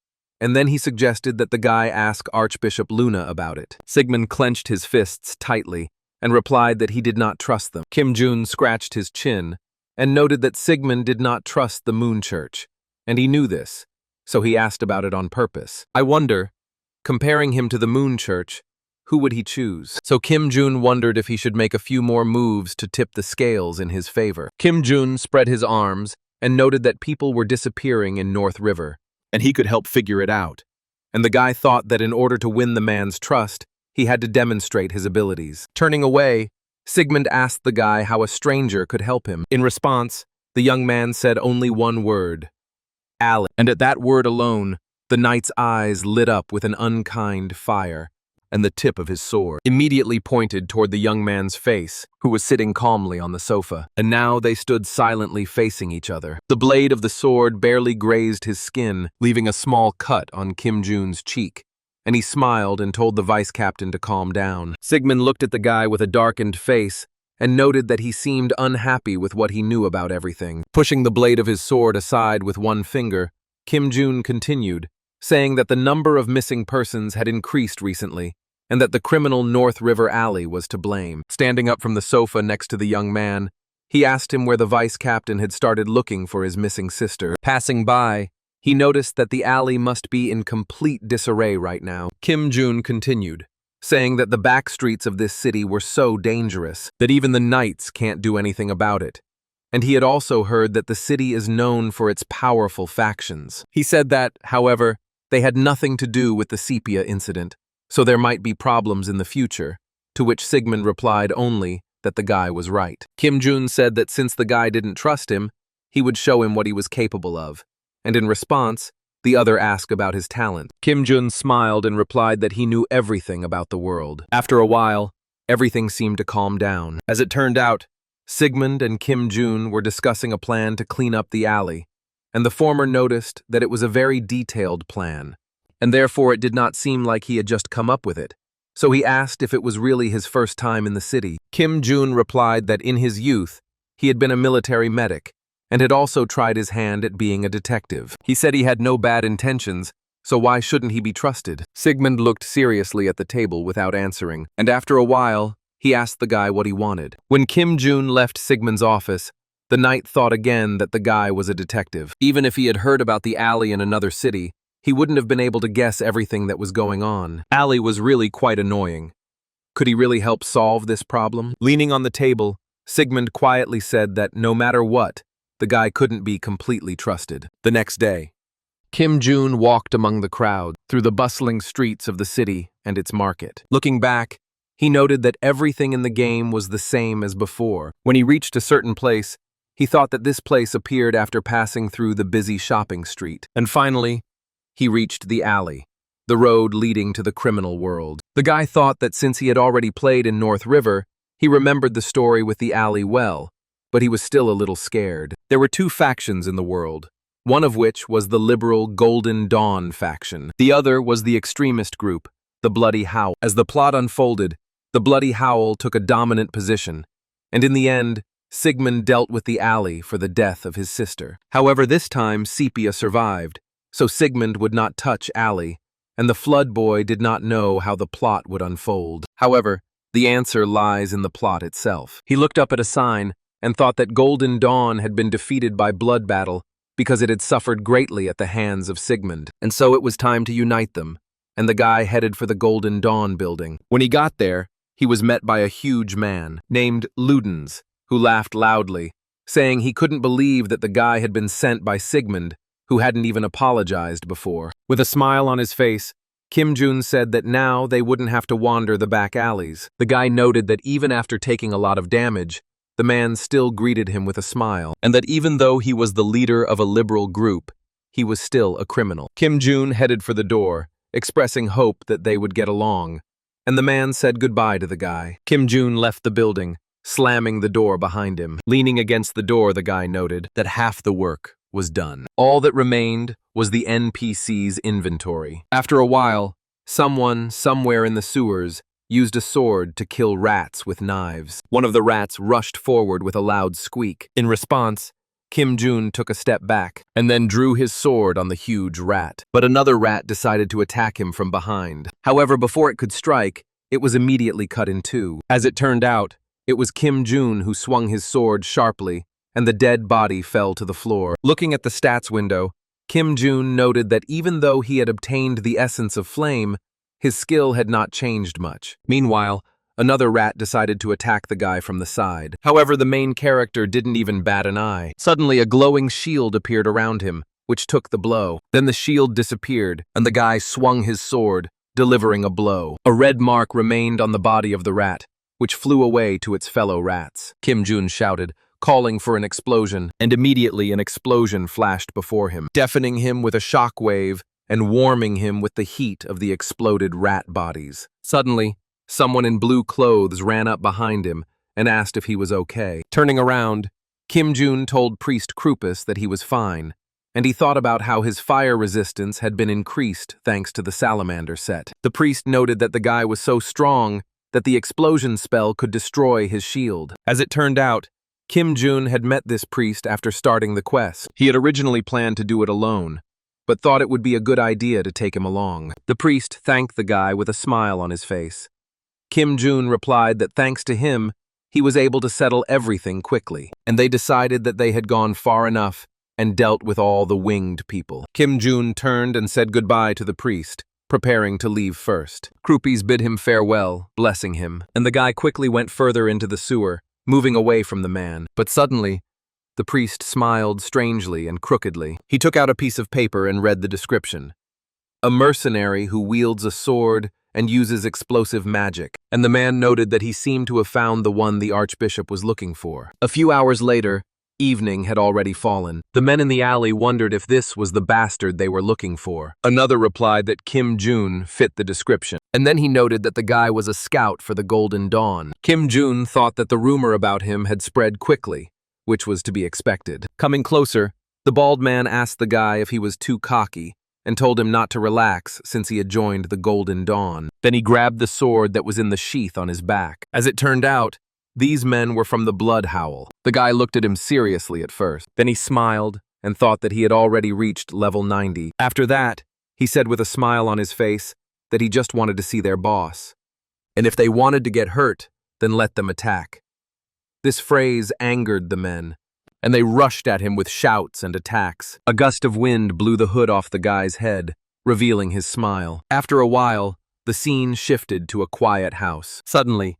And then he suggested that the guy ask Archbishop Luna about it. Sigmund clenched his fists tightly and replied that he did not trust them. Kim Jun scratched his chin and noted that Sigmund did not trust the Moon Church, and he knew this, so he asked about it on purpose. I wonder, comparing him to the Moon Church, who would he choose? So Kim Jun wondered if he should make a few more moves to tip the scales in his favor. Kim Jun spread his arms and noted that people were disappearing in North River, and he could help figure it out. And the guy thought that in order to win the man's trust, he had to demonstrate his abilities. Turning away, Sigmund asked the guy how a stranger could help him. In response, the young man said only one word, "Alley." And at that word alone, the knight's eyes lit up with an unkind fire, and the tip of his sword immediately pointed toward the young man's face, who was sitting calmly on the sofa. And now they stood silently facing each other. The blade of the sword barely grazed his skin, leaving a small cut on Kim Jun's cheek, and he smiled and told the vice captain to calm down. Sigmund looked at the guy with a darkened face and noted that he seemed unhappy with what he knew about everything. Pushing the blade of his sword aside with one finger, Kim Jun continued, saying that the number of missing persons had increased recently, and that the criminal North River Alley was to blame. Standing up from the sofa next to the young man, he asked him where the vice captain had started looking for his missing sister. Passing by, he noticed that the alley must be in complete disarray right now. Kim Jun continued, saying that the back streets of this city were so dangerous that even the knights can't do anything about it. And he had also heard that the city is known for its powerful factions. He said that, however, they had nothing to do with the Sepia incident, so there might be problems in the future, to which Sigmund replied only that the guy was right. Kim Jun said that since the guy didn't trust him, he would show him what he was capable of, and in response, the other asked about his talent. Kim Jun smiled and replied that he knew everything about the world. After a while, everything seemed to calm down. As it turned out, Sigmund and Kim Jun were discussing a plan to clean up the alley, and the former noticed that it was a very detailed plan, and therefore it did not seem like he had just come up with it. So he asked if it was really his first time in the city. Kim Jun replied that in his youth, he had been a military medic, and had also tried his hand at being a detective. He said he had no bad intentions, so why shouldn't he be trusted? Sigmund looked seriously at the table without answering, and after a while, he asked the guy what he wanted. When Kim Jun left Sigmund's office, the knight thought again that the guy was a detective. Even if he had heard about the alley in another city, he wouldn't have been able to guess everything that was going on. Alley was really quite annoying. Could he really help solve this problem? Leaning on the table, Sigmund quietly said that no matter what, the guy couldn't be completely trusted. The next day, Kim Jun walked among the crowd through the bustling streets of the city and its market. Looking back, he noted that everything in the game was the same as before. When he reached a certain place, he thought that this place appeared after passing through the busy shopping street. And finally, he reached the alley, the road leading to the criminal world. The guy thought that since he had already played in North River, he remembered the story with the alley well, but he was still a little scared. There were two factions in the world, one of which was the liberal Golden Dawn faction. The other was the extremist group, the Bloody Howl. As the plot unfolded, the Bloody Howl took a dominant position, and in the end, Sigmund dealt with the alley for the death of his sister. However, this time Sepia survived, so Sigmund would not touch Alley, and the Flood Boy did not know how the plot would unfold. However, the answer lies in the plot itself. He looked up at a sign and thought that Golden Dawn had been defeated by blood battle because it had suffered greatly at the hands of Sigmund, and so it was time to unite them, and the guy headed for the Golden Dawn building. When he got there, he was met by a huge man named Luden, who laughed loudly, saying he couldn't believe that the guy had been sent by Sigmund, who hadn't even apologized before. With a smile on his face, Kim Jun said that now they wouldn't have to wander the back alleys. The guy noted that even after taking a lot of damage, the man still greeted him with a smile, and that even though he was the leader of a liberal group, he was still a criminal. Kim Jun headed for the door, expressing hope that they would get along, and the man said goodbye to the guy. Kim Jun left the building, slamming the door behind him. Leaning against the door, the guy noted that half the work was done. All that remained was the NPC's inventory. After a while, someone, somewhere in the sewers, used a sword to kill rats with knives. One of the rats rushed forward with a loud squeak. In response, Kim Jun took a step back and then drew his sword on the huge rat. But another rat decided to attack him from behind. However, before it could strike, it was immediately cut in two. As it turned out, it was Kim Jun who swung his sword sharply, and the dead body fell to the floor. Looking at the stats window, Kim Jun noted that even though he had obtained the essence of flame, his skill had not changed much. Meanwhile, another rat decided to attack the guy from the side. However, the main character didn't even bat an eye. Suddenly, a glowing shield appeared around him, which took the blow. Then the shield disappeared, and the guy swung his sword, delivering a blow. A red mark remained on the body of the rat, which flew away to its fellow rats. Kim Jun shouted, calling for an explosion, and immediately an explosion flashed before him, deafening him with a shock wave and warming him with the heat of the exploded rat bodies. Suddenly, someone in blue clothes ran up behind him and asked if he was okay. Turning around, Kim Jun told Priest Krupus that he was fine, and he thought about how his fire resistance had been increased thanks to the salamander set. The priest noted that the guy was so strong that the explosion spell could destroy his shield. As it turned out, Kim Jun had met this priest after starting the quest. He had originally planned to do it alone, but thought it would be a good idea to take him along. The priest thanked the guy with a smile on his face. Kim Jun replied that thanks to him, he was able to settle everything quickly, and they decided that they had gone far enough and dealt with all the winged people. Kim Jun turned and said goodbye to the priest, preparing to leave first. Krupis bid him farewell, blessing him, and the guy quickly went further into the sewer, moving away from the man. But suddenly, the priest smiled strangely and crookedly. He took out a piece of paper and read the description. A mercenary who wields a sword and uses explosive magic, and the man noted that he seemed to have found the one the archbishop was looking for. A few hours later, evening had already fallen. The men in the alley wondered if this was the bastard they were looking for. Another replied that Kim Jun fit the description, and then he noted that the guy was a scout for the Golden Dawn. Kim Jun thought that the rumor about him had spread quickly, which was to be expected. Coming closer, the bald man asked the guy if he was too cocky and told him not to relax since he had joined the Golden Dawn. Then he grabbed the sword that was in the sheath on his back. As it turned out, these men were from the Blood Howl. The guy looked at him seriously at first. Then he smiled and thought that he had already reached level 90. After that, he said with a smile on his face that he just wanted to see their boss. And if they wanted to get hurt, then let them attack. This phrase angered the men, and they rushed at him with shouts and attacks. A gust of wind blew the hood off the guy's head, revealing his smile. After a while, the scene shifted to a quiet house. Suddenly,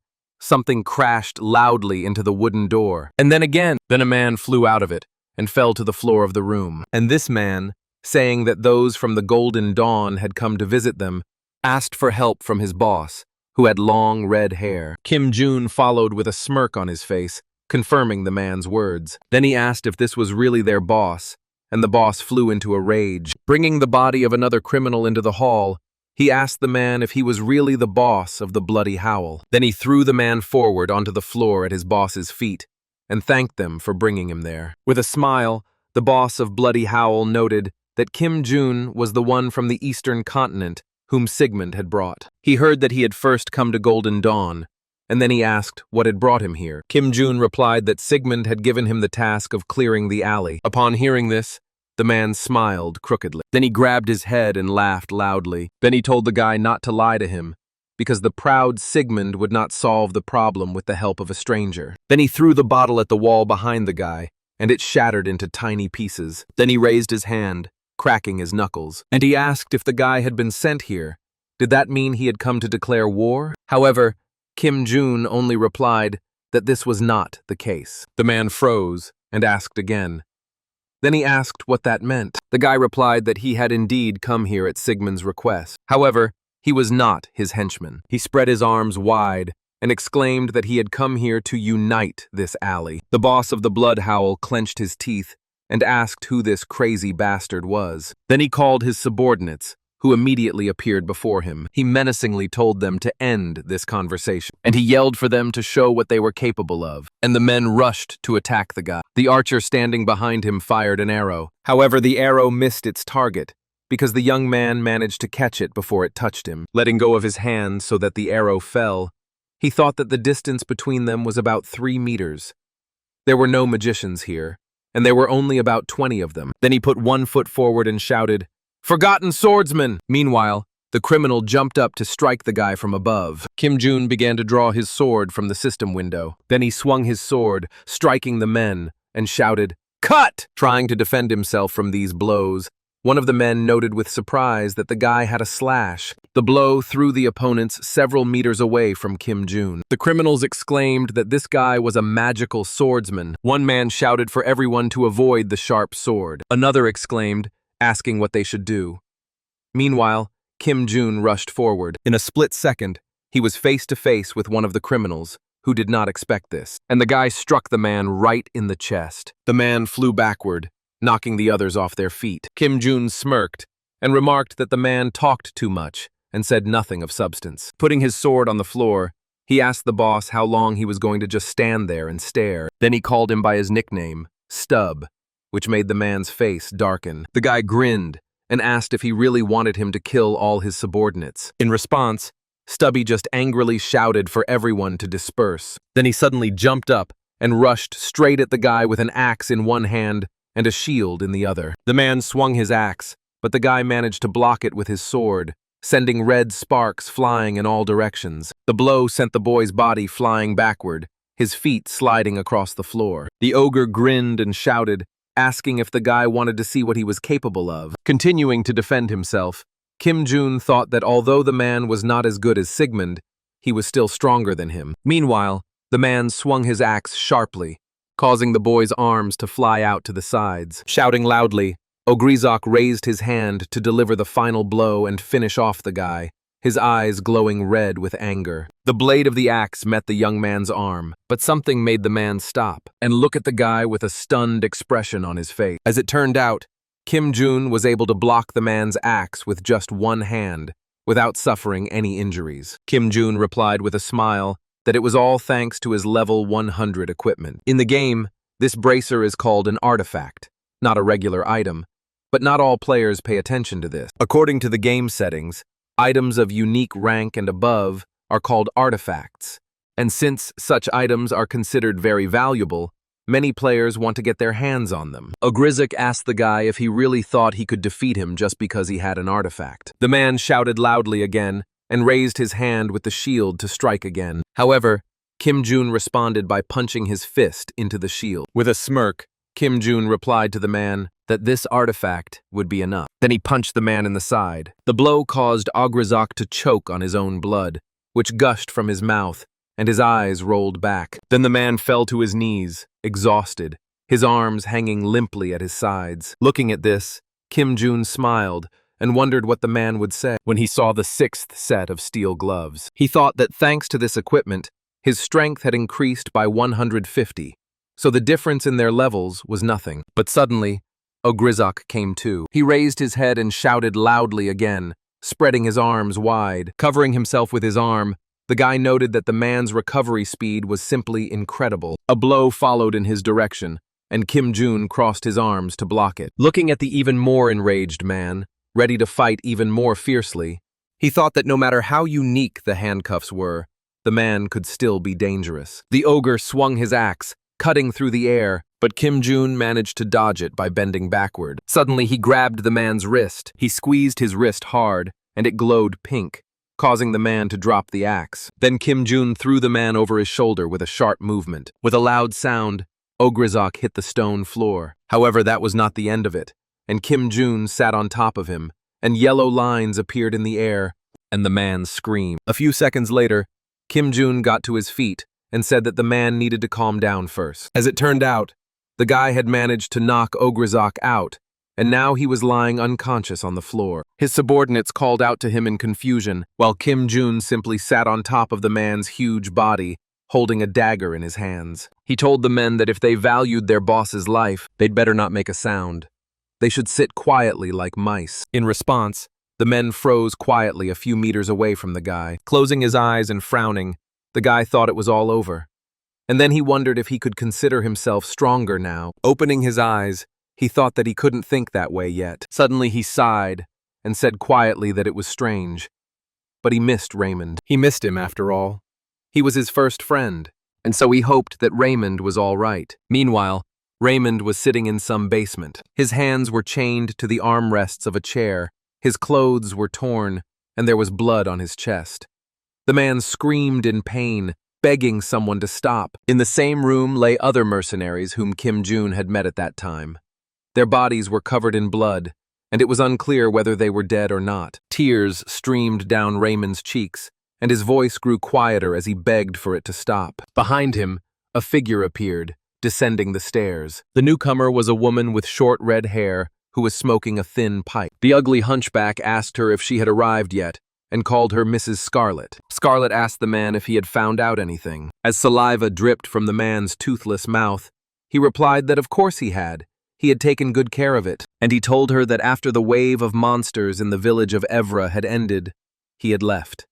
something crashed loudly into the wooden door, and then again. Then a man flew out of it and fell to the floor of the room. And this man, saying that those from the Golden Dawn had come to visit them, asked for help from his boss, who had long red hair. Kim Jun followed with a smirk on his face, confirming the man's words. Then he asked if this was really their boss, and the boss flew into a rage. Bringing the body of another criminal into the hall, he asked the man if he was really the boss of the Bloody Howl. Then he threw the man forward onto the floor at his boss's feet and thanked them for bringing him there. With a smile, the boss of Bloody Howl noted that Kim Jun was the one from the Eastern continent whom Sigmund had brought. He heard that he had first come to Golden Dawn and then he asked what had brought him here. Kim Jun replied that Sigmund had given him the task of clearing the alley. Upon hearing this, the man smiled crookedly. Then he grabbed his head and laughed loudly. Then he told the guy not to lie to him, because the proud Sigmund would not solve the problem with the help of a stranger. Then he threw the bottle at the wall behind the guy, and it shattered into tiny pieces. Then he raised his hand, cracking his knuckles, and he asked if the guy had been sent here. Did that mean he had come to declare war? However, Kim Jun only replied that this was not the case. The man froze and asked again. Then he asked what that meant. The guy replied that he had indeed come here at Sigmund's request. However, he was not his henchman. He spread his arms wide and exclaimed that he had come here to unite this alley. The boss of the Blood Howl clenched his teeth and asked who this crazy bastard was. Then he called his subordinates, who immediately appeared before him. He menacingly told them to end this conversation, and he yelled for them to show what they were capable of, and the men rushed to attack the guy. The archer standing behind him fired an arrow. However, the arrow missed its target, because the young man managed to catch it before it touched him. Letting go of his hand so that the arrow fell, he thought that the distance between them was about 3 meters. There were no magicians here, and there were only about 20 of them. Then he put one foot forward and shouted, "Forgotten swordsman!" Meanwhile, the criminal jumped up to strike the guy from above. Kim Jun began to draw his sword from the system window. Then he swung his sword, striking the men, and shouted, "Cut!" Trying to defend himself from these blows, one of the men noted with surprise that the guy had a slash. The blow threw the opponents several meters away from Kim Jun. The criminals exclaimed that this guy was a magical swordsman. One man shouted for everyone to avoid the sharp sword. Another exclaimed, asking what they should do. Meanwhile, Kim Jun rushed forward. In a split second, he was face to face with one of the criminals, who did not expect this, and the guy struck the man right in the chest. The man flew backward, knocking the others off their feet. Kim Jun smirked and remarked that the man talked too much and said nothing of substance. Putting his sword on the floor, he asked the boss how long he was going to just stand there and stare. Then he called him by his nickname, Stub, which made the man's face darken. The guy grinned and asked if he really wanted him to kill all his subordinates. In response, Stubby just angrily shouted for everyone to disperse. Then he suddenly jumped up and rushed straight at the guy with an axe in one hand and a shield in the other. The man swung his axe, but the guy managed to block it with his sword, sending red sparks flying in all directions. The blow sent the boy's body flying backward, his feet sliding across the floor. The ogre grinned and shouted, asking if the guy wanted to see what he was capable of. Continuing to defend himself, Kim Jun thought that although the man was not as good as Sigmund, he was still stronger than him. Meanwhile, the man swung his axe sharply, causing the boy's arms to fly out to the sides. Shouting loudly, Ogrizok raised his hand to deliver the final blow and finish off the guy, his eyes glowing red with anger. The blade of the axe met the young man's arm, but something made the man stop and look at the guy with a stunned expression on his face. As it turned out, Kim Jun was able to block the man's axe with just one hand, without suffering any injuries. Kim Jun replied with a smile that it was all thanks to his level 100 equipment. In the game, this bracer is called an artifact, not a regular item, but not all players pay attention to this. According to the game settings, items of unique rank and above are called artifacts, and since such items are considered very valuable, many players want to get their hands on them. Ogrizok asked the guy if he really thought he could defeat him just because he had an artifact. The man shouted loudly again and raised his hand with the shield to strike again. However, Kim Jun responded by punching his fist into the shield. With a smirk, Kim Jun replied to the man that this artifact would be enough. Then he punched the man in the side. The blow caused Ogrizok to choke on his own blood, which gushed from his mouth, and his eyes rolled back. Then the man fell to his knees, exhausted, his arms hanging limply at his sides. Looking at this, Kim Jun smiled and wondered what the man would say when he saw the 6th set of steel gloves. He thought that thanks to this equipment, his strength had increased by 150, so the difference in their levels was nothing. But suddenly, Ogrizok came to. He raised his head and shouted loudly again, spreading his arms wide. Covering himself with his arm, the guy noted that the man's recovery speed was simply incredible. A blow followed in his direction, and Kim Jun crossed his arms to block it. Looking at the even more enraged man, ready to fight even more fiercely, he thought that no matter how unique the handcuffs were, the man could still be dangerous. The ogre swung his axe, cutting through the air, but Kim Jun managed to dodge it by bending backward. Suddenly, he grabbed the man's wrist. He squeezed his wrist hard, and it glowed pink, causing the man to drop the axe. Then Kim Jun threw the man over his shoulder with a sharp movement. With a loud sound, Ogrizok hit the stone floor. However, that was not the end of it, and Kim Jun sat on top of him, and yellow lines appeared in the air, and the man screamed. A few seconds later, Kim Jun got to his feet and said that the man needed to calm down first. As it turned out, the guy had managed to knock Ogrizok out, and now he was lying unconscious on the floor. His subordinates called out to him in confusion, while Kim Jun simply sat on top of the man's huge body, holding a dagger in his hands. He told the men that if they valued their boss's life, they'd better not make a sound. They should sit quietly like mice. In response, the men froze quietly a few meters away from the guy. Closing his eyes and frowning, the guy thought it was all over. And then he wondered if he could consider himself stronger now. Opening his eyes, he thought that he couldn't think that way yet. Suddenly he sighed and said quietly that it was strange. But he missed Raymond. He missed him, after all. He was his first friend, and so he hoped that Raymond was all right. Meanwhile, Raymond was sitting in some basement. His hands were chained to the armrests of a chair, his clothes were torn, and there was blood on his chest. The man screamed in pain, begging someone to stop. In the same room lay other mercenaries whom Kim Jun had met at that time. Their bodies were covered in blood, and it was unclear whether they were dead or not. Tears streamed down Raymond's cheeks, and his voice grew quieter as he begged for it to stop. Behind him, a figure appeared, descending the stairs. The newcomer was a woman with short red hair who was smoking a thin pipe. The ugly hunchback asked her if she had arrived yet, and called her Mrs. Scarlet. Scarlet asked the man if he had found out anything. As saliva dripped from the man's toothless mouth, he replied that of course he had. He had taken good care of it, and he told her that after the wave of monsters in the village of Evra had ended, he had left.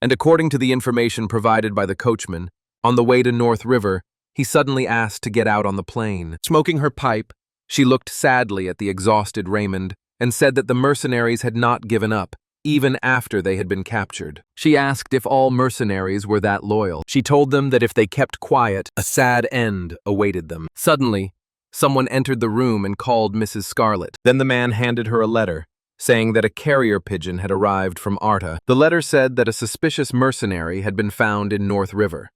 And according to the information provided by the coachman, on the way to North River, he suddenly asked to get out on the plain. Smoking her pipe, she looked sadly at the exhausted Raymond and said that the mercenaries had not given up, even after they had been captured. She asked if all mercenaries were that loyal. She told them that if they kept quiet, a sad end awaited them. Suddenly, someone entered the room and called Mrs. Scarlet. Then the man handed her a letter, saying that a carrier pigeon had arrived from Arta. The letter said that a suspicious mercenary had been found in North River.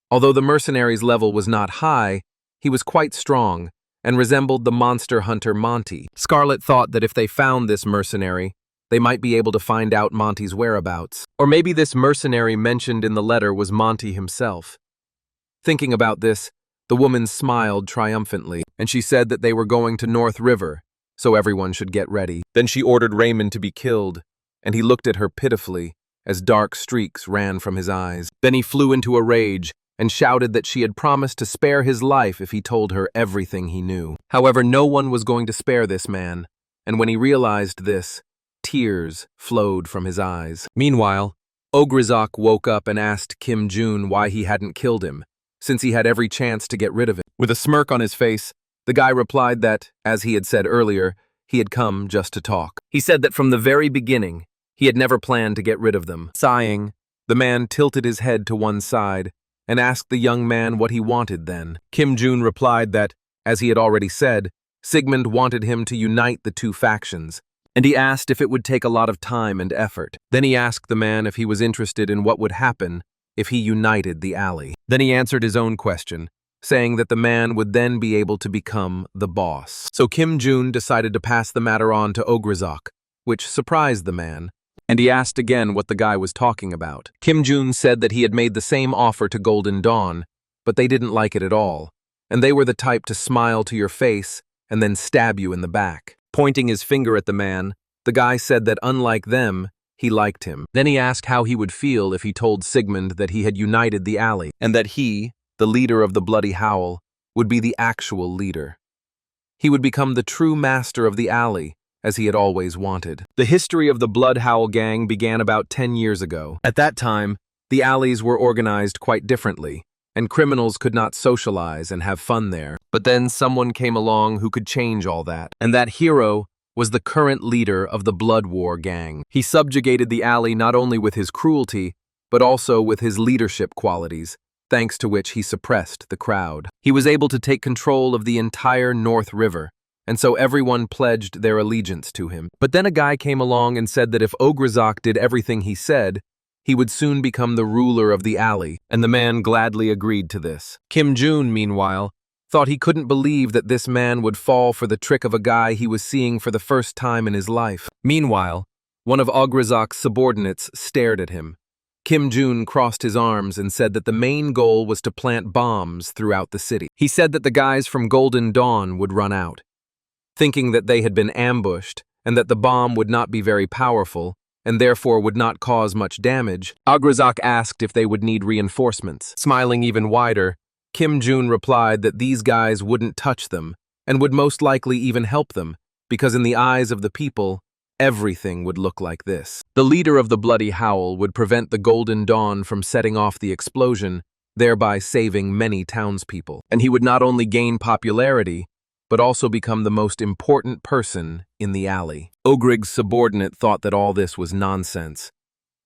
Although the mercenary's level was not high, he was quite strong and resembled the monster hunter Monty. Scarlet thought that if they found this mercenary, they might be able to find out Monty's whereabouts. Or maybe this mercenary mentioned in the letter was Monty himself. Thinking about this, the woman smiled triumphantly, and she said that they were going to North River, so everyone should get ready. Then she ordered Raymond to be killed, and he looked at her pitifully as dark streaks ran from his eyes. Then he flew into a rage and shouted that she had promised to spare his life if he told her everything he knew. However, no one was going to spare this man, and when he realized this, tears flowed from his eyes. Meanwhile, Ogrizok woke up and asked Kim Jun why he hadn't killed him, since he had every chance to get rid of him. With a smirk on his face, the guy replied that, as he had said earlier, he had come just to talk. He said that from the very beginning, he had never planned to get rid of them. Sighing, the man tilted his head to one side and asked the young man what he wanted then. Kim Jun replied that, as he had already said, Sigmund wanted him to unite the two factions, and he asked if it would take a lot of time and effort. Then he asked the man if he was interested in what would happen if he united the alley. Then he answered his own question, saying that the man would then be able to become the boss. So Kim Jun decided to pass the matter on to Ogrizok, which surprised the man, and he asked again what the guy was talking about. Kim Jun said that he had made the same offer to Golden Dawn, but they didn't like it at all, and they were the type to smile to your face and then stab you in the back. Pointing his finger at the man, the guy said that unlike them, he liked him. Then he asked how he would feel if he told Sigmund that he had united the alley, and that he, the leader of the Bloody Howl, would be the actual leader. He would become the true master of the alley, as he had always wanted. The history of the Blood Howl gang began about 10 years ago. At that time, the alleys were organized quite differently, and criminals could not socialize and have fun there. But then someone came along who could change all that, and that hero was the current leader of the Blood War gang. He subjugated the alley not only with his cruelty, but also with his leadership qualities, thanks to which he suppressed the crowd. He was able to take control of the entire North River, and so everyone pledged their allegiance to him. But then a guy came along and said that if Ograzok did everything he said, he would soon become the ruler of the alley, and the man gladly agreed to this. Kim Jun, meanwhile, thought he couldn't believe that this man would fall for the trick of a guy he was seeing for the first time in his life. Meanwhile, one of Ograzok's subordinates stared at him. Kim Jun crossed his arms and said that the main goal was to plant bombs throughout the city. He said that the guys from Golden Dawn would run out. Thinking that they had been ambushed and that the bomb would not be very powerful and therefore would not cause much damage, Ograzok asked if they would need reinforcements. Smiling even wider, Kim Jun replied that these guys wouldn't touch them and would most likely even help them because in the eyes of the people, everything would look like this. The leader of the Bloody Howl would prevent the Golden Dawn from setting off the explosion, thereby saving many townspeople. And he would not only gain popularity, but also become the most important person in the alley. Ogrig's subordinate thought that all this was nonsense.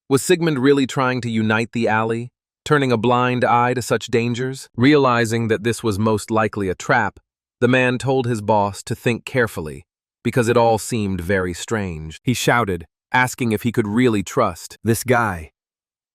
Was Sigmund really trying to unite the alley, turning a blind eye to such dangers? Realizing that this was most likely a trap, the man told his boss to think carefully, because it all seemed very strange. He shouted, asking if he could really trust this guy.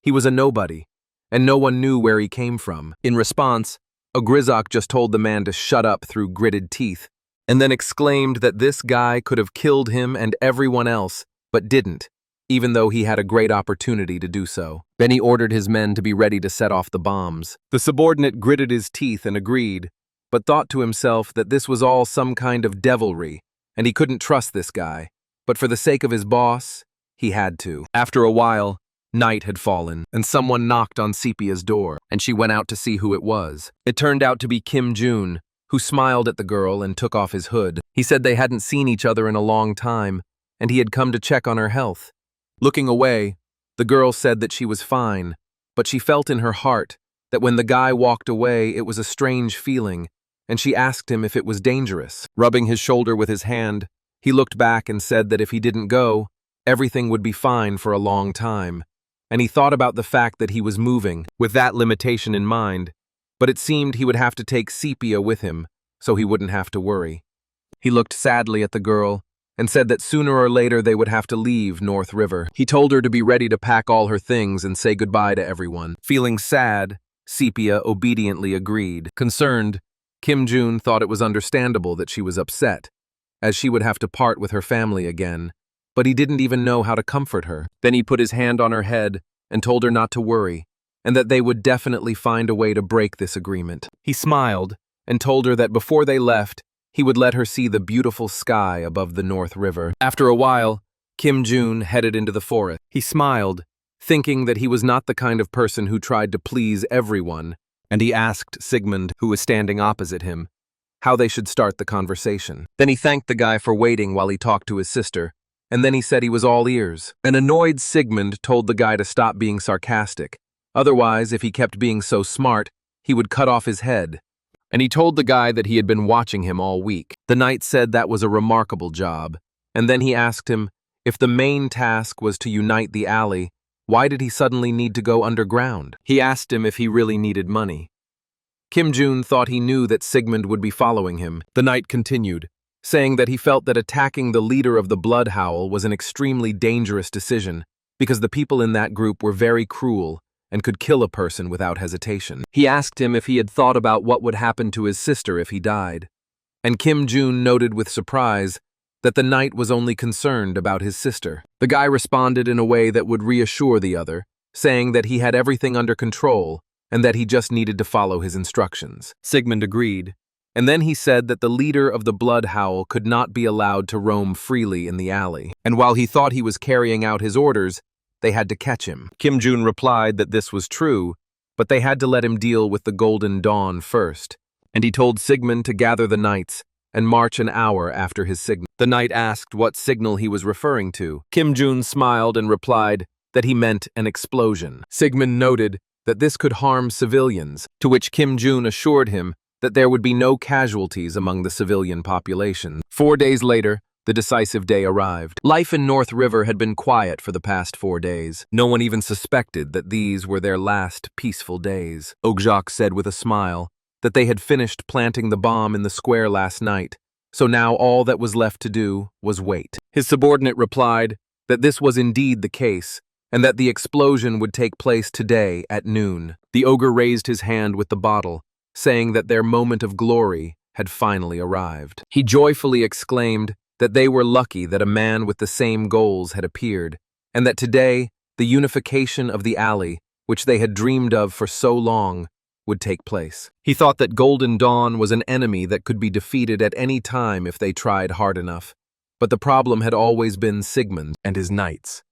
He was a nobody, and no one knew where he came from. In response, Ogrizok just told the man to shut up through gritted teeth, and then exclaimed that this guy could have killed him and everyone else, but didn't, even though he had a great opportunity to do so. Then he ordered his men to be ready to set off the bombs. The subordinate gritted his teeth and agreed, but thought to himself that this was all some kind of devilry, and he couldn't trust this guy, but for the sake of his boss, he had to. After a while, night had fallen, and someone knocked on Sepia's door, and she went out to see who it was. It turned out to be Kim Jun, who smiled at the girl and took off his hood. He said they hadn't seen each other in a long time, and he had come to check on her health. Looking away, the girl said that she was fine, but she felt in her heart that when the guy walked away, it was a strange feeling, and she asked him if it was dangerous. Rubbing his shoulder with his hand, he looked back and said that if he didn't go, everything would be fine for a long time, and he thought about the fact that he was moving, with that limitation in mind, but it seemed he would have to take Sepia with him, so he wouldn't have to worry. He looked sadly at the girl, and said that sooner or later they would have to leave North River. He told her to be ready to pack all her things and say goodbye to everyone. Feeling sad, Sepia obediently agreed. Concerned, Kim Jun thought it was understandable that she was upset, as she would have to part with her family again, but he didn't even know how to comfort her. Then he put his hand on her head and told her not to worry, and that they would definitely find a way to break this agreement. He smiled and told her that before they left, he would let her see the beautiful sky above the North River. After a while, Kim Jun headed into the forest. He smiled, thinking that he was not the kind of person who tried to please everyone, and he asked Sigmund, who was standing opposite him, how they should start the conversation. Then he thanked the guy for waiting while he talked to his sister, and then he said he was all ears. An annoyed Sigmund told the guy to stop being sarcastic. Otherwise, if he kept being so smart, he would cut off his head. And he told the guy that he had been watching him all week. The knight said that was a remarkable job, and then he asked him, if the main task was to unite the alley, why did he suddenly need to go underground? He asked him if he really needed money. Kim Jun thought he knew that Sigmund would be following him. The knight continued, saying that he felt that attacking the leader of the Blood Howl was an extremely dangerous decision, because the people in that group were very cruel and could kill a person without hesitation. He asked him if he had thought about what would happen to his sister if he died, and Kim Jun noted with surprise that the knight was only concerned about his sister. The guy responded in a way that would reassure the other, saying that he had everything under control and that he just needed to follow his instructions. Sigmund agreed, and then he said that the leader of the Blood Howl could not be allowed to roam freely in the alley, and while he thought he was carrying out his orders, they had to catch him. Kim Jun replied that this was true, but they had to let him deal with the Golden Dawn first, and he told Sigmund to gather the knights and march an hour after his signal. The knight asked what signal he was referring to. Kim Jun smiled and replied that he meant an explosion. Sigmund noted that this could harm civilians, to which Kim Jun assured him that there would be no casualties among the civilian population. 4 days later, The decisive day arrived. Life in North River had been quiet for the past 4 days. No one even suspected that these were their last peaceful days. Ogjak said with a smile that they had finished planting the bomb in the square last night, so now all that was left to do was wait. His subordinate replied that this was indeed the case, and that the explosion would take place today at noon. The ogre raised his hand with the bottle, saying that their moment of glory had finally arrived. He joyfully exclaimed that they were lucky that a man with the same goals had appeared, and that today the unification of the alley, which they had dreamed of for so long, would take place. He thought that Golden Dawn was an enemy that could be defeated at any time if they tried hard enough, but the problem had always been Sigmund and his knights.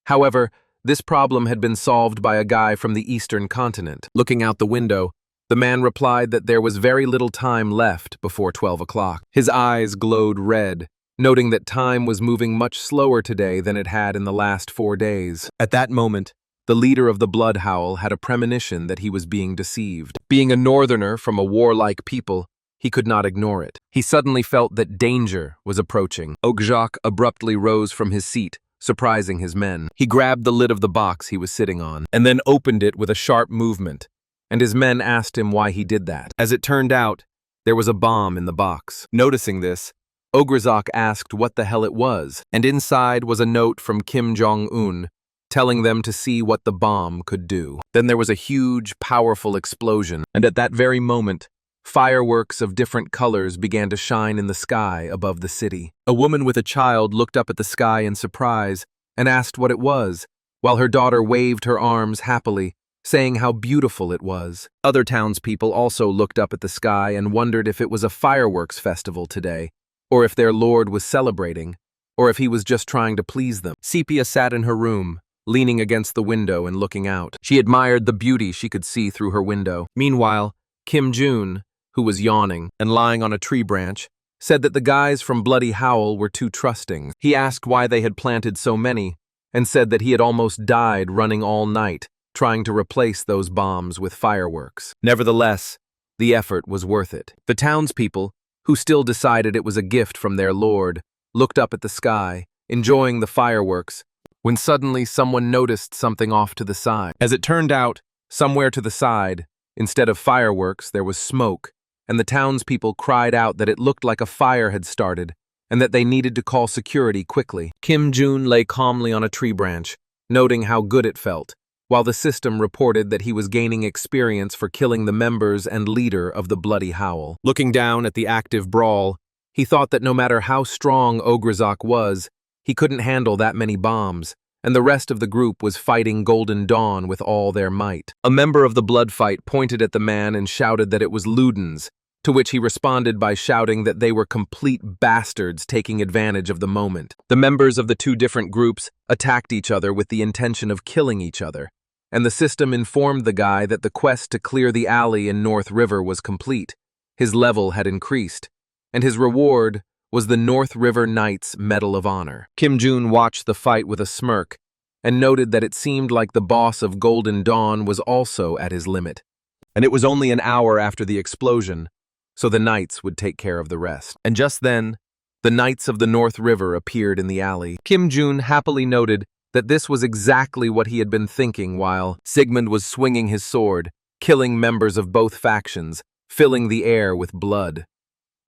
However, this problem had been solved by a guy from the eastern continent. Looking out the window, the man replied that there was very little time left before 12 o'clock. His eyes glowed red, noting that time was moving much slower today than it had in the last 4 days. At that moment, the leader of the Blood Howl had a premonition that he was being deceived. Being a northerner from a warlike people, he could not ignore it. He suddenly felt that danger was approaching. Ogjak abruptly rose from his seat, surprising his men. He grabbed the lid of the box he was sitting on, and then opened it with a sharp movement, and his men asked him why he did that. As it turned out, there was a bomb in the box. Noticing this, Ogrzak asked what the hell it was, and inside was a note from Kim Jong-un telling them to see what the bomb could do. Then there was a huge, powerful explosion, and at that very moment, fireworks of different colors began to shine in the sky above the city. A woman with a child looked up at the sky in surprise and asked what it was, while her daughter waved her arms happily, saying how beautiful it was. Other townspeople also looked up at the sky and wondered if it was a fireworks festival today, or if their lord was celebrating, or if he was just trying to please them. Sepia sat in her room, leaning against the window and looking out. She admired the beauty she could see through her window. Meanwhile, Kim Jun, who was yawning and lying on a tree branch, said that the guys from Bloody Howl were too trusting. He asked why they had planted so many, and said that he had almost died running all night, trying to replace those bombs with fireworks. Nevertheless, the effort was worth it. The townspeople, who still decided it was a gift from their lord, looked up at the sky, enjoying the fireworks, when suddenly someone noticed something off to the side. As it turned out, somewhere to the side, instead of fireworks, there was smoke, and the townspeople cried out that it looked like a fire had started, and that they needed to call security quickly. Kim Jun lay calmly on a tree branch, noting how good it felt, while the system reported that he was gaining experience for killing the members and leader of the Bloody Howl. Looking down at the active brawl, he thought that no matter how strong Ogrzak was, he couldn't handle that many bombs, and the rest of the group was fighting Golden Dawn with all their might. A member of the blood fight pointed at the man and shouted that it was Luden's, to which he responded by shouting that they were complete bastards taking advantage of the moment. The members of the two different groups attacked each other with the intention of killing each other, and the system informed the guy that the quest to clear the alley in North River was complete. His level had increased, and his reward was the North River Knights Medal of Honor. Kim Jun watched the fight with a smirk and noted that it seemed like the boss of Golden Dawn was also at his limit, and it was only an hour after the explosion, so the Knights would take care of the rest. And just then, the Knights of the North River appeared in the alley. Kim Jun happily noted that this was exactly what he had been thinking while Sigmund was swinging his sword, killing members of both factions, filling the air with blood.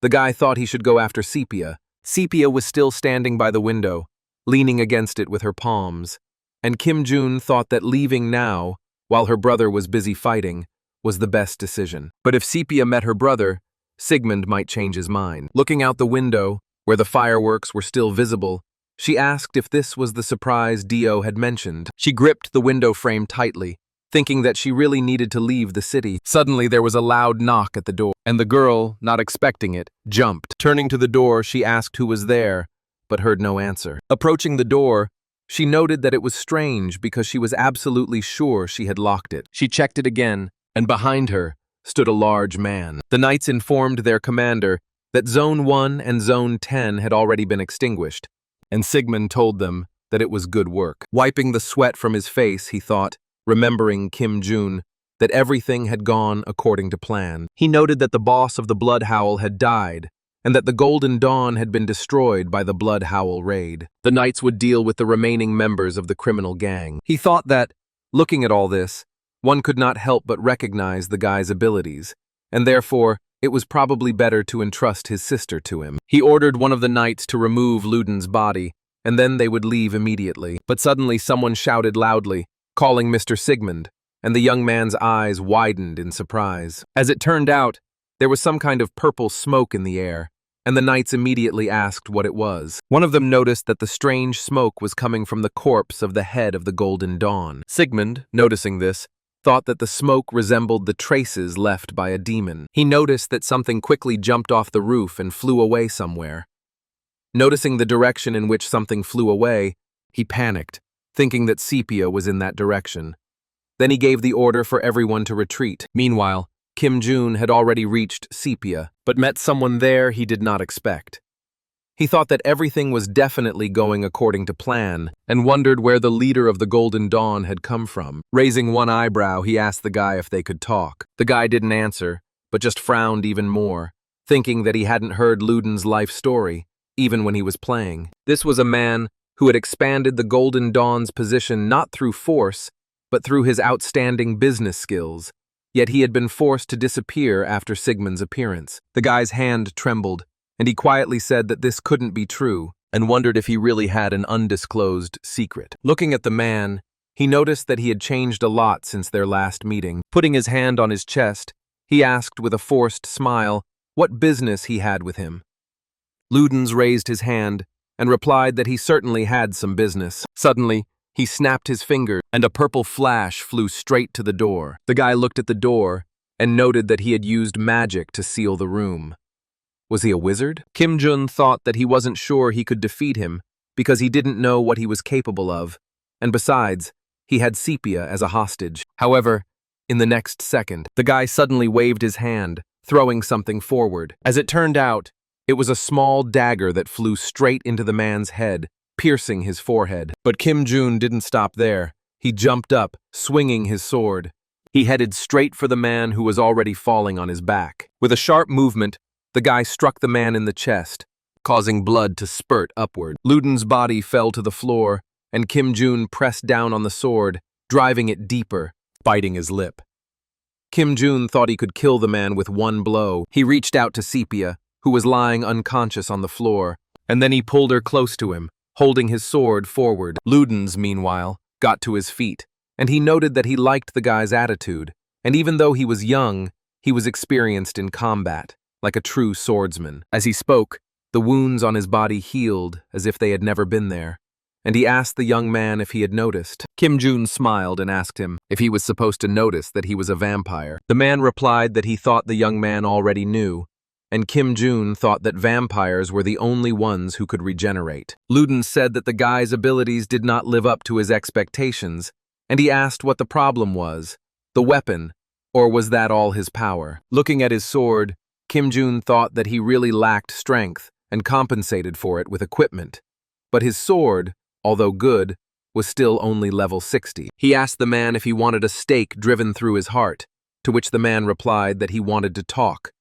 The guy thought he should go after Sepia. Sepia was still standing by the window, leaning against it with her palms, and Kim Jun thought that leaving now, while her brother was busy fighting, was the best decision. But if Sepia met her brother, Sigmund might change his mind. Looking out the window, where the fireworks were still visible, she asked if this was the surprise Dio had mentioned. She gripped the window frame tightly, thinking that she really needed to leave the city. Suddenly there was a loud knock at the door, and the girl, not expecting it, jumped. Turning to the door, she asked who was there, but heard no answer. Approaching the door, she noted that it was strange because she was absolutely sure she had locked it. She checked it again, and behind her stood a large man. The knights informed their commander that Zone 1 and Zone 10 had already been extinguished, and Sigmund told them that it was good work. Wiping the sweat from his face, he thought, remembering Kim Jun, that everything had gone according to plan. He noted that the boss of the Blood Howl had died, and that the Golden Dawn had been destroyed by the Blood Howl raid. The knights would deal with the remaining members of the criminal gang. He thought that, looking at all this, one could not help but recognize the guy's abilities, and therefore it was probably better to entrust his sister to him. He ordered one of the knights to remove Luden's body, and then they would leave immediately. But suddenly someone shouted loudly, calling Mr. Sigmund, and the young man's eyes widened in surprise. As it turned out, there was some kind of purple smoke in the air, and the knights immediately asked what it was. One of them noticed that the strange smoke was coming from the corpse of the head of the Golden Dawn. Sigmund, noticing this, thought that the smoke resembled the traces left by a demon. He noticed that something quickly jumped off the roof and flew away somewhere. Noticing the direction in which something flew away, he panicked, thinking that Sepia was in that direction. Then he gave the order for everyone to retreat. Meanwhile, Kim Jun had already reached Sepia, but met someone there he did not expect. He thought that everything was definitely going according to plan, and wondered where the leader of the Golden Dawn had come from. Raising one eyebrow, he asked the guy if they could talk. The guy didn't answer, but just frowned even more, thinking that he hadn't heard Luden's life story, even when he was playing. This was a man who had expanded the Golden Dawn's position not through force, but through his outstanding business skills. Yet he had been forced to disappear after Sigmund's appearance. The guy's hand trembled, and he quietly said that this couldn't be true, and wondered if he really had an undisclosed secret. Looking at the man, he noticed that he had changed a lot since their last meeting. Putting his hand on his chest, he asked with a forced smile what business he had with him. Ludens raised his hand and replied that he certainly had some business. Suddenly, he snapped his finger, and a purple flash flew straight to the door. The guy looked at the door and noted that he had used magic to seal the room. Was he a wizard? Kim Jun thought that he wasn't sure he could defeat him because he didn't know what he was capable of, and besides, he had Sepia as a hostage. However, in the next second, the guy suddenly waved his hand, throwing something forward. As it turned out, it was a small dagger that flew straight into the man's head, piercing his forehead. But Kim Jun didn't stop there. He jumped up, swinging his sword. He headed straight for the man who was already falling on his back. With a sharp movement, the guy struck the man in the chest, causing blood to spurt upward. Luden's body fell to the floor, and Kim Jun pressed down on the sword, driving it deeper, biting his lip. Kim Jun thought he could kill the man with one blow. He reached out to Sepia, who was lying unconscious on the floor, and then he pulled her close to him, holding his sword forward. Ludens, meanwhile, got to his feet, and he noted that he liked the guy's attitude, and even though he was young, he was experienced in combat, like a true swordsman. As he spoke, the wounds on his body healed as if they had never been there, and he asked the young man if he had noticed. Kim Jun smiled and asked him if he was supposed to notice that he was a vampire. The man replied that he thought the young man already knew, and Kim Jun thought that vampires were the only ones who could regenerate. Luden said that the guy's abilities did not live up to his expectations, and he asked what the problem was, the weapon, or was that all his power? Looking at his sword, Kim Jun thought that he really lacked strength and compensated for it with equipment. But his sword, although good, was still only level 60. He asked the man if he wanted a stake driven through his heart, to which the man replied that he wanted to talk.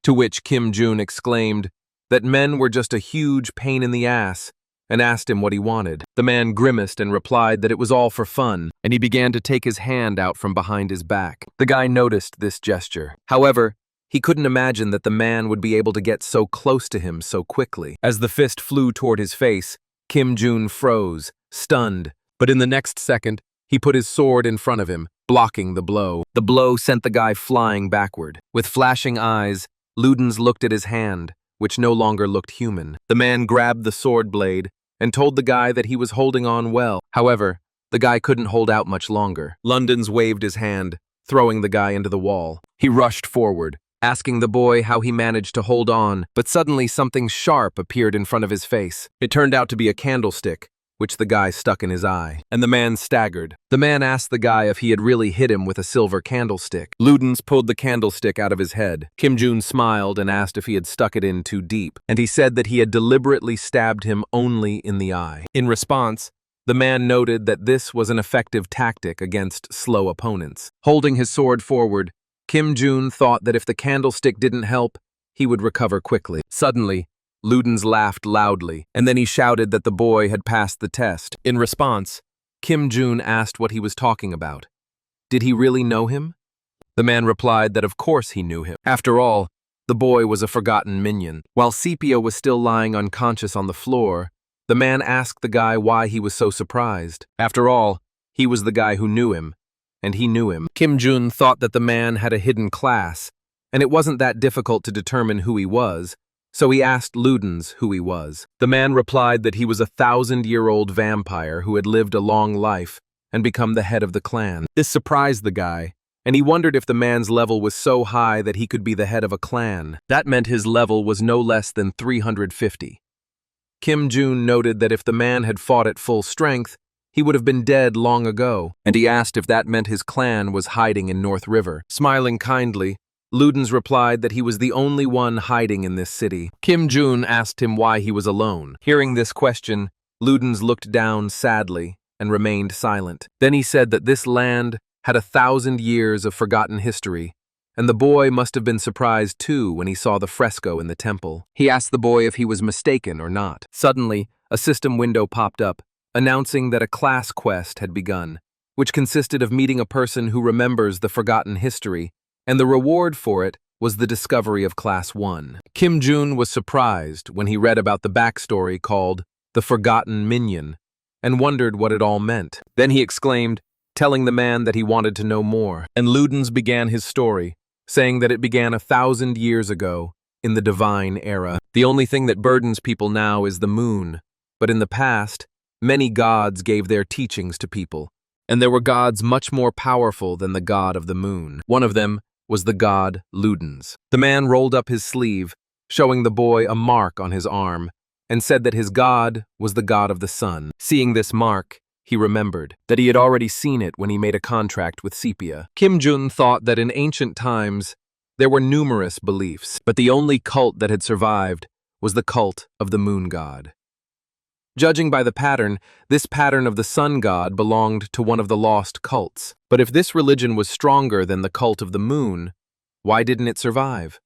To which Kim Jun exclaimed that men were just a huge pain in the ass, and asked him what he wanted. The man grimaced and replied that it was all for fun, and he began to take his hand out from behind his back. The guy noticed this gesture. However, he couldn't imagine that the man would be able to get so close to him so quickly. As the fist flew toward his face, Kim Jun froze, stunned, but in the next second, he put his sword in front of him, blocking the blow. The blow sent the guy flying backward. With flashing eyes, Ludens looked at his hand, which no longer looked human. The man grabbed the sword blade and told the guy that he was holding on well. However, the guy couldn't hold out much longer. Ludens waved his hand, throwing the guy into the wall. He rushed forward, asking the boy how he managed to hold on, but suddenly something sharp appeared in front of his face. It turned out to be a candlestick, which the guy stuck in his eye, and the man staggered. The man asked the guy if he had really hit him with a silver candlestick. Ludens pulled the candlestick out of his head. Kim Jun smiled and asked if he had stuck it in too deep, and he said that he had deliberately stabbed him only in the eye. In response, the man noted that this was an effective tactic against slow opponents. Holding his sword forward, Kim Jun thought that if the candlestick didn't help, he would recover quickly. Suddenly, Luden laughed loudly, and then he shouted that the boy had passed the test. In response, Kim Jun asked what he was talking about. Did he really know him? The man replied that of course he knew him. After all, the boy was a forgotten minion. While Sepia was still lying unconscious on the floor, the man asked the guy why he was so surprised. After all, he was the guy who knew him, and he knew him. Kim Jun thought that the man had a hidden class, and it wasn't that difficult to determine who he was, so he asked Luden who he was. The man replied that he was a 1,000-year-old vampire who had lived a long life and become the head of the clan. This surprised the guy, and he wondered if the man's level was so high that he could be the head of a clan. That meant his level was no less than 350. Kim Jun noted that if the man had fought at full strength, he would have been dead long ago, and he asked if that meant his clan was hiding in North River. Smiling kindly, Luden replied that he was the only one hiding in this city. Kim Jun asked him why he was alone. Hearing this question, Luden looked down sadly and remained silent. Then he said that this land had 1,000 years of forgotten history, and the boy must have been surprised too when he saw the fresco in the temple. He asked the boy if he was mistaken or not. Suddenly, a system window popped up, announcing that a class quest had begun, which consisted of meeting a person who remembers the forgotten history, and the reward for it was the discovery of Class 1. Kim Jun was surprised when he read about the backstory called The Forgotten Minion, and wondered what it all meant. Then he exclaimed, telling the man that he wanted to know more, and Luden began his story, saying that it began 1,000 years ago, in the divine era. The only thing that burdens people now is the moon, but in the past, many gods gave their teachings to people, and there were gods much more powerful than the god of the moon. One of them was the god Luden. The man rolled up his sleeve, showing the boy a mark on his arm, and said that his god was the god of the sun. Seeing this mark, he remembered that he had already seen it when he made a contract with Sepia. Kim Jun thought that in ancient times, there were numerous beliefs, but the only cult that had survived was the cult of the moon god. Judging by the pattern, this pattern of the sun god belonged to one of the lost cults. But if this religion was stronger than the cult of the moon, why didn't it survive?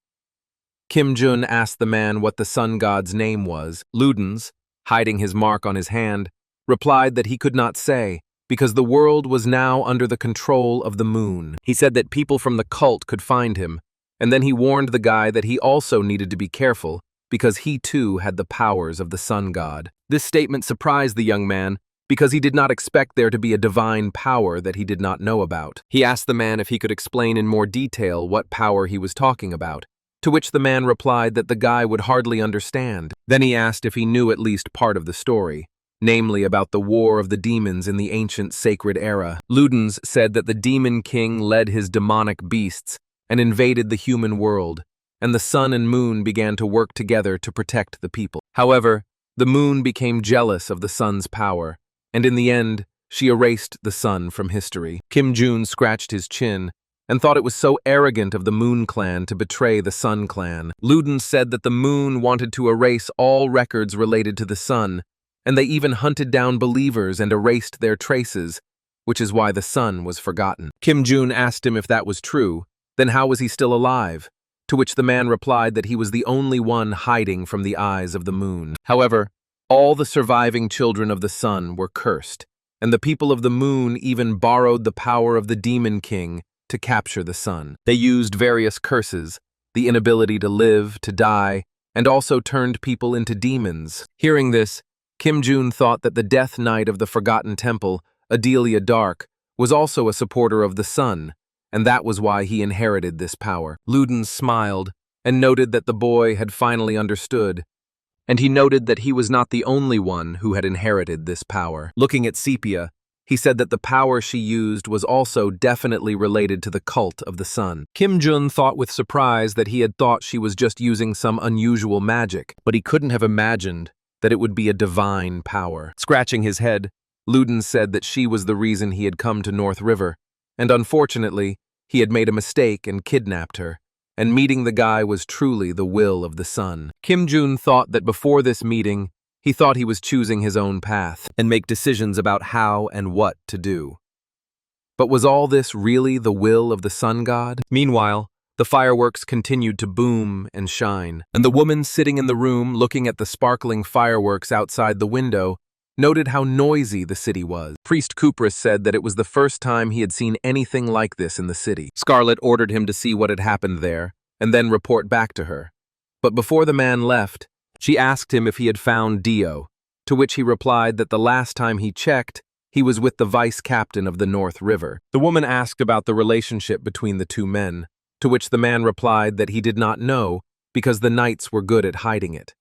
Kim Jun asked the man what the sun god's name was. Luden, hiding his mark on his hand, replied that he could not say, because the world was now under the control of the moon. He said that people from the cult could find him, and then he warned the guy that he also needed to be careful, because he too had the powers of the sun god. This statement surprised the young man, because he did not expect there to be a divine power that he did not know about. He asked the man if he could explain in more detail what power he was talking about, to which the man replied that the guy would hardly understand. Then he asked if he knew at least part of the story, namely about the war of the demons in the ancient sacred era. Luden said that the demon king led his demonic beasts and invaded the human world, and the sun and moon began to work together to protect the people. However, the moon became jealous of the sun's power, and in the end, she erased the sun from history. Kim Jun scratched his chin and thought it was so arrogant of the Moon Clan to betray the Sun Clan. Luden said that the moon wanted to erase all records related to the sun, and they even hunted down believers and erased their traces, which is why the sun was forgotten. Kim Jun asked him if that was true, then how was he still alive? To which the man replied that he was the only one hiding from the eyes of the moon. However, all the surviving children of the sun were cursed, and the people of the moon even borrowed the power of the demon king to capture the sun. They used various curses, the inability to live, to die, and also turned people into demons. Hearing this, Kim Jun thought that the Death Knight of the Forgotten Temple, Adelia Dark, was also a supporter of the sun, and that was why he inherited this power. Luden smiled and noted that the boy had finally understood, and he noted that he was not the only one who had inherited this power. Looking at Sepia, he said that the power she used was also definitely related to the cult of the sun. Kim Jun thought with surprise that he had thought she was just using some unusual magic, but he couldn't have imagined that it would be a divine power. Scratching his head, Luden said that she was the reason he had come to North River, and unfortunately, he had made a mistake and kidnapped her, and meeting the guy was truly the will of the sun. Kim Jun thought that before this meeting, he thought he was choosing his own path and make decisions about how and what to do. But was all this really the will of the sun god? Meanwhile, The fireworks continued to boom and shine, and the woman sitting in the room looking at the sparkling fireworks outside the window noted how noisy the city was. Priest Kupris said that it was the first time he had seen anything like this in the city. Scarlet ordered him to see what had happened there, and then report back to her. But before the man left, she asked him if he had found Dio, to which he replied that the last time he checked, he was with the vice captain of the North River. The woman asked about the relationship between the two men, to which the man replied that he did not know because the knights were good at hiding it.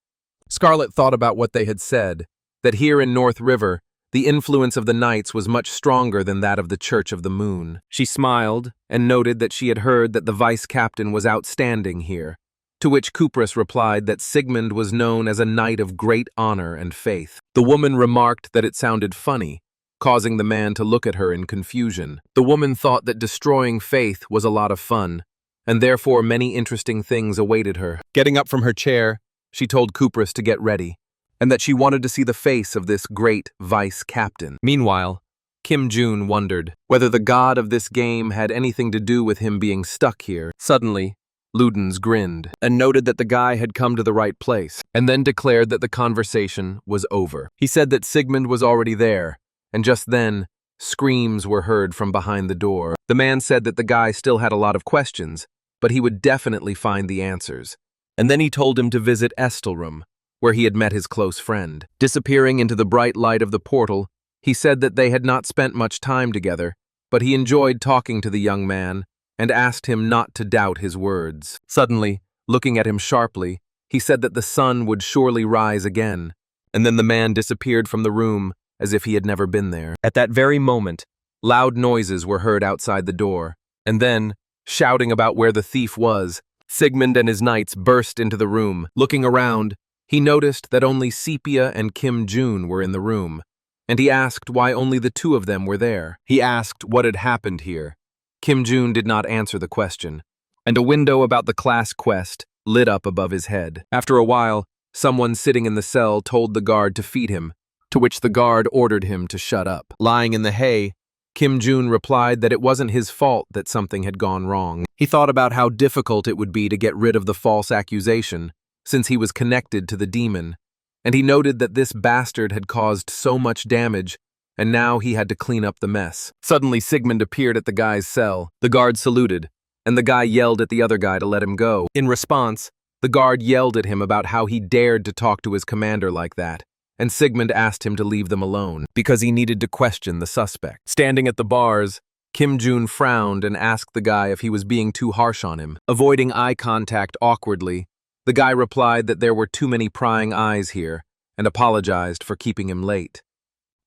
Scarlet thought about what they had said, that here in North River, the influence of the knights was much stronger than that of the Church of the Moon. She smiled and noted that she had heard that the vice captain was outstanding here, to which Kupris replied that Sigmund was known as a knight of great honor and faith. The woman remarked that it sounded funny, causing the man to look at her in confusion. The woman thought that destroying faith was a lot of fun, and therefore many interesting things awaited her. Getting up from her chair, she told Kupris to get ready, and that she wanted to see the face of this great vice captain. Meanwhile, Kim Jun wondered whether the god of this game had anything to do with him being stuck here. Suddenly, Ludens grinned and noted that the guy had come to the right place, and then declared that the conversation was over. He said that Sigmund was already there, and just then, screams were heard from behind the door. The man said that the guy still had a lot of questions, but he would definitely find the answers. And then he told him to visit Estelum, where he had met his close friend. Disappearing into the bright light of the portal, he said that they had not spent much time together, but he enjoyed talking to the young man and asked him not to doubt his words. Suddenly, looking at him sharply, he said that the sun would surely rise again, and then the man disappeared from the room as if he had never been there. At that very moment, loud noises were heard outside the door, and then, shouting about where the thief was, Sigmund and his knights burst into the room. Looking around, he noticed that only Sepia and Kim Jun were in the room, and he asked why only the two of them were there. He asked what had happened here. Kim Jun did not answer the question, and a window about the class quest lit up above his head. After a while, someone sitting in the cell told the guard to feed him, to which the guard ordered him to shut up. Lying in the hay, Kim Jun replied that it wasn't his fault that something had gone wrong. He thought about how difficult it would be to get rid of the false accusation, since he was connected to the demon, and he noted that this bastard had caused so much damage, and now he had to clean up the mess. Suddenly, Sigmund appeared at the guy's cell. The guard saluted, and the guy yelled at the other guy to let him go. In response, the guard yelled at him about how he dared to talk to his commander like that, and Sigmund asked him to leave them alone, because he needed to question the suspect. Standing at the bars, Kim Jun frowned and asked the guy if he was being too harsh on him. Avoiding eye contact awkwardly, the guy replied that there were too many prying eyes here, and apologized for keeping him late.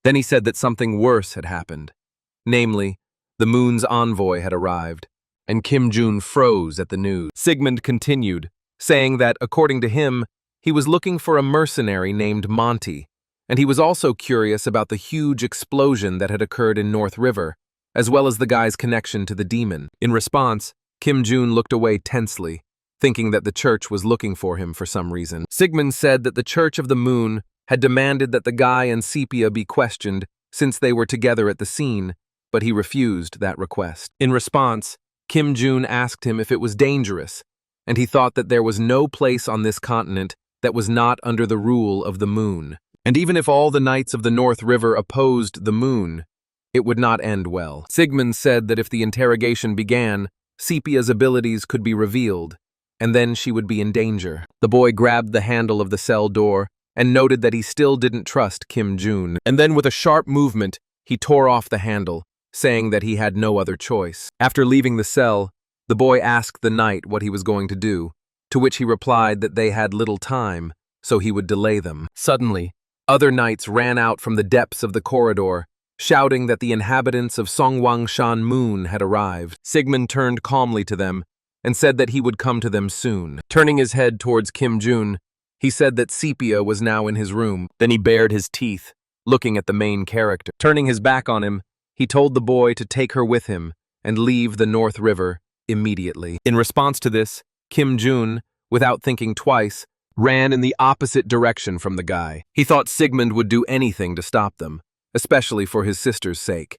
Then he said that something worse had happened. Namely, the moon's envoy had arrived, and Kim Jun froze at the news. Sigmund continued, saying that, according to him, he was looking for a mercenary named Monty, and he was also curious about the huge explosion that had occurred in North River, as well as the guy's connection to the demon. In response, Kim Jun looked away tensely, thinking that the church was looking for him for some reason. Sigmund said that the Church of the Moon had demanded that the guy and Sepia be questioned since they were together at the scene, but he refused that request. In response, Kim Jun asked him if it was dangerous, and he thought that there was no place on this continent that was not under the rule of the moon. And even if all the knights of the North River opposed the moon, it would not end well. Sigmund said that if the interrogation began, Sepia's abilities could be revealed, and then she would be in danger. The boy grabbed the handle of the cell door and noted that he still didn't trust Kim Jun. And then with a sharp movement, he tore off the handle, saying that he had no other choice. After leaving the cell, the boy asked the knight what he was going to do, to which he replied that they had little time, so he would delay them. Suddenly, other knights ran out from the depths of the corridor, shouting that the inhabitants of Songwangshan Moon had arrived. Sigmund turned calmly to them and said that he would come to them soon. Turning his head towards Kim Jun, he said that Sepia was now in his room. Then he bared his teeth, looking at the main character. Turning his back on him, he told the boy to take her with him and leave the North River immediately. In response to this, Kim Jun, without thinking twice, ran in the opposite direction from the guy. He thought Sigmund would do anything to stop them, especially for his sister's sake.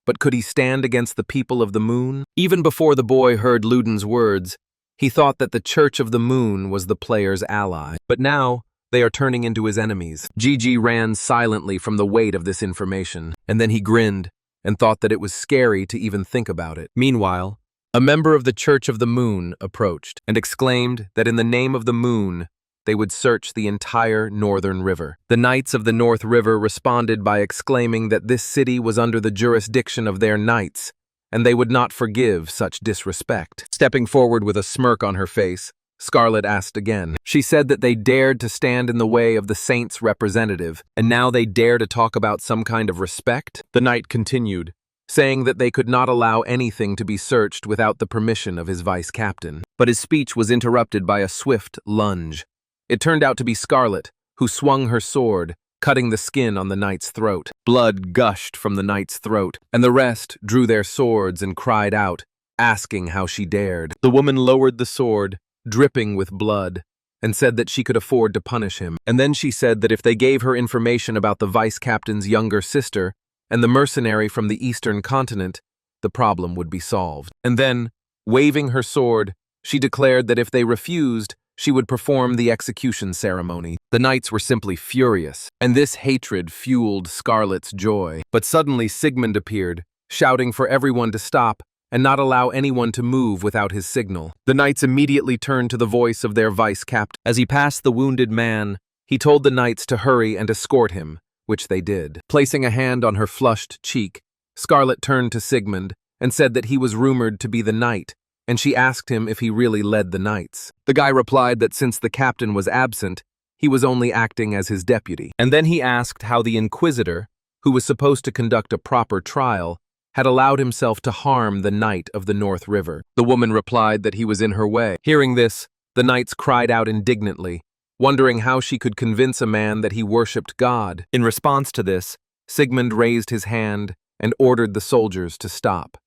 But could he stand against the people of the moon? Even before the boy heard Luden's words, He thought that the Church of the Moon was the player's ally, but now they are turning into his enemies. Gigi ran silently from the weight of this information, and then he grinned and thought that it was scary to even think about it. Meanwhile, a member of the Church of the Moon approached and exclaimed that in the name of the moon, they would search the entire northern river. The Knights of the North River responded by exclaiming that this city was under the jurisdiction of their knights, and they would not forgive such disrespect. Stepping forward with a smirk on her face, Scarlet asked again. She said that they dared to stand in the way of the saint's representative, and now they dare to talk about some kind of respect? The knight continued, saying that they could not allow anything to be searched without the permission of his vice-captain. But his speech was interrupted by a swift lunge. It turned out to be Scarlet, who swung her sword, cutting the skin on the knight's throat. Blood gushed from the knight's throat, and the rest drew their swords and cried out, asking how she dared. The woman lowered the sword, dripping with blood, and said that she could afford to punish him. And then she said that if they gave her information about the vice-captain's younger sister and the mercenary from the eastern continent, the problem would be solved. And then, waving her sword, she declared that if they refused, she would perform the execution ceremony. The knights were simply furious, and this hatred fueled Scarlet's joy. But suddenly Sigmund appeared, shouting for everyone to stop and not allow anyone to move without his signal. The knights immediately turned to the voice of their vice-captain. As he passed the wounded man, he told the knights to hurry and escort him, which they did. Placing a hand on her flushed cheek, Scarlet turned to Sigmund and said that he was rumored to be the knight, and she asked him if he really led the knights. The guy replied that since the captain was absent, he was only acting as his deputy. And then he asked how the Inquisitor, who was supposed to conduct a proper trial, had allowed himself to harm the Knight of the North River. The woman replied that he was in her way. Hearing this, the knights cried out indignantly, wondering how she could convince a man that he worshipped God. In response to this, Sigmund raised his hand and ordered the soldiers to stop.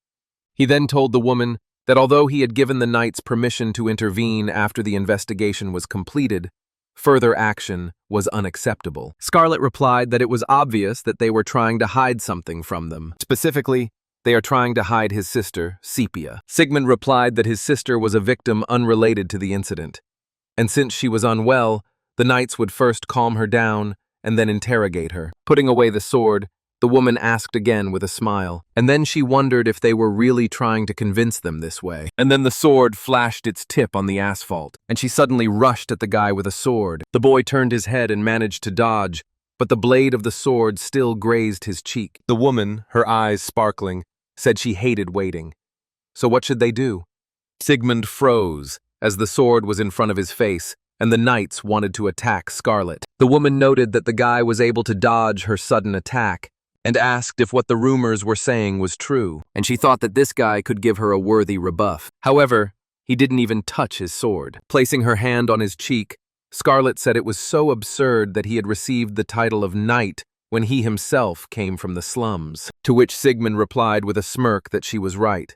He then told the woman that although he had given the knights permission to intervene after the investigation was completed, further action was unacceptable. Scarlet replied that it was obvious that they were trying to hide something from them. Specifically, they are trying to hide his sister, Sepia. Sigmund replied that his sister was a victim unrelated to the incident, and since she was unwell, the knights would first calm her down and then interrogate her. Putting away the sword, the woman asked again with a smile, and then she wondered if they were really trying to convince them this way. And then the sword flashed its tip on the asphalt, and she suddenly rushed at the guy with a sword. The boy turned his head and managed to dodge, but the blade of the sword still grazed his cheek. The woman, her eyes sparkling, said she hated waiting. So what should they do? Sigmund froze as the sword was in front of his face, and the knights wanted to attack Scarlet. The woman noted that the guy was able to dodge her sudden attack, and asked if what the rumors were saying was true, and she thought that this guy could give her a worthy rebuff. However, he didn't even touch his sword. Placing her hand on his cheek, Scarlet said it was so absurd that he had received the title of knight when he himself came from the slums, to which Sigmund replied with a smirk that she was right.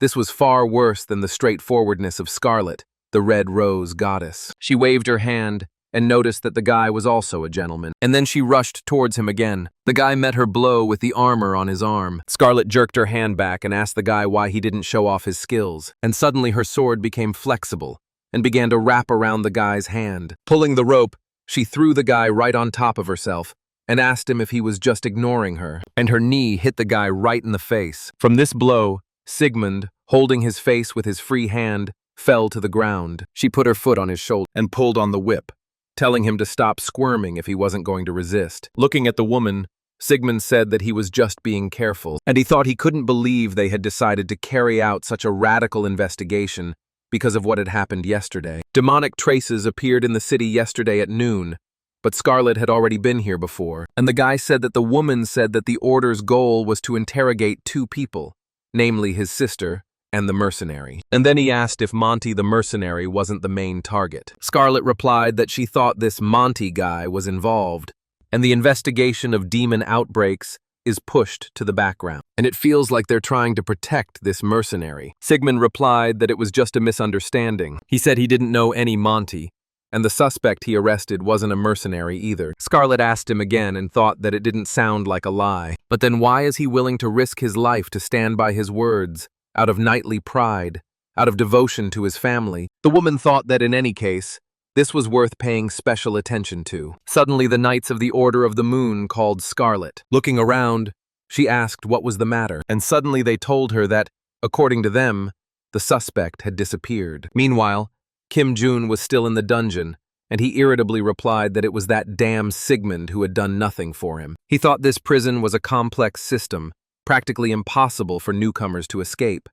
This was far worse than the straightforwardness of Scarlet, the red rose goddess. She waved her hand and noticed that the guy was also a gentleman. And then she rushed towards him again. The guy met her blow with the armor on his arm. Scarlet jerked her hand back and asked the guy why he didn't show off his skills. And suddenly her sword became flexible and began to wrap around the guy's hand. Pulling the rope, she threw the guy right on top of herself and asked him if he was just ignoring her. And her knee hit the guy right in the face. From this blow, Sigmund, holding his face with his free hand, fell to the ground. She put her foot on his shoulder and pulled on the whip, telling him to stop squirming if he wasn't going to resist. Looking at the woman, Sigmund said that he was just being careful, and he thought he couldn't believe they had decided to carry out such a radical investigation because of what had happened yesterday. Demonic traces appeared in the city yesterday at noon, but Scarlet had already been here before, and the guy said that the woman said that the order's goal was to interrogate two people, namely his sister and the mercenary. And then he asked if Monty the mercenary wasn't the main target. Scarlet replied that she thought this Monty guy was involved, and the investigation of demon outbreaks is pushed to the background, and it feels like they're trying to protect this mercenary. Sigmund replied that it was just a misunderstanding. He said he didn't know any Monty, and the suspect he arrested wasn't a mercenary either. Scarlet asked him again and thought that it didn't sound like a lie. But then why is he willing to risk his life to stand by his words, out of knightly pride, out of devotion to his family. The woman thought that in any case, this was worth paying special attention to. Suddenly, the Knights of the Order of the Moon called Scarlet. Looking around, she asked what was the matter, and suddenly they told her that, according to them, the suspect had disappeared. Meanwhile, Kim Jun was still in the dungeon, and he irritably replied that it was that damn Sigmund who had done nothing for him. He thought this prison was a complex system, practically impossible for newcomers to escape.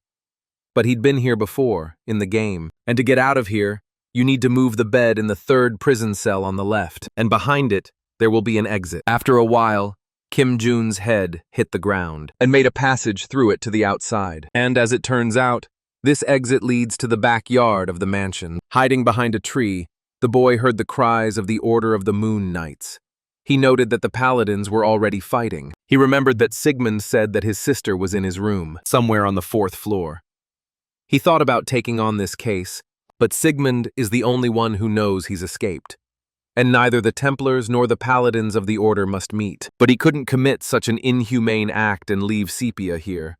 But he'd been here before, in the game, and to get out of here, you need to move the bed in the third prison cell on the left, and behind it, there will be an exit. After a while, Kim Jun's head hit the ground and made a passage through it to the outside. And as it turns out, this exit leads to the backyard of the mansion. Hiding behind a tree, the boy heard the cries of the Order of the Moon Knights. He noted that the paladins were already fighting. He remembered that Sigmund said that his sister was in his room, somewhere on the 4th floor. He thought about taking on this case, but Sigmund is the only one who knows he's escaped. And neither the Templars nor the Paladins of the Order must meet. But he couldn't commit such an inhumane act and leave Sepia here.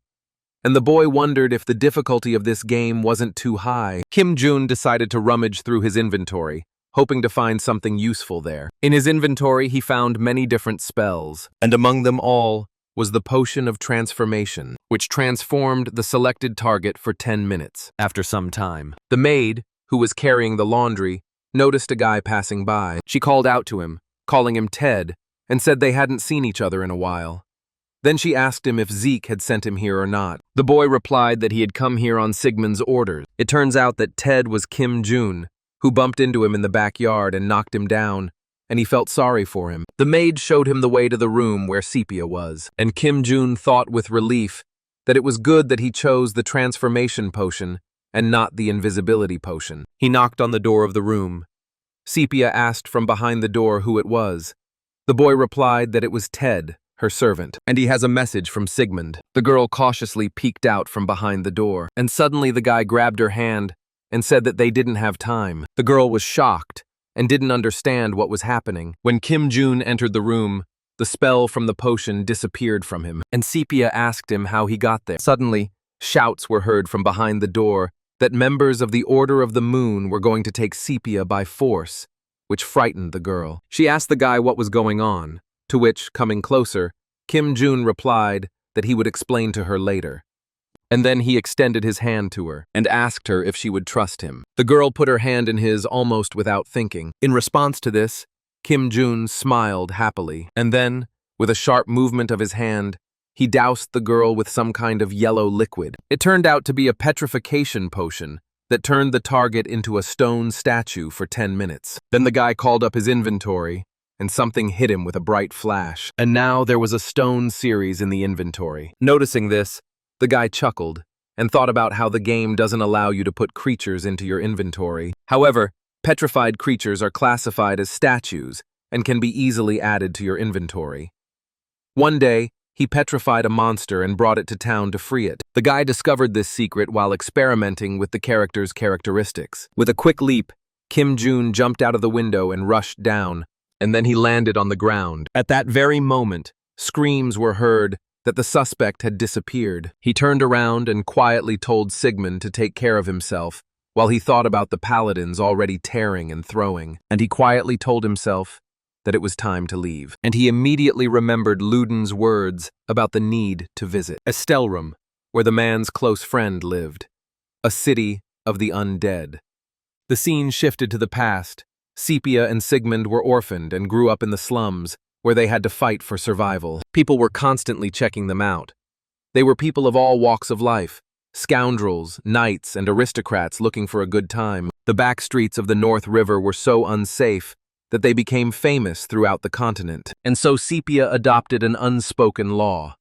And the boy wondered if the difficulty of this game wasn't too high. Kim Jun decided to rummage through his inventory, hoping to find something useful there. In his inventory, he found many different spells, and among them all was the Potion of Transformation, which transformed the selected target for 10 minutes. After some time, the maid, who was carrying the laundry, noticed a guy passing by. She called out to him, calling him Ted, and said they hadn't seen each other in a while. Then she asked him if Zeke had sent him here or not. The boy replied that he had come here on Sigmund's orders. It turns out that Ted was Kim Jun, who bumped into him in the backyard and knocked him down, and he felt sorry for him. The maid showed him the way to the room where Sepia was, and Kim Jun thought with relief that it was good that he chose the transformation potion and not the invisibility potion. He knocked on the door of the room. Sepia asked from behind the door who it was. The boy replied that it was Ted, her servant, and he has a message from Sigmund. The girl cautiously peeked out from behind the door, and suddenly the guy grabbed her hand and said that they didn't have time. The girl was shocked and didn't understand what was happening. When Kim Jun entered the room, the spell from the potion disappeared from him, and Sepia asked him how he got there. Suddenly, shouts were heard from behind the door that members of the Order of the Moon were going to take Sepia by force, which frightened the girl. She asked the guy what was going on, to which, coming closer, Kim Jun replied that he would explain to her later. And then he extended his hand to her and asked her if she would trust him. The girl put her hand in his almost without thinking. In response to this, Kim Jun smiled happily, and then, with a sharp movement of his hand, he doused the girl with some kind of yellow liquid. It turned out to be a petrification potion that turned the target into a stone statue for 10 minutes. Then the guy called up his inventory, and something hit him with a bright flash. And now there was a stone series in the inventory. Noticing this, the guy chuckled and thought about how the game doesn't allow you to put creatures into your inventory. However, petrified creatures are classified as statues and can be easily added to your inventory. One day, he petrified a monster and brought it to town to free it. The guy discovered this secret while experimenting with the character's characteristics. With a quick leap, Kim Jun jumped out of the window and rushed down, and then he landed on the ground. At that very moment, screams were heard that the suspect had disappeared. He turned around and quietly told Sigmund to take care of himself, while he thought about the paladins already tearing and throwing, and he quietly told himself that it was time to leave. And he immediately remembered Luden's words about the need to visit Estelum, where the man's close friend lived, a city of the undead. The scene shifted to the past. Sepia and Sigmund were orphaned and grew up in the slums, where they had to fight for survival. People were constantly checking them out. They were people of all walks of life, scoundrels, knights, and aristocrats looking for a good time. The back streets of the North River were so unsafe that they became famous throughout the continent. And so Sepia adopted an unspoken law.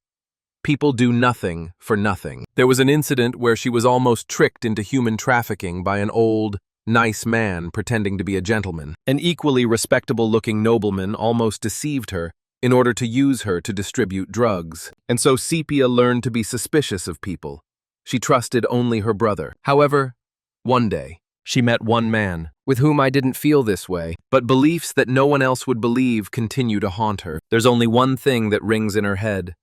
People do nothing for nothing. There was an incident where she was almost tricked into human trafficking by an old, nice man pretending to be a gentleman. An equally respectable-looking nobleman almost deceived her in order to use her to distribute drugs. And so Sepia learned to be suspicious of people. She trusted only her brother. However, one day, she met one man with whom I didn't feel this way, but beliefs that no one else would believe continue to haunt her. There's only one thing that rings in her head.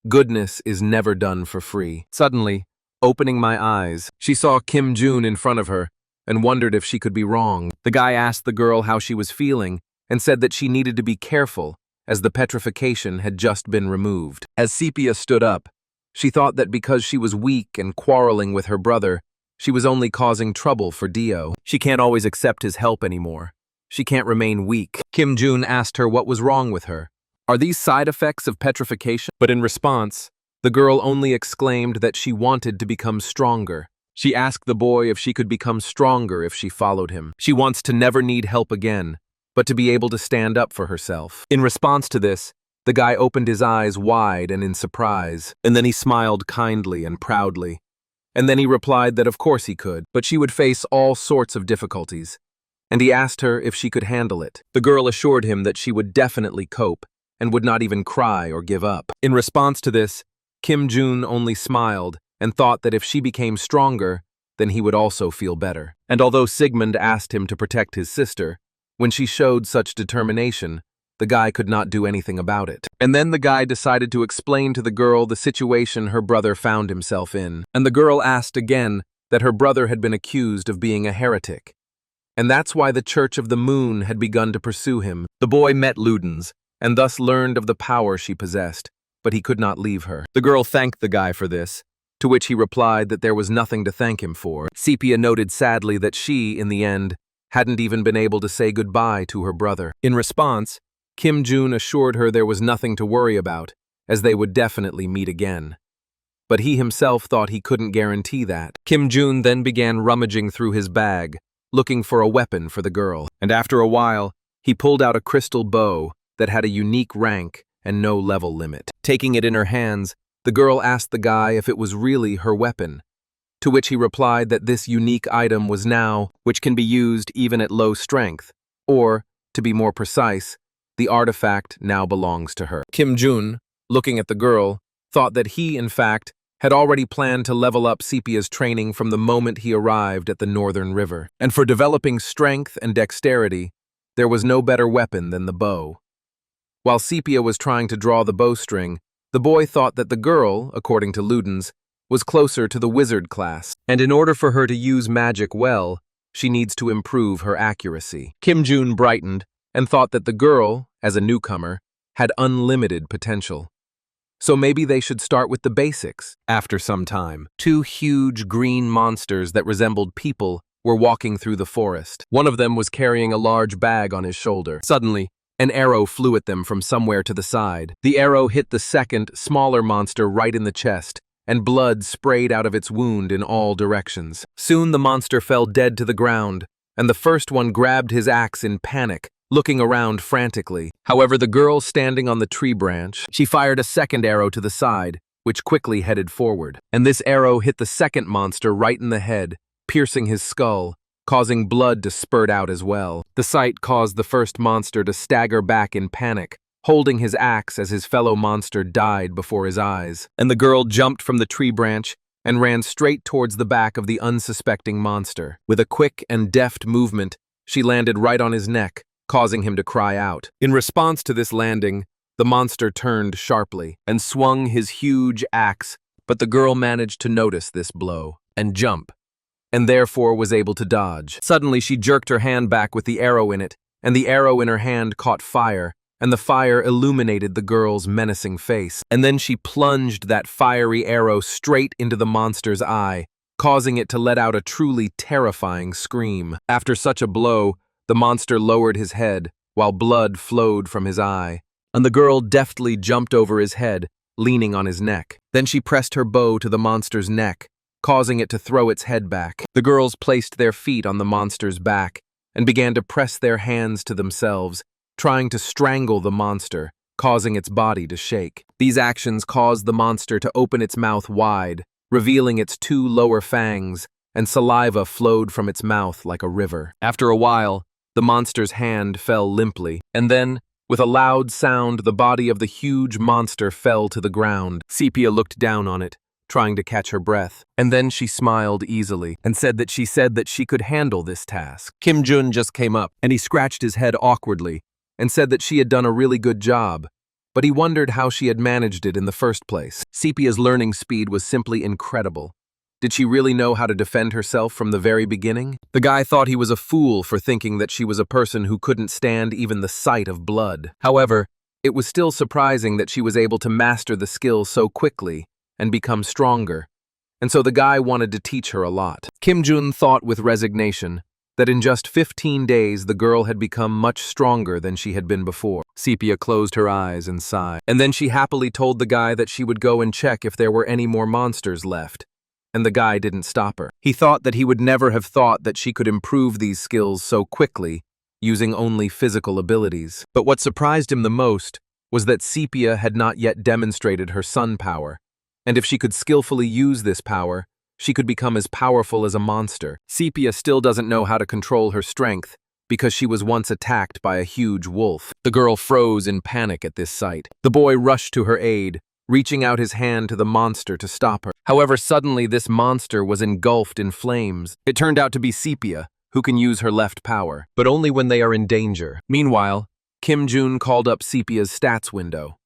Goodness is never done for free. Suddenly, Opening my eyes, she saw Kim Jun in front of her and wondered if she could be wrong. The guy asked the girl how she was feeling and said that she needed to be careful as the petrification had just been removed. As Sepia stood up, she thought that because she was weak and quarreling with her brother, she was only causing trouble for Dio. She can't always accept his help anymore. She can't remain weak. Kim Jun asked her what was wrong with her. Are these side effects of petrification? But in response, the girl only exclaimed that she wanted to become stronger. She asked the boy if she could become stronger if she followed him. She wants to never need help again, but to be able to stand up for herself. In response to this, the guy opened his eyes wide and in surprise, and then he smiled kindly and proudly. And then he replied that of course he could, but she would face all sorts of difficulties. And he asked her if she could handle it. The girl assured him that she would definitely cope and would not even cry or give up. In response to this, Kim Jun only smiled and thought that if she became stronger, then he would also feel better. And although Sigmund asked him to protect his sister, when she showed such determination, the guy could not do anything about it. And then the guy decided to explain to the girl the situation her brother found himself in. And the girl asked again that her brother had been accused of being a heretic. And that's why the Church of the Moon had begun to pursue him. The boy met Luden's, and thus learned of the power she possessed, but he could not leave her. The girl thanked the guy for this, to which he replied that there was nothing to thank him for. Sepia noted sadly that she, in the end, hadn't even been able to say goodbye to her brother. In response, Kim Jun assured her there was nothing to worry about, as they would definitely meet again. But he himself thought he couldn't guarantee that. Kim Jun then began rummaging through his bag, looking for a weapon for the girl. And after a while, he pulled out a crystal bow that had a unique rank and no level limit. Taking it in her hands, the girl asked the guy if it was really her weapon, to which he replied that this unique item was now, which can be used even at low strength, or, to be more precise, the artifact now belongs to her. Kim Jun, looking at the girl, thought that he, in fact, had already planned to level up Sepia's training from the moment he arrived at the Northern River. And for developing strength and dexterity, there was no better weapon than the bow. While Sepia was trying to draw the bowstring, the boy thought that the girl, according to Luden's, was closer to the wizard class, and in order for her to use magic well, she needs to improve her accuracy. Kim Jun brightened and thought that the girl, as a newcomer, had unlimited potential. So maybe they should start with the basics. After some time, two huge green monsters that resembled people were walking through the forest. One of them was carrying a large bag on his shoulder. Suddenly, an arrow flew at them from somewhere to the side. The arrow hit the second, smaller monster right in the chest, and blood sprayed out of its wound in all directions. Soon the monster fell dead to the ground, and the first one grabbed his axe in panic, looking around frantically. However, the girl standing on the tree branch, she fired a second arrow to the side, which quickly headed forward. And this arrow hit the second monster right in the head, piercing his skull, causing blood to spurt out as well. The sight caused the first monster to stagger back in panic, holding his axe as his fellow monster died before his eyes. And the girl jumped from the tree branch and ran straight towards the back of the unsuspecting monster. With a quick and deft movement, she landed right on his neck, causing him to cry out. In response to this landing, the monster turned sharply and swung his huge axe, but the girl managed to notice this blow and jump, and therefore was able to dodge. Suddenly, she jerked her hand back with the arrow in it, and the arrow in her hand caught fire, and the fire illuminated the girl's menacing face. And then she plunged that fiery arrow straight into the monster's eye, causing it to let out a truly terrifying scream. After such a blow, the monster lowered his head, while blood flowed from his eye, and the girl deftly jumped over his head, leaning on his neck. Then she pressed her bow to the monster's neck, causing it to throw its head back. The girls placed their feet on the monster's back and began to press their hands to themselves, trying to strangle the monster, causing its body to shake. These actions caused the monster to open its mouth wide, revealing its two lower fangs, and saliva flowed from its mouth like a river. After a while, the monster's hand fell limply, and then, with a loud sound, the body of the huge monster fell to the ground. Sepia looked down on it, trying to catch her breath, and then she smiled easily and said that she could handle this task. Kim Jun just came up, and he scratched his head awkwardly and said that she had done a really good job, but he wondered how she had managed it in the first place. Sepia's learning speed was simply incredible. Did she really know how to defend herself from the very beginning? The guy thought he was a fool for thinking that she was a person who couldn't stand even the sight of blood. However, it was still surprising that she was able to master the skill so quickly and become stronger. And so the guy wanted to teach her a lot. Kim Jun thought with resignation that in just 15 days the girl had become much stronger than she had been before. Sepia closed her eyes and sighed. And then she happily told the guy that she would go and check if there were any more monsters left. And the guy didn't stop her. He thought that he would never have thought that she could improve these skills so quickly, using only physical abilities. But what surprised him the most was that Sepia had not yet demonstrated her sun power, and if she could skillfully use this power, she could become as powerful as a monster. Sepia still doesn't know how to control her strength, because she was once attacked by a huge wolf. The girl froze in panic at this sight. The boy rushed to her aid, reaching out his hand to the monster to stop her. However, suddenly this monster was engulfed in flames. It turned out to be Sepia, who can use her left power, but only when they are in danger. Meanwhile, Kim Jun called up Sepia's stats window.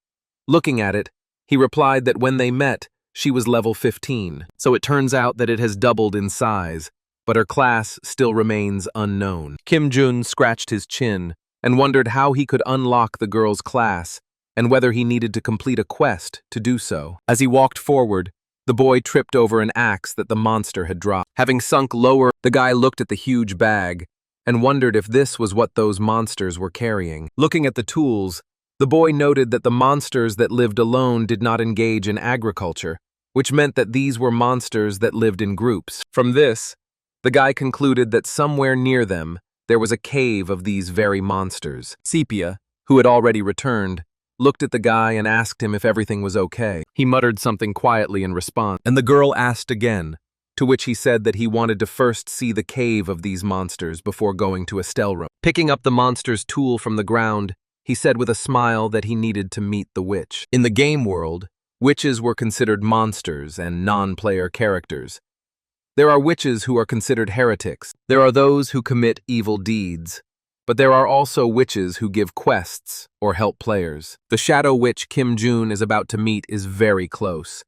Looking at it, he replied that when they met, she was level 15, so it turns out that it has doubled in size, but her class still remains unknown. Kim Jun scratched his chin and wondered how he could unlock the girl's class and whether he needed to complete a quest to do so. As he walked forward, the boy tripped over an axe that the monster had dropped. Having sunk lower, the guy looked at the huge bag and wondered if this was what those monsters were carrying. Looking at the tools, the boy noted that the monsters that lived alone did not engage in agriculture, which meant that these were monsters that lived in groups. From this, the guy concluded that somewhere near them, there was a cave of these very monsters. Sepia, who had already returned, looked at the guy and asked him if everything was okay. He muttered something quietly in response, and the girl asked again, to which he said that he wanted to first see the cave of these monsters before going to estelum. Picking up the monster's tool from the ground, he said with a smile that he needed to meet the witch. In the game world, witches were considered monsters and non-player characters. There are witches who are considered heretics. There are those who commit evil deeds. But there are also witches who give quests or help players. The shadow witch Kim Jun is about to meet is very close.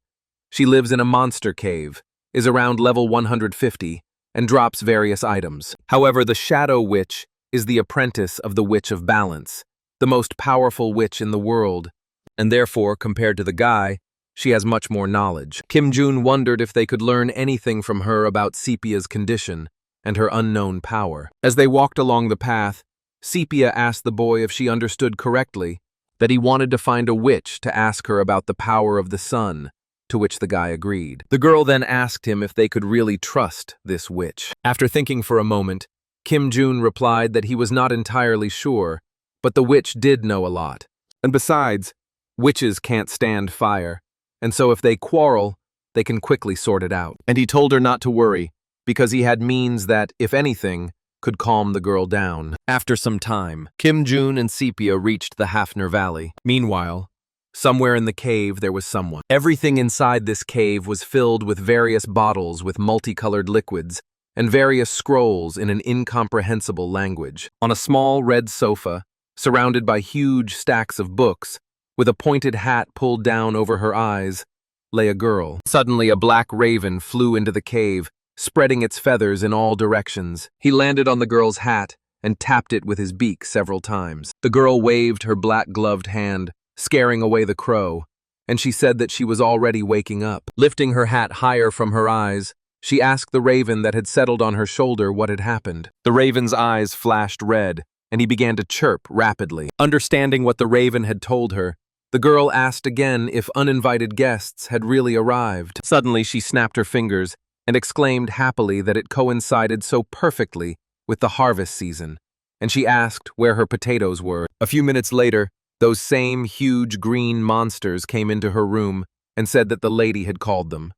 She lives in a monster cave, is around level 150, and drops various items. However, the shadow witch is the apprentice of the Witch of Balance, the most powerful witch in the world, and therefore, compared to the guy, she has much more knowledge. Kim Jun wondered if they could learn anything from her about Sepia's condition and her unknown power. As they walked along the path, Sepia asked the boy if she understood correctly that he wanted to find a witch to ask her about the power of the sun, to which the guy agreed. The girl then asked him if they could really trust this witch. After thinking for a moment, Kim Jun replied that he was not entirely sure, but the witch did know a lot. And besides, witches can't stand fire, and so if they quarrel, they can quickly sort it out. And he told her not to worry, because he had means that, if anything, could calm the girl down. After some time, Kim Jun and Sepia reached the Hafner Valley. Meanwhile, somewhere in the cave there was someone. Everything inside this cave was filled with various bottles with multicolored liquids and various scrolls in an incomprehensible language. On a small red sofa, surrounded by huge stacks of books, with a pointed hat pulled down over her eyes, lay a girl. Suddenly, a black raven flew into the cave, spreading its feathers in all directions. He landed on the girl's hat and tapped it with his beak several times. The girl waved her black-gloved hand, scaring away the crow, and she said that she was already waking up. Lifting her hat higher from her eyes, she asked the raven that had settled on her shoulder what had happened. The raven's eyes flashed red, and he began to chirp rapidly. Understanding what the raven had told her, the girl asked again if uninvited guests had really arrived. Suddenly, she snapped her fingers and exclaimed happily that it coincided so perfectly with the harvest season, and she asked where her potatoes were. A few minutes later, those same huge green monsters came into her room and said that the lady had called them.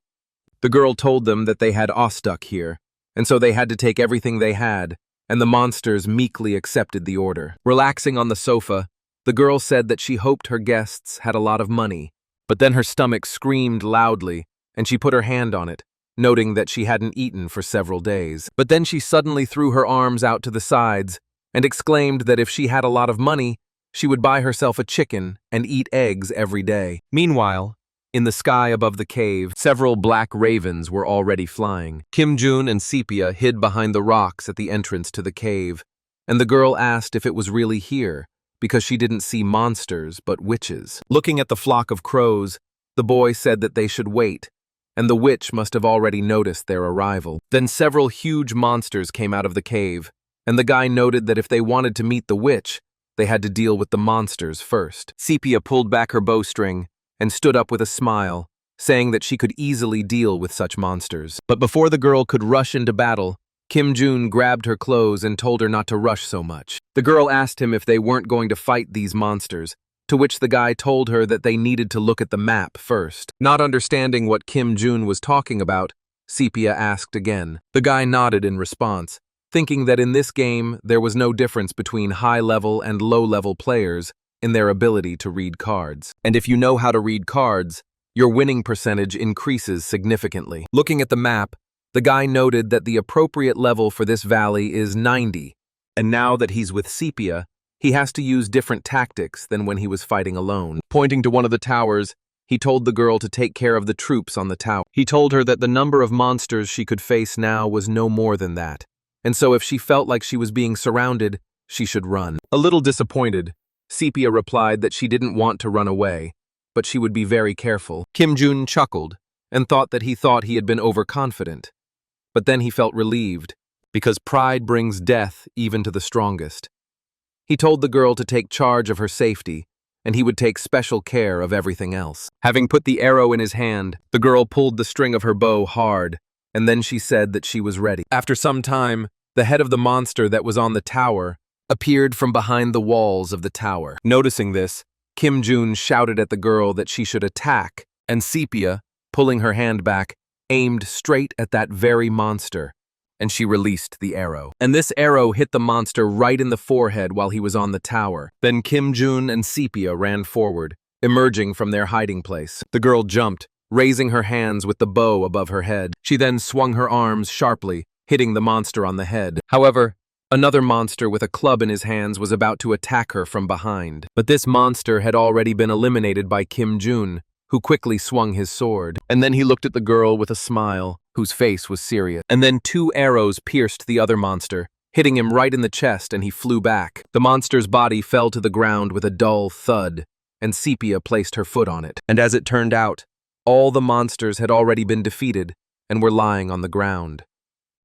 The girl told them that they had Ostuk here, and so they had to take everything they had, and the monsters meekly accepted the order. Relaxing on the sofa, the girl said that she hoped her guests had a lot of money, but then her stomach screamed loudly, and she put her hand on it, noting that she hadn't eaten for several days. But then she suddenly threw her arms out to the sides and exclaimed that if she had a lot of money, she would buy herself a chicken and eat eggs every day. Meanwhile, In the sky above the cave, several black ravens were already flying. Kim Jun and Sepia hid behind the rocks at the entrance to the cave, and the girl asked if it was really here, because she didn't see monsters but witches. Looking at the flock of crows, the boy said that they should wait, and the witch must have already noticed their arrival. Then several huge monsters came out of the cave, and the guy noted that if they wanted to meet the witch, they had to deal with the monsters first. Sepia pulled back her bowstring and stood up with a smile, saying that she could easily deal with such monsters. But before the girl could rush into battle, Kim Jun grabbed her clothes and told her not to rush so much. The girl asked him if they weren't going to fight these monsters, to which the guy told her that they needed to look at the map first. Not understanding what Kim Jun was talking about, Sepia asked again. The guy nodded in response, thinking that in this game there was no difference between high-level and low-level players in their ability to read cards. And if you know how to read cards, your winning percentage increases significantly. Looking at the map, the guy noted that the appropriate level for this valley is 90, and now that he's with Sepia, he has to use different tactics than when he was fighting alone. Pointing to one of the towers, he told the girl to take care of the troops on the tower. He told her that the number of monsters she could face now was no more than that, and so if she felt like she was being surrounded, she should run. A little disappointed, Sepia replied that she didn't want to run away, but she would be very careful. Kim Jun chuckled and thought that he had been overconfident. But then he felt relieved, because pride brings death even to the strongest. He told the girl to take charge of her safety, and he would take special care of everything else. Having put the arrow in his hand, the girl pulled the string of her bow hard, and then she said that she was ready. After some time, the head of the monster that was on the tower appeared from behind the walls of the tower. Noticing this, Kim Jun shouted at the girl that she should attack, and Sepia, pulling her hand back, aimed straight at that very monster, and she released the arrow. And this arrow hit the monster right in the forehead while he was on the tower. Then Kim Jun and Sepia ran forward, emerging from their hiding place. The girl jumped, raising her hands with the bow above her head. She then swung her arms sharply, hitting the monster on the head. However, another monster with a club in his hands was about to attack her from behind. But this monster had already been eliminated by Kim Jun, who quickly swung his sword. And then he looked at the girl with a smile, whose face was serious. And then 2 arrows pierced the other monster, hitting him right in the chest, and he flew back. The monster's body fell to the ground with a dull thud, and Sepia placed her foot on it. And as it turned out, all the monsters had already been defeated and were lying on the ground.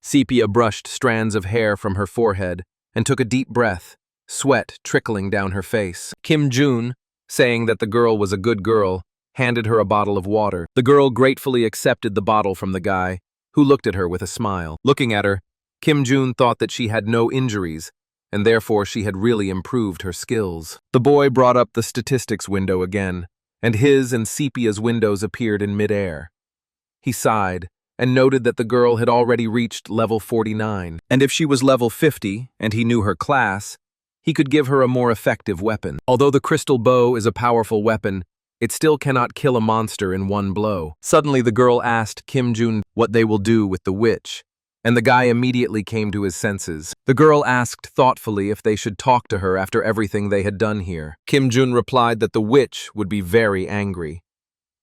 Sepia brushed strands of hair from her forehead and took a deep breath, sweat trickling down her face. Kim Jun, saying that the girl was a good girl, handed her a bottle of water. The girl gratefully accepted the bottle from the guy, who looked at her with a smile. Looking at her, Kim Jun thought that she had no injuries, and therefore she had really improved her skills. The boy brought up the statistics window again, and his and Sepia's windows appeared in midair. He sighed, and noted that the girl had already reached level 49, and if she was level 50, and he knew her class, he could give her a more effective weapon. Although the crystal bow is a powerful weapon, it still cannot kill a monster in one blow. Suddenly the girl asked Kim Jun what they will do with the witch, and the guy immediately came to his senses. The girl asked thoughtfully if they should talk to her after everything they had done here. Kim Jun replied that the witch would be very angry.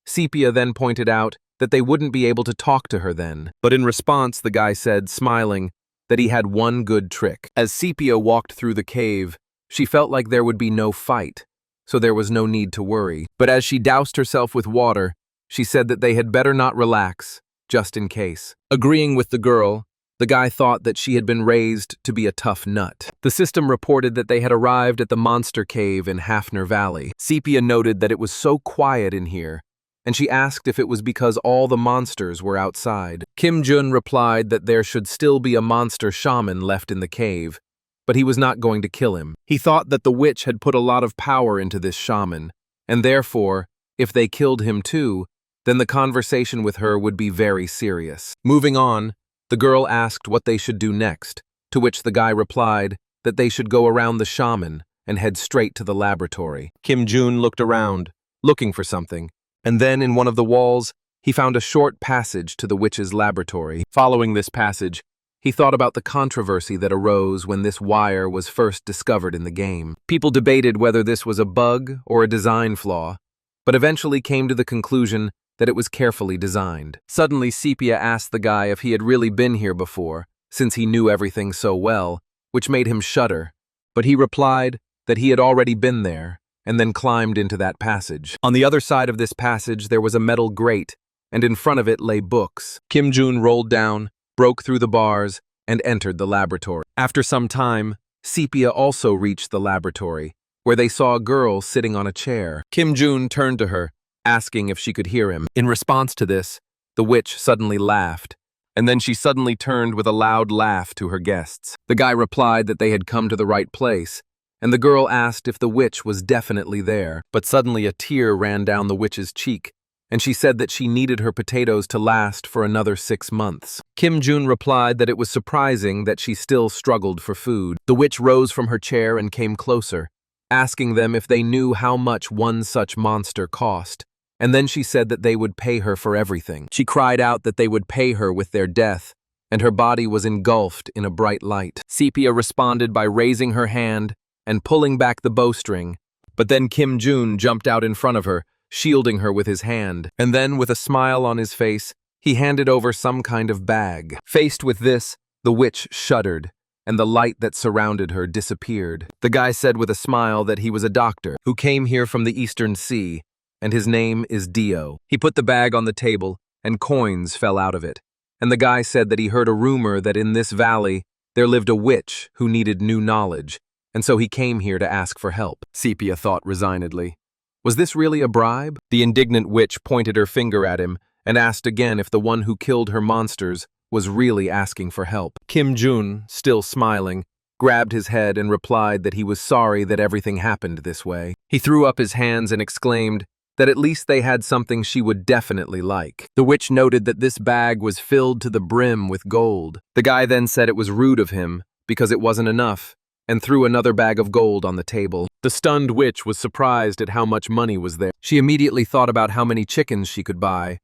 Sepia then pointed out that they wouldn't be able to talk to her then, but in response the guy said, smiling, that he had one good trick. As Sepia walked through the cave, she felt like there would be no fight, so there was no need to worry. But as she doused herself with water, she said that they had better not relax, just in case. Agreeing with the girl, the guy thought that she had been raised to be a tough nut. The system reported that they had arrived at the monster cave in Hafner Valley. Sepia noted that it was so quiet in here, and she asked if it was because all the monsters were outside. Kim Jun replied that there should still be a monster shaman left in the cave, but he was not going to kill him. He thought that the witch had put a lot of power into this shaman, and therefore, if they killed him too, then the conversation with her would be very serious. Moving on, the girl asked what they should do next, to which the guy replied that they should go around the shaman and head straight to the laboratory. Kim Jun looked around, looking for something, and then in one of the walls, he found a short passage to the witch's laboratory. Following this passage, he thought about the controversy that arose when this wire was first discovered in the game. People debated whether this was a bug or a design flaw, but eventually came to the conclusion that it was carefully designed. Suddenly, Sepia asked the guy if he had really been here before, since he knew everything so well, which made him shudder, but he replied that he had already been there, and then climbed into that passage. On the other side of this passage there was a metal grate, and in front of it lay books. Kim Jun rolled down, broke through the bars, and entered the laboratory. After some time, Sepia also reached the laboratory, where they saw a girl sitting on a chair. Kim Jun turned to her, asking if she could hear him. In response to this, the witch suddenly laughed, and then she suddenly turned with a loud laugh to her guests. The guy replied that they had come to the right place, and the girl asked if the witch was definitely there, but suddenly a tear ran down the witch's cheek, and she said that she needed her potatoes to last for another 6 months. Kim Jun replied that it was surprising that she still struggled for food. The witch rose from her chair and came closer, asking them if they knew how much one such monster cost, and then she said that they would pay her for everything. She cried out that they would pay her with their death, and her body was engulfed in a bright light. Sepia responded by raising her hand and pulling back the bowstring, but then Kim Jun jumped out in front of her, shielding her with his hand, and then, with a smile on his face, he handed over some kind of bag. Faced with this, the witch shuddered, and the light that surrounded her disappeared. The guy said with a smile that he was a doctor who came here from the Eastern Sea, and his name is Dio. He put the bag on the table, and coins fell out of it, and the guy said that he heard a rumor that in this valley there lived a witch who needed new knowledge, and so he came here to ask for help. Sepia thought resignedly. Was this really a bribe? The indignant witch pointed her finger at him and asked again if the one who killed her monsters was really asking for help. Kim Jun, still smiling, grabbed his head and replied that he was sorry that everything happened this way. He threw up his hands and exclaimed that at least they had something she would definitely like. The witch noted that this bag was filled to the brim with gold. The guy then said it was rude of him because it wasn't enough, and threw another bag of gold on the table. The stunned witch was surprised at how much money was there. She immediately thought about how many chickens she could buy,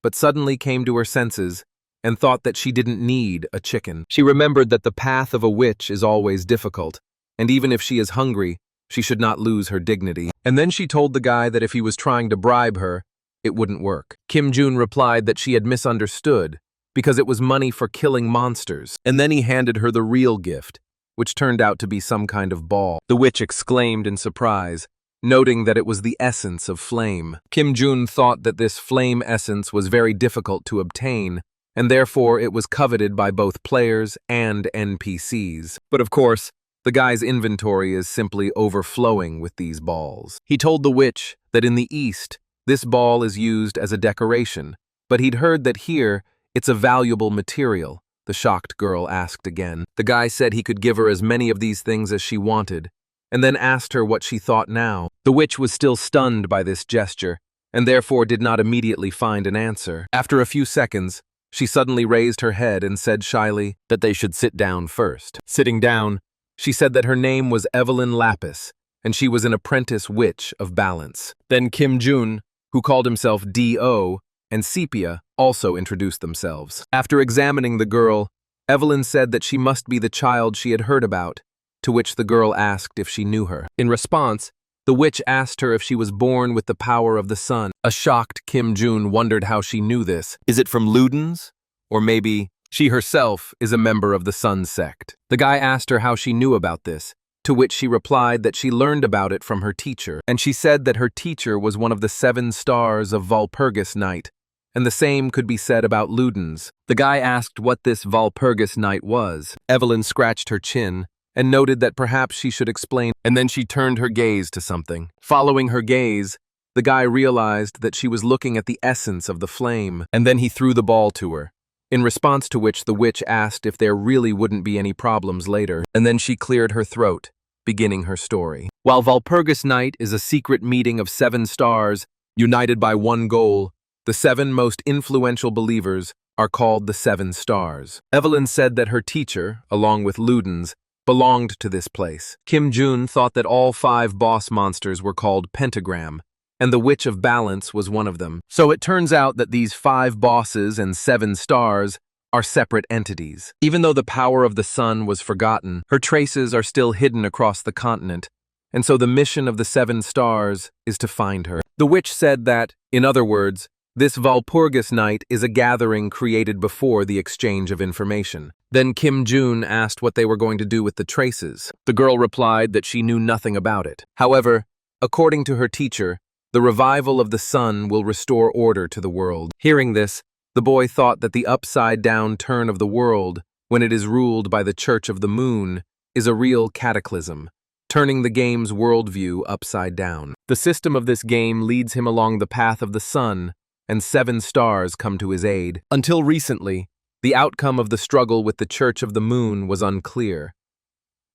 but suddenly came to her senses and thought that she didn't need a chicken. She remembered that the path of a witch is always difficult, and even if she is hungry, she should not lose her dignity. And then she told the guy that if he was trying to bribe her, it wouldn't work. Kim Jun replied that she had misunderstood because it was money for killing monsters, and then he handed her the real gift, which turned out to be some kind of ball. The witch exclaimed in surprise, noting that it was the essence of flame. Kim Jun thought that this flame essence was very difficult to obtain, and therefore it was coveted by both players and NPCs. But of course, the guy's inventory is simply overflowing with these balls. He told the witch that in the East, this ball is used as a decoration, but he'd heard that here, it's a valuable material. The shocked girl asked again. The guy said he could give her as many of these things as she wanted, and then asked her what she thought now. The witch was still stunned by this gesture, and therefore did not immediately find an answer. After a few seconds, she suddenly raised her head and said shyly that they should sit down first. Sitting down, she said that her name was Evelyn Lapis, and she was an apprentice witch of balance. Then Kim Jun, who called himself D.O., and Sepia also introduced themselves. After examining the girl, Evelyn said that she must be the child she had heard about, to which the girl asked if she knew her. In response, the witch asked her if she was born with the power of the sun. A shocked Kim Jun wondered how she knew this. Is it from Ludens? Or maybe she herself is a member of the Sun sect. The guy asked her how she knew about this, to which she replied that she learned about it from her teacher, and she said that her teacher was one of the 7 stars of Walpurgis Night, and the same could be said about Ludens. The guy asked what this Walpurgis Night was. Evelyn scratched her chin and noted that perhaps she should explain, and then she turned her gaze to something. Following her gaze, the guy realized that she was looking at the essence of the flame, and then he threw the ball to her, in response to which the witch asked if there really wouldn't be any problems later, and then she cleared her throat, beginning her story. While Walpurgis Night is a secret meeting of 7 stars, united by one goal, the 7 most influential believers are called the 7 stars. Evelyn said that her teacher, along with Ludens, belonged to this place. Kim Jun thought that all 5 boss monsters were called Pentagram, and the Witch of Balance was one of them. So it turns out that these 5 bosses and 7 stars are separate entities. Even though the power of the sun was forgotten, her traces are still hidden across the continent, and so the mission of the 7 stars is to find her. The witch said that, in other words, this Walpurgis night is a gathering created before the exchange of information. Then Kim Jun asked what they were going to do with the traces. The girl replied that she knew nothing about it. However, according to her teacher, the revival of the sun will restore order to the world. Hearing this, the boy thought that the upside-down turn of the world, when it is ruled by the Church of the Moon, is a real cataclysm, turning the game's worldview upside down. The system of this game leads him along the path of the sun, and 7 stars come to his aid. Until recently, the outcome of the struggle with the Church of the Moon was unclear.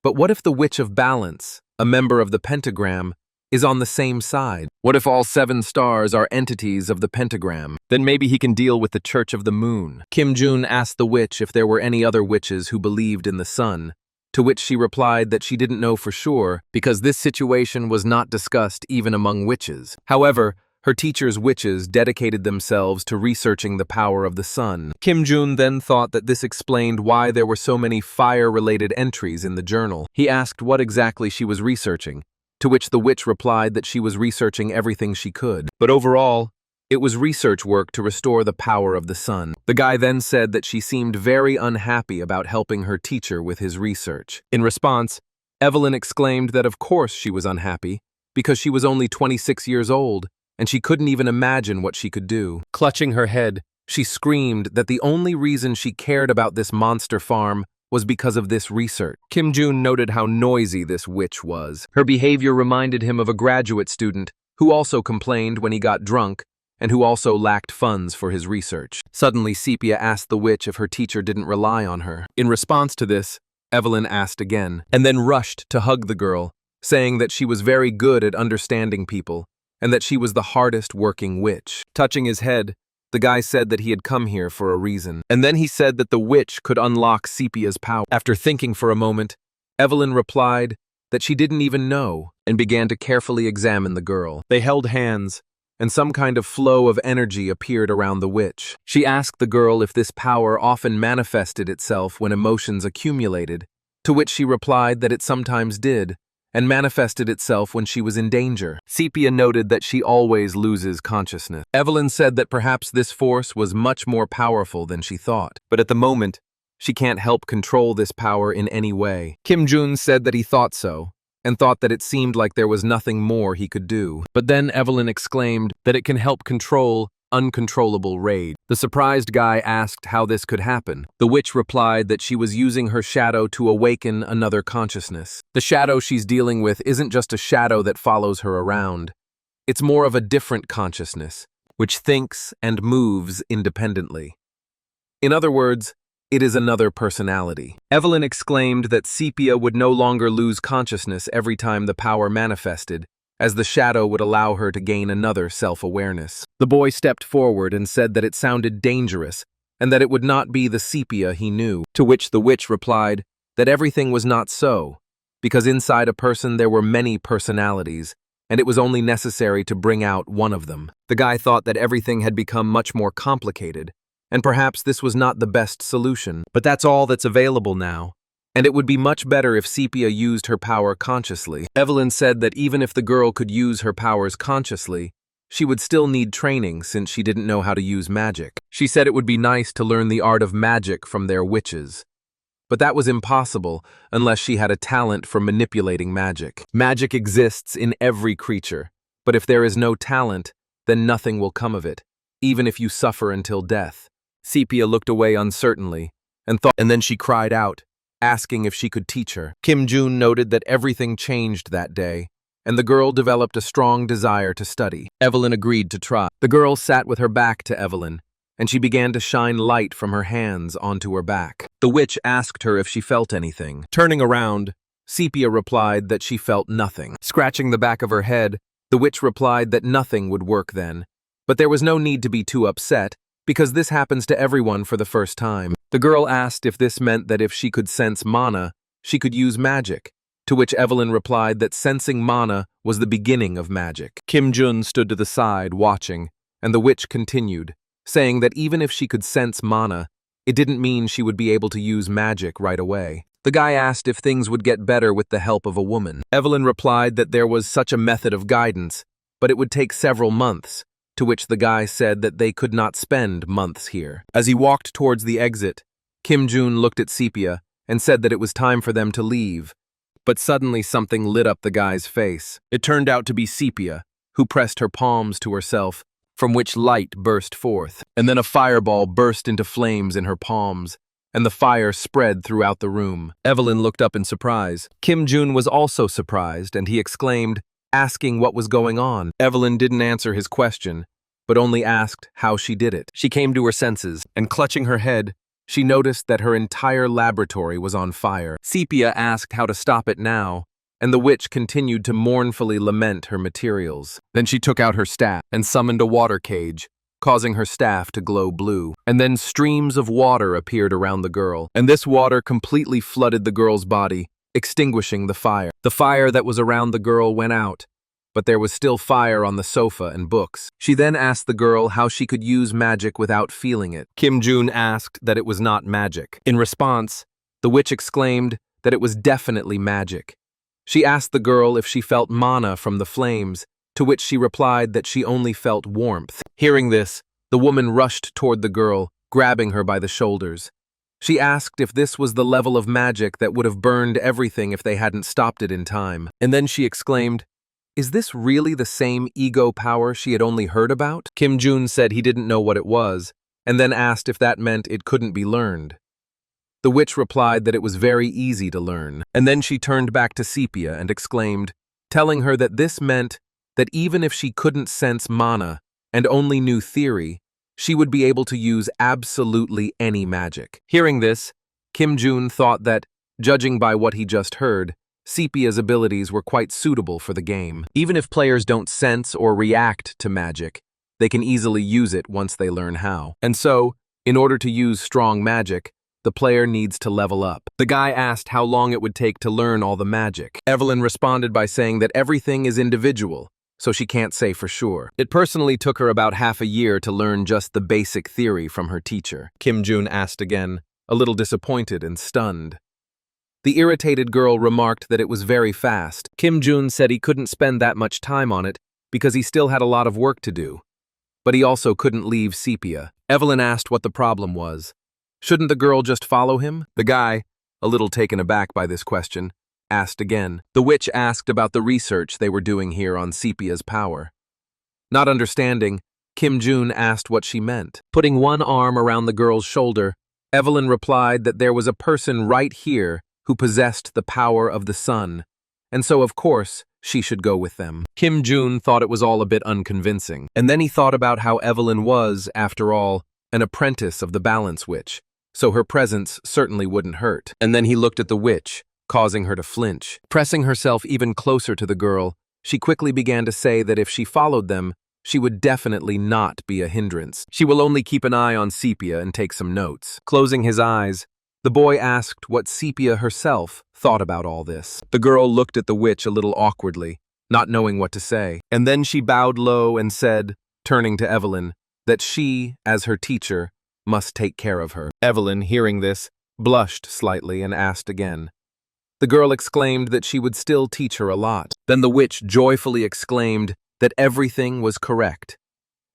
But what if the Witch of Balance, a member of the pentagram, is on the same side? What if all 7 stars are entities of the pentagram? Then maybe he can deal with the Church of the Moon. Kim Jun asked the witch if there were any other witches who believed in the sun, to which she replied that she didn't know for sure because this situation was not discussed even among witches. However, her teacher's witches dedicated themselves to researching the power of the sun. Kim Jun then thought that this explained why there were so many fire-related entries in the journal. He asked what exactly she was researching, to which the witch replied that she was researching everything she could. But overall, it was research work to restore the power of the sun. The guy then said that she seemed very unhappy about helping her teacher with his research. In response, Evelyn exclaimed that of course she was unhappy, because she was only 26 years old, and she couldn't even imagine what she could do. Clutching her head, she screamed that the only reason she cared about this monster farm was because of this research. Kim Jun noted how noisy this witch was. Her behavior reminded him of a graduate student who also complained when he got drunk and who also lacked funds for his research. Suddenly, Sepia asked the witch if her teacher didn't rely on her. In response to this, Evelyn asked again, and then rushed to hug the girl, saying that she was very good at understanding people, and that she was the hardest working witch. Touching his head, the guy said that he had come here for a reason. And then he said that the witch could unlock Sepia's power. After thinking for a moment, Evelyn replied that she didn't even know and began to carefully examine the girl. They held hands, and some kind of flow of energy appeared around the witch. She asked the girl if this power often manifested itself when emotions accumulated, to which she replied that it sometimes did, and manifested itself when she was in danger. Sepia noted that she always loses consciousness. Evelyn said that perhaps this force was much more powerful than she thought, but at the moment, she can't help control this power in any way. Kim Jun said that he thought so, and thought that it seemed like there was nothing more he could do. But then Evelyn exclaimed that it can help control uncontrollable rage. The surprised guy asked how this could happen. The witch replied that she was using her shadow to awaken another consciousness. The shadow she's dealing with isn't just a shadow that follows her around. It's more of a different consciousness, which thinks and moves independently. In other words, it is another personality. Evelyn exclaimed that Sepia would no longer lose consciousness every time the power manifested, as the shadow would allow her to gain another self-awareness. The boy stepped forward and said that it sounded dangerous, and that it would not be the Sepia he knew, to which the witch replied that everything was not so, because inside a person there were many personalities, and it was only necessary to bring out one of them. The guy thought that everything had become much more complicated, and perhaps this was not the best solution, but that's all that's available now. And it would be much better if Sepia used her power consciously. Evelyn said that even if the girl could use her powers consciously, she would still need training since she didn't know how to use magic. She said it would be nice to learn the art of magic from their witches. But that was impossible unless she had a talent for manipulating magic. Magic exists in every creature, but if there is no talent, then nothing will come of it, even if you suffer until death. Sepia looked away uncertainly, and then she cried out, asking if she could teach her. Kim Jun noted that everything changed that day, and the girl developed a strong desire to study. Evelyn agreed to try. The girl sat with her back to Evelyn, and she began to shine light from her hands onto her back. The witch asked her if she felt anything. Turning around, Sepia replied that she felt nothing. Scratching the back of her head, the witch replied that nothing would work then, but there was no need to be too upset, because this happens to everyone for the first time. The girl asked if this meant that if she could sense mana, she could use magic, to which Evelyn replied that sensing mana was the beginning of magic. Kim Jun stood to the side, watching, and the witch continued, saying that even if she could sense mana, it didn't mean she would be able to use magic right away. The guy asked if things would get better with the help of a woman. Evelyn replied that there was such a method of guidance, but it would take several months, to which the guy said that they could not spend months here. As he walked towards the exit, Kim Jun looked at Sepia and said that it was time for them to leave, but suddenly something lit up the guy's face. It turned out to be Sepia, who pressed her palms to herself, from which light burst forth, and then a fireball burst into flames in her palms, and the fire spread throughout the room. Evelyn looked up in surprise. Kim Jun was also surprised, and he exclaimed, asking what was going on. Evelyn didn't answer his question, but only asked how she did it. She came to her senses, and clutching her head, she noticed that her entire laboratory was on fire. Sepia asked how to stop it now, and the witch continued to mournfully lament her materials. Then she took out her staff and summoned a water cage, causing her staff to glow blue. And then streams of water appeared around the girl, and this water completely flooded the girl's body, extinguishing the fire. The fire that was around the girl went out, but there was still fire on the sofa and books. She then asked the girl how she could use magic without feeling it. Kim Jun asked that it was not magic. In response, the witch exclaimed that it was definitely magic. She asked the girl if she felt mana from the flames, to which she replied that she only felt warmth. Hearing this, the woman rushed toward the girl, grabbing her by the shoulders. She asked if this was the level of magic that would have burned everything if they hadn't stopped it in time. And then she exclaimed, "Is this really the same ego power she had only heard about?" Kim Jun said he didn't know what it was, and then asked if that meant it couldn't be learned. The witch replied that it was very easy to learn, and then she turned back to Sepia and exclaimed, telling her that this meant that even if she couldn't sense mana and only knew theory, she would be able to use absolutely any magic. Hearing this, Kim Jun thought that, judging by what he just heard, Sepia's abilities were quite suitable for the game. Even if players don't sense or react to magic, they can easily use it once they learn how. And so, in order to use strong magic, the player needs to level up. The guy asked how long it would take to learn all the magic. Evelyn responded by saying that everything is individual, so she can't say for sure. It personally took her about half a year to learn just the basic theory from her teacher. Kim Jun asked again, a little disappointed and stunned. The irritated girl remarked that it was very fast. Kim Jun said he couldn't spend that much time on it because he still had a lot of work to do. But he also couldn't leave Sepia. Evelyn asked what the problem was. Shouldn't the girl just follow him? The guy, a little taken aback by this question, asked again. The witch asked about the research they were doing here on Sepia's power. Not understanding, Kim Jun asked what she meant. Putting one arm around the girl's shoulder, Evelyn replied that there was a person right here who possessed the power of the sun, and so of course she should go with them. Kim Jun thought it was all a bit unconvincing, and then he thought about how Evelyn was, after all, an apprentice of the balance witch, so her presence certainly wouldn't hurt. And then he looked at the witch, causing her to flinch. Pressing herself even closer to the girl, she quickly began to say that if she followed them, she would definitely not be a hindrance. She will only keep an eye on Sepia and take some notes. Closing his eyes, the boy asked what Sepia herself thought about all this. The girl looked at the witch a little awkwardly, not knowing what to say, and then she bowed low and said, turning to Evelyn, that she, as her teacher, must take care of her. Evelyn, hearing this, blushed slightly and asked again. The girl exclaimed that she would still teach her a lot. Then the witch joyfully exclaimed that everything was correct,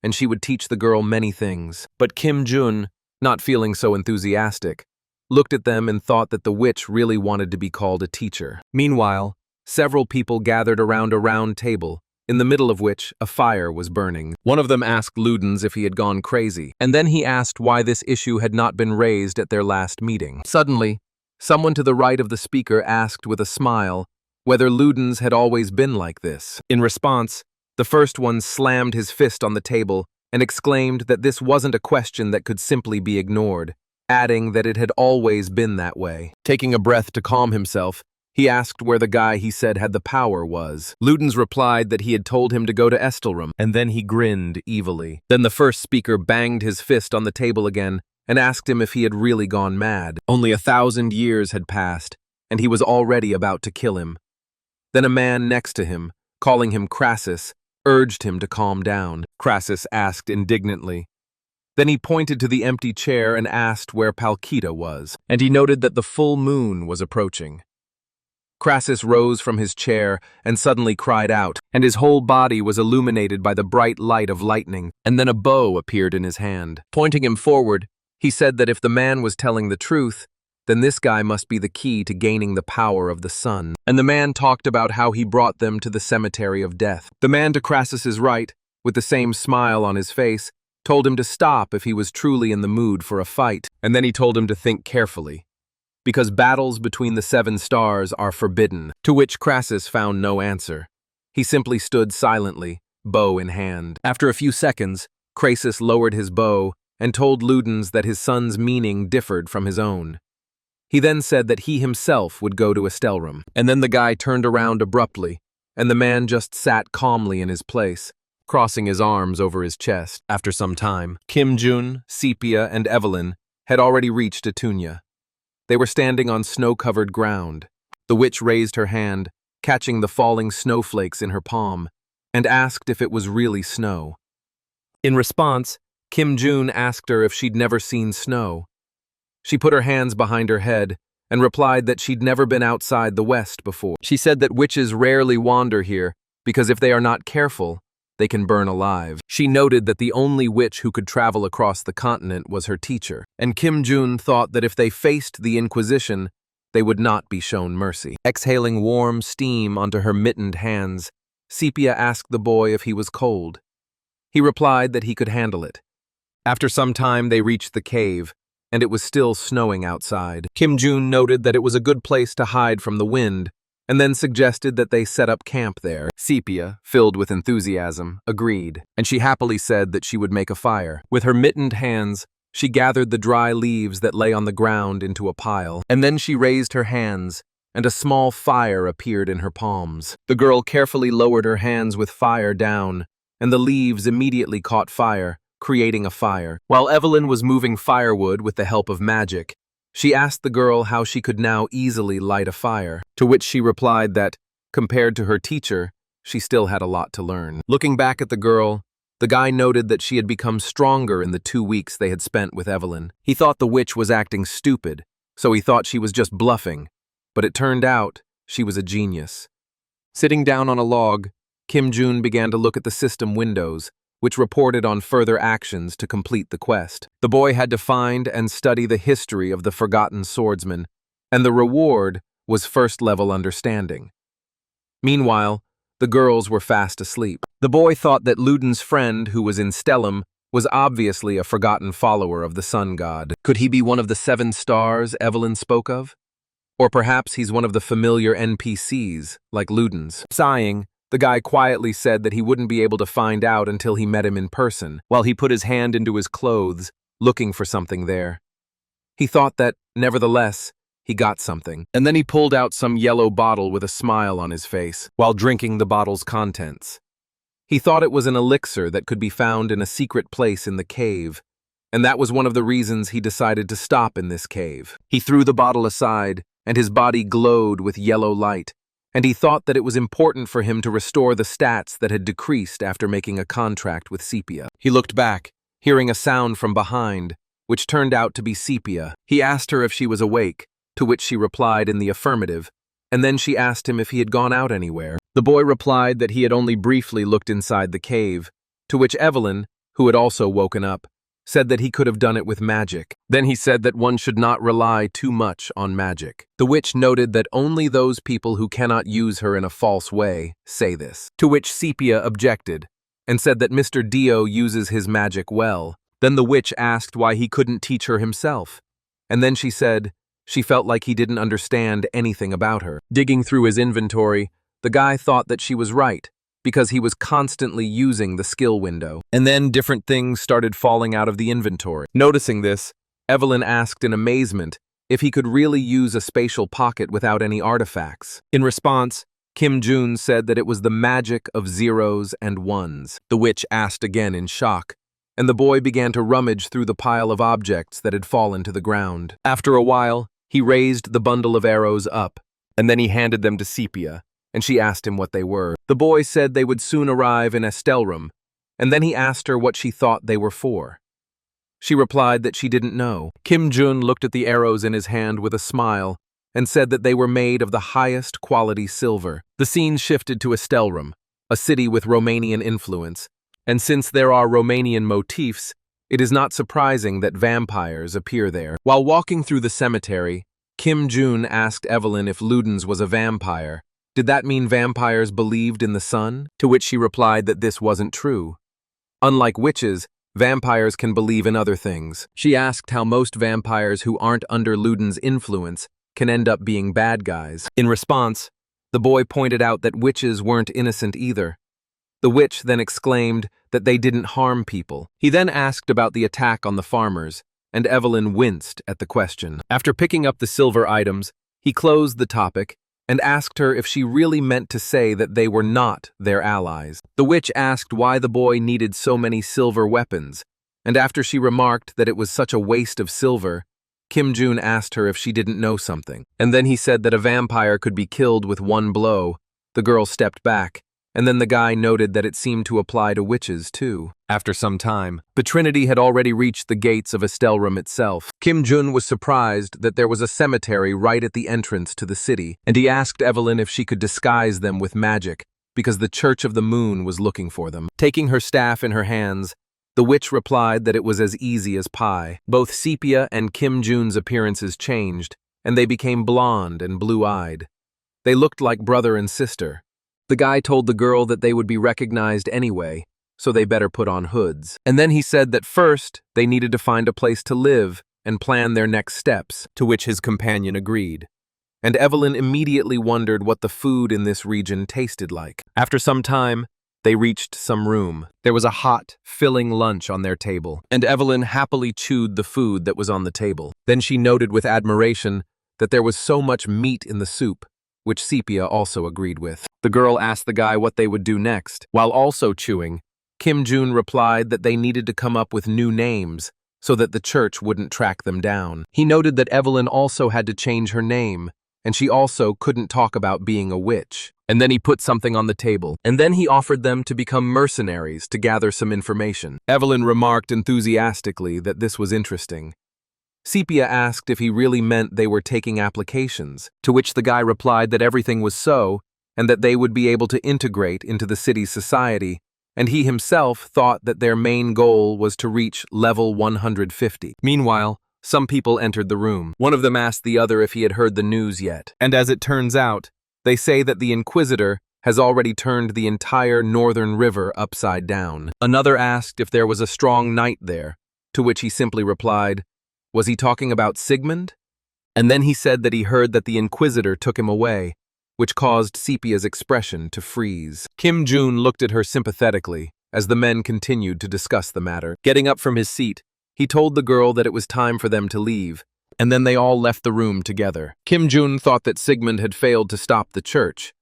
and she would teach the girl many things. But Kim Jun, not feeling so enthusiastic, looked at them and thought that the witch really wanted to be called a teacher. Meanwhile, several people gathered around a round table, in the middle of which a fire was burning. One of them asked Luden if he had gone crazy, and then he asked why this issue had not been raised at their last meeting. Suddenly, someone to the right of the speaker asked with a smile whether Luden had always been like this. In response, the first one slammed his fist on the table and exclaimed that this wasn't a question that could simply be ignored, adding that it had always been that way. Taking a breath to calm himself, he asked where the guy he said had the power was. Luden replied that he had told him to go to Estelum, and then he grinned evilly. Then the first speaker banged his fist on the table again and asked him if he had really gone mad. Only 1,000 years had passed, and he was already about to kill him. Then a man next to him, calling him Crassus, urged him to calm down. Crassus asked indignantly, Then he pointed to the empty chair and asked where Palkita was, and he noted that the full moon was approaching. Crassus rose from his chair and suddenly cried out, and his whole body was illuminated by the bright light of lightning, and then a bow appeared in his hand. Pointing him forward, he said that if the man was telling the truth, then this guy must be the key to gaining the power of the sun. And the man talked about how he brought them to the cemetery of death. The man to Crassus's right, with the same smile on his face, told him to stop if he was truly in the mood for a fight, and then he told him to think carefully, because battles between the 7 stars are forbidden, to which Crassus found no answer. He simply stood silently, bow in hand. After a few seconds, Crassus lowered his bow and told Ludens that his son's meaning differed from his own. He then said that he himself would go to estelum, and then the guy turned around abruptly, and the man just sat calmly in his place, crossing his arms over his chest. After some time, Kim Jun, Sepia, and Evelyn had already reached Etunia. They were standing on snow-covered ground. The witch raised her hand, catching the falling snowflakes in her palm, and asked if it was really snow. In response, Kim Jun asked her if she'd never seen snow. She put her hands behind her head and replied that she'd never been outside the West before. She said that witches rarely wander here because if they are not careful, they can burn alive. She noted that the only witch who could travel across the continent was her teacher, and Kim Jun thought that if they faced the Inquisition, they would not be shown mercy. Exhaling warm steam onto her mittened hands, Sepia asked the boy if he was cold. He replied that he could handle it. After some time, they reached the cave, and it was still snowing outside. Kim Jun noted that it was a good place to hide from the wind, and then suggested that they set up camp there. Sepia, filled with enthusiasm, agreed, and she happily said that she would make a fire. With her mittened hands, she gathered the dry leaves that lay on the ground into a pile, and then she raised her hands, and a small fire appeared in her palms. The girl carefully lowered her hands with fire down, and the leaves immediately caught fire, creating a fire. While Evelyn was moving firewood with the help of magic, she asked the girl how she could now easily light a fire, to which she replied that, compared to her teacher, she still had a lot to learn. Looking back at the girl, the guy noted that she had become stronger in the 2 weeks they had spent with Evelyn. He thought the witch was acting stupid, so he thought she was just bluffing, but it turned out she was a genius. Sitting down on a log, Kim Jun began to look at the system windows, which reported on further actions to complete the quest. The boy had to find and study the history of the forgotten swordsman, and the reward was first-level understanding. Meanwhile, the girls were fast asleep. The boy thought that Luden's friend, who was in estelum, was obviously a forgotten follower of the sun god. Could he be one of the 7 stars Evelyn spoke of? Or perhaps he's one of the familiar NPCs, like Luden's. Sighing, the guy quietly said that he wouldn't be able to find out until he met him in person, while he put his hand into his clothes, looking for something there. He thought that, nevertheless, he got something, and then he pulled out some yellow bottle with a smile on his face, while drinking the bottle's contents. He thought it was an elixir that could be found in a secret place in the cave, and that was one of the reasons he decided to stop in this cave. He threw the bottle aside, and his body glowed with yellow light, and he thought that it was important for him to restore the stats that had decreased after making a contract with Sepia. He looked back, hearing a sound from behind, which turned out to be Sepia. He asked her if she was awake, to which she replied in the affirmative, and then she asked him if he had gone out anywhere. The boy replied that he had only briefly looked inside the cave, to which Evelyn, who had also woken up, said that he could have done it with magic. Then he said that one should not rely too much on magic. The witch noted that only those people who cannot use her in a false way say this, to which Sepia objected, and said that Mr. Dio uses his magic well. Then the witch asked why he couldn't teach her himself, and then she said she felt like he didn't understand anything about her. Digging through his inventory, the guy thought that she was right, because he was constantly using the skill window. And then different things started falling out of the inventory. Noticing this, Evelyn asked in amazement if he could really use a spatial pocket without any artifacts. In response, Kim Jun said that it was the magic of zeros and ones. The witch asked again in shock, and the boy began to rummage through the pile of objects that had fallen to the ground. After a while, he raised the bundle of arrows up, and then he handed them to Sepia, and she asked him what they were. The boy said they would soon arrive in estelum, and then he asked her what she thought they were for. She replied that she didn't know. Kim Jun looked at the arrows in his hand with a smile and said that they were made of the highest quality silver. The scene shifted to Estelum, a city with Romanian influence, and since there are Romanian motifs, it is not surprising that vampires appear there. While walking through the cemetery, Kim Jun asked Evelyn if Luden's was a vampire. Did that mean vampires believed in the sun? To which she replied that this wasn't true. Unlike witches, vampires can believe in other things. She asked how most vampires who aren't under Luden's influence can end up being bad guys. In response, the boy pointed out that witches weren't innocent either. The witch then exclaimed that they didn't harm people. He then asked about the attack on the farmers, and Evelyn winced at the question. After picking up the silver items, he closed the topic and asked her if she really meant to say that they were not their allies. The witch asked why the boy needed so many silver weapons, and after she remarked that it was such a waste of silver, Kim Jun asked her if she didn't know something. And then he said that a vampire could be killed with one blow. The girl stepped back, and then the guy noted that it seemed to apply to witches too. After some time, the Trinity had already reached the gates of Estelum itself. Kim Jun was surprised that there was a cemetery right at the entrance to the city, and he asked Evelyn if she could disguise them with magic, because the Church of the Moon was looking for them. Taking her staff in her hands, the witch replied that it was as easy as pie. Both Sepia and Kim Jun's appearances changed, and they became blonde and blue-eyed. They looked like brother and sister. The guy told the girl that they would be recognized anyway, so they better put on hoods. And then he said that first, they needed to find a place to live and plan their next steps, to which his companion agreed. And Evelyn immediately wondered what the food in this region tasted like. After some time, they reached some room. There was a hot, filling lunch on their table, and Evelyn happily chewed the food that was on the table. Then she noted with admiration that there was so much meat in the soup, which Sepia also agreed with. The girl asked the guy what they would do next. While also chewing, Kim Jun replied that they needed to come up with new names so that the church wouldn't track them down. He noted that Evelyn also had to change her name, and she also couldn't talk about being a witch. And then he put something on the table, and then he offered them to become mercenaries to gather some information. Evelyn remarked enthusiastically that this was interesting. Sepia asked if he really meant they were taking applications, to which the guy replied that everything was so, and that they would be able to integrate into the city's society, and he himself thought that their main goal was to reach level 150. Meanwhile, some people entered the room. One of them asked the other if he had heard the news yet, and as it turns out, they say that the Inquisitor has already turned the entire northern river upside down. Another asked if there was a strong knight there, to which he simply replied, was he talking about Sigmund? And then he said that he heard that the Inquisitor took him away, which caused Sepia's expression to freeze. Kim Jun looked at her sympathetically as the men continued to discuss the matter. Getting up from his seat, he told the girl that it was time for them to leave, and then they all left the room together. Kim Jun thought that Sigmund had failed to stop the church,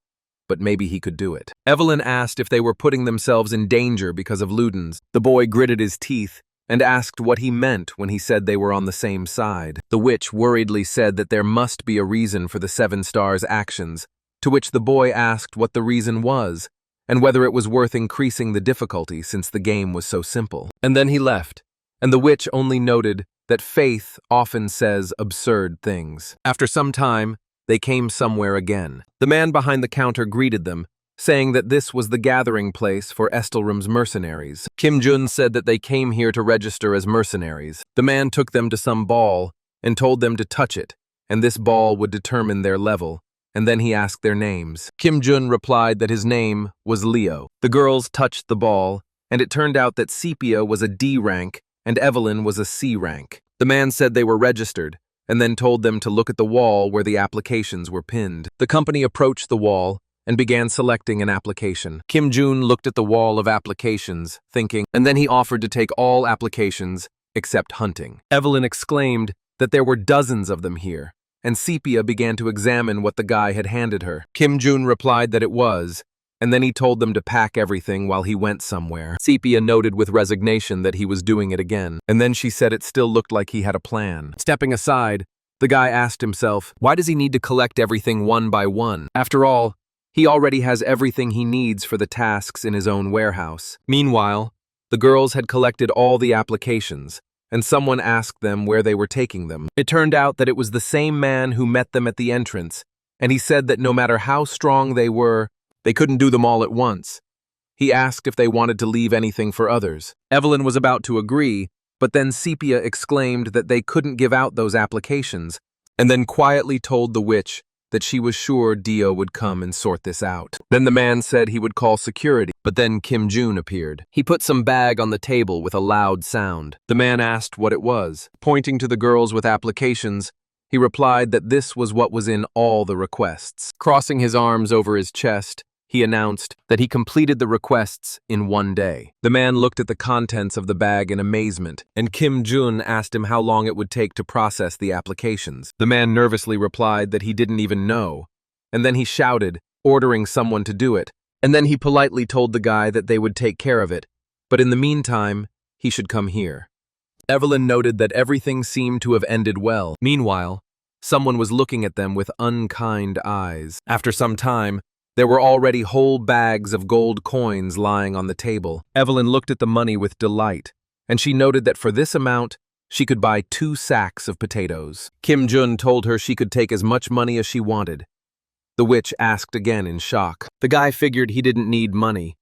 but maybe he could do it. Evelyn asked if they were putting themselves in danger because of Luden's. The boy gritted his teeth and asked what he meant when he said they were on the same side. The witch worriedly said that there must be a reason for the Seven Stars' actions, to which the boy asked what the reason was, and whether it was worth increasing the difficulty since the game was so simple. And then he left, and the witch only noted that faith often says absurd things. After some time, they came somewhere again. The man behind the counter greeted them, saying that this was the gathering place for Estelum's mercenaries. Kim Jun said that they came here to register as mercenaries. The man took them to some ball and told them to touch it, and this ball would determine their level, and then he asked their names. Kim Jun replied that his name was Leo. The girls touched the ball, and it turned out that Sepia was a D rank and Evelyn was a C rank. The man said they were registered, and then told them to look at the wall where the applications were pinned. The company approached the wall and began selecting an application. Kim Jun looked at the wall of applications, thinking, and then he offered to take all applications except hunting. Evelyn exclaimed that there were dozens of them here, and Sepia began to examine what the guy had handed her. Kim Jun replied that it was, and then he told them to pack everything while he went somewhere. Sepia noted with resignation that he was doing it again, and then she said it still looked like he had a plan. Stepping aside, the guy asked himself, why does he need to collect everything one by one? After all, he already has everything he needs for the tasks in his own warehouse. Meanwhile, the girls had collected all the applications, and someone asked them where they were taking them. It turned out that it was the same man who met them at the entrance, and he said that no matter how strong they were, they couldn't do them all at once. He asked if they wanted to leave anything for others. Evelyn was about to agree, but then Sepia exclaimed that they couldn't give out those applications, and then quietly told the witch that she was sure Dio would come and sort this out. Then the man said he would call security, but then Kim Jun appeared. He put some bag on the table with a loud sound. The man asked what it was. Pointing to the girls with applications, he replied that this was what was in all the requests. Crossing his arms over his chest, he announced that he completed the requests in 1 day. The man looked at the contents of the bag in amazement, and Kim Jun asked him how long it would take to process the applications. The man nervously replied that he didn't even know, and then he shouted, ordering someone to do it, and then he politely told the guy that they would take care of it, but in the meantime, he should come here. Evelyn noted that everything seemed to have ended well. Meanwhile, someone was looking at them with unkind eyes. After some time, there were already whole bags of gold coins lying on the table. Evelyn looked at the money with delight, and she noted that for this amount, she could buy 2 sacks of potatoes. Kim Jun told her she could take as much money as she wanted. The witch asked again in shock. The guy figured he didn't need money.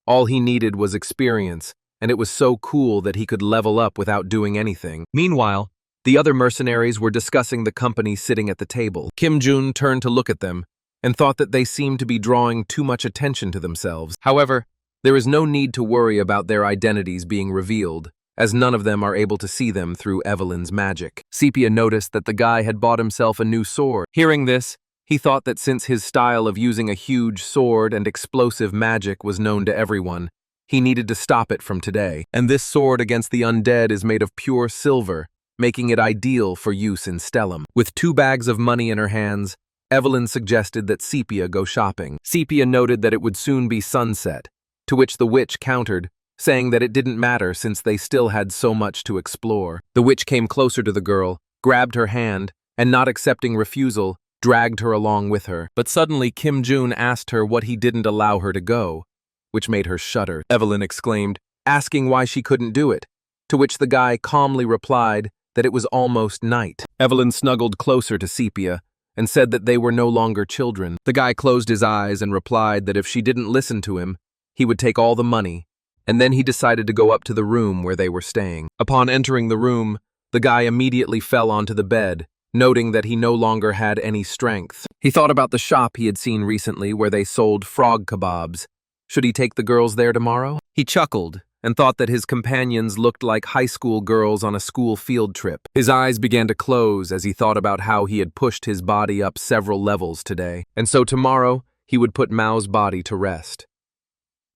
All he needed was experience, and it was so cool that he could level up without doing anything. Meanwhile, the other mercenaries were discussing the company sitting at the table. Kim Jun turned to look at them, and thought that they seemed to be drawing too much attention to themselves. However, there is no need to worry about their identities being revealed, as none of them are able to see them through Evelyn's magic. Sepia noticed that the guy had bought himself a new sword. Hearing this, he thought that since his style of using a huge sword and explosive magic was known to everyone, he needed to stop it from today. And this sword against the undead is made of pure silver, making it ideal for use in Estelum. With 2 bags of money in her hands, Evelyn suggested that Sepia go shopping. Sepia noted that it would soon be sunset, to which the witch countered, saying that it didn't matter since they still had so much to explore. The witch came closer to the girl, grabbed her hand, and not accepting refusal, dragged her along with her. But suddenly Kim Jun asked her what he didn't allow her to go, which made her shudder. Evelyn exclaimed, asking why she couldn't do it, to which the guy calmly replied that it was almost night. Evelyn snuggled closer to Sepia, and said that they were no longer children. The guy closed his eyes and replied that if she didn't listen to him, he would take all the money, and then he decided to go up to the room where they were staying. Upon entering the room, the guy immediately fell onto the bed, noting that he no longer had any strength. He thought about the shop he had seen recently where they sold frog kebabs. Should he take the girls there tomorrow? He chuckled and thought that his companions looked like high school girls on a school field trip. His eyes began to close as he thought about how he had pushed his body up several levels today, and so tomorrow he would put Mao's body to rest.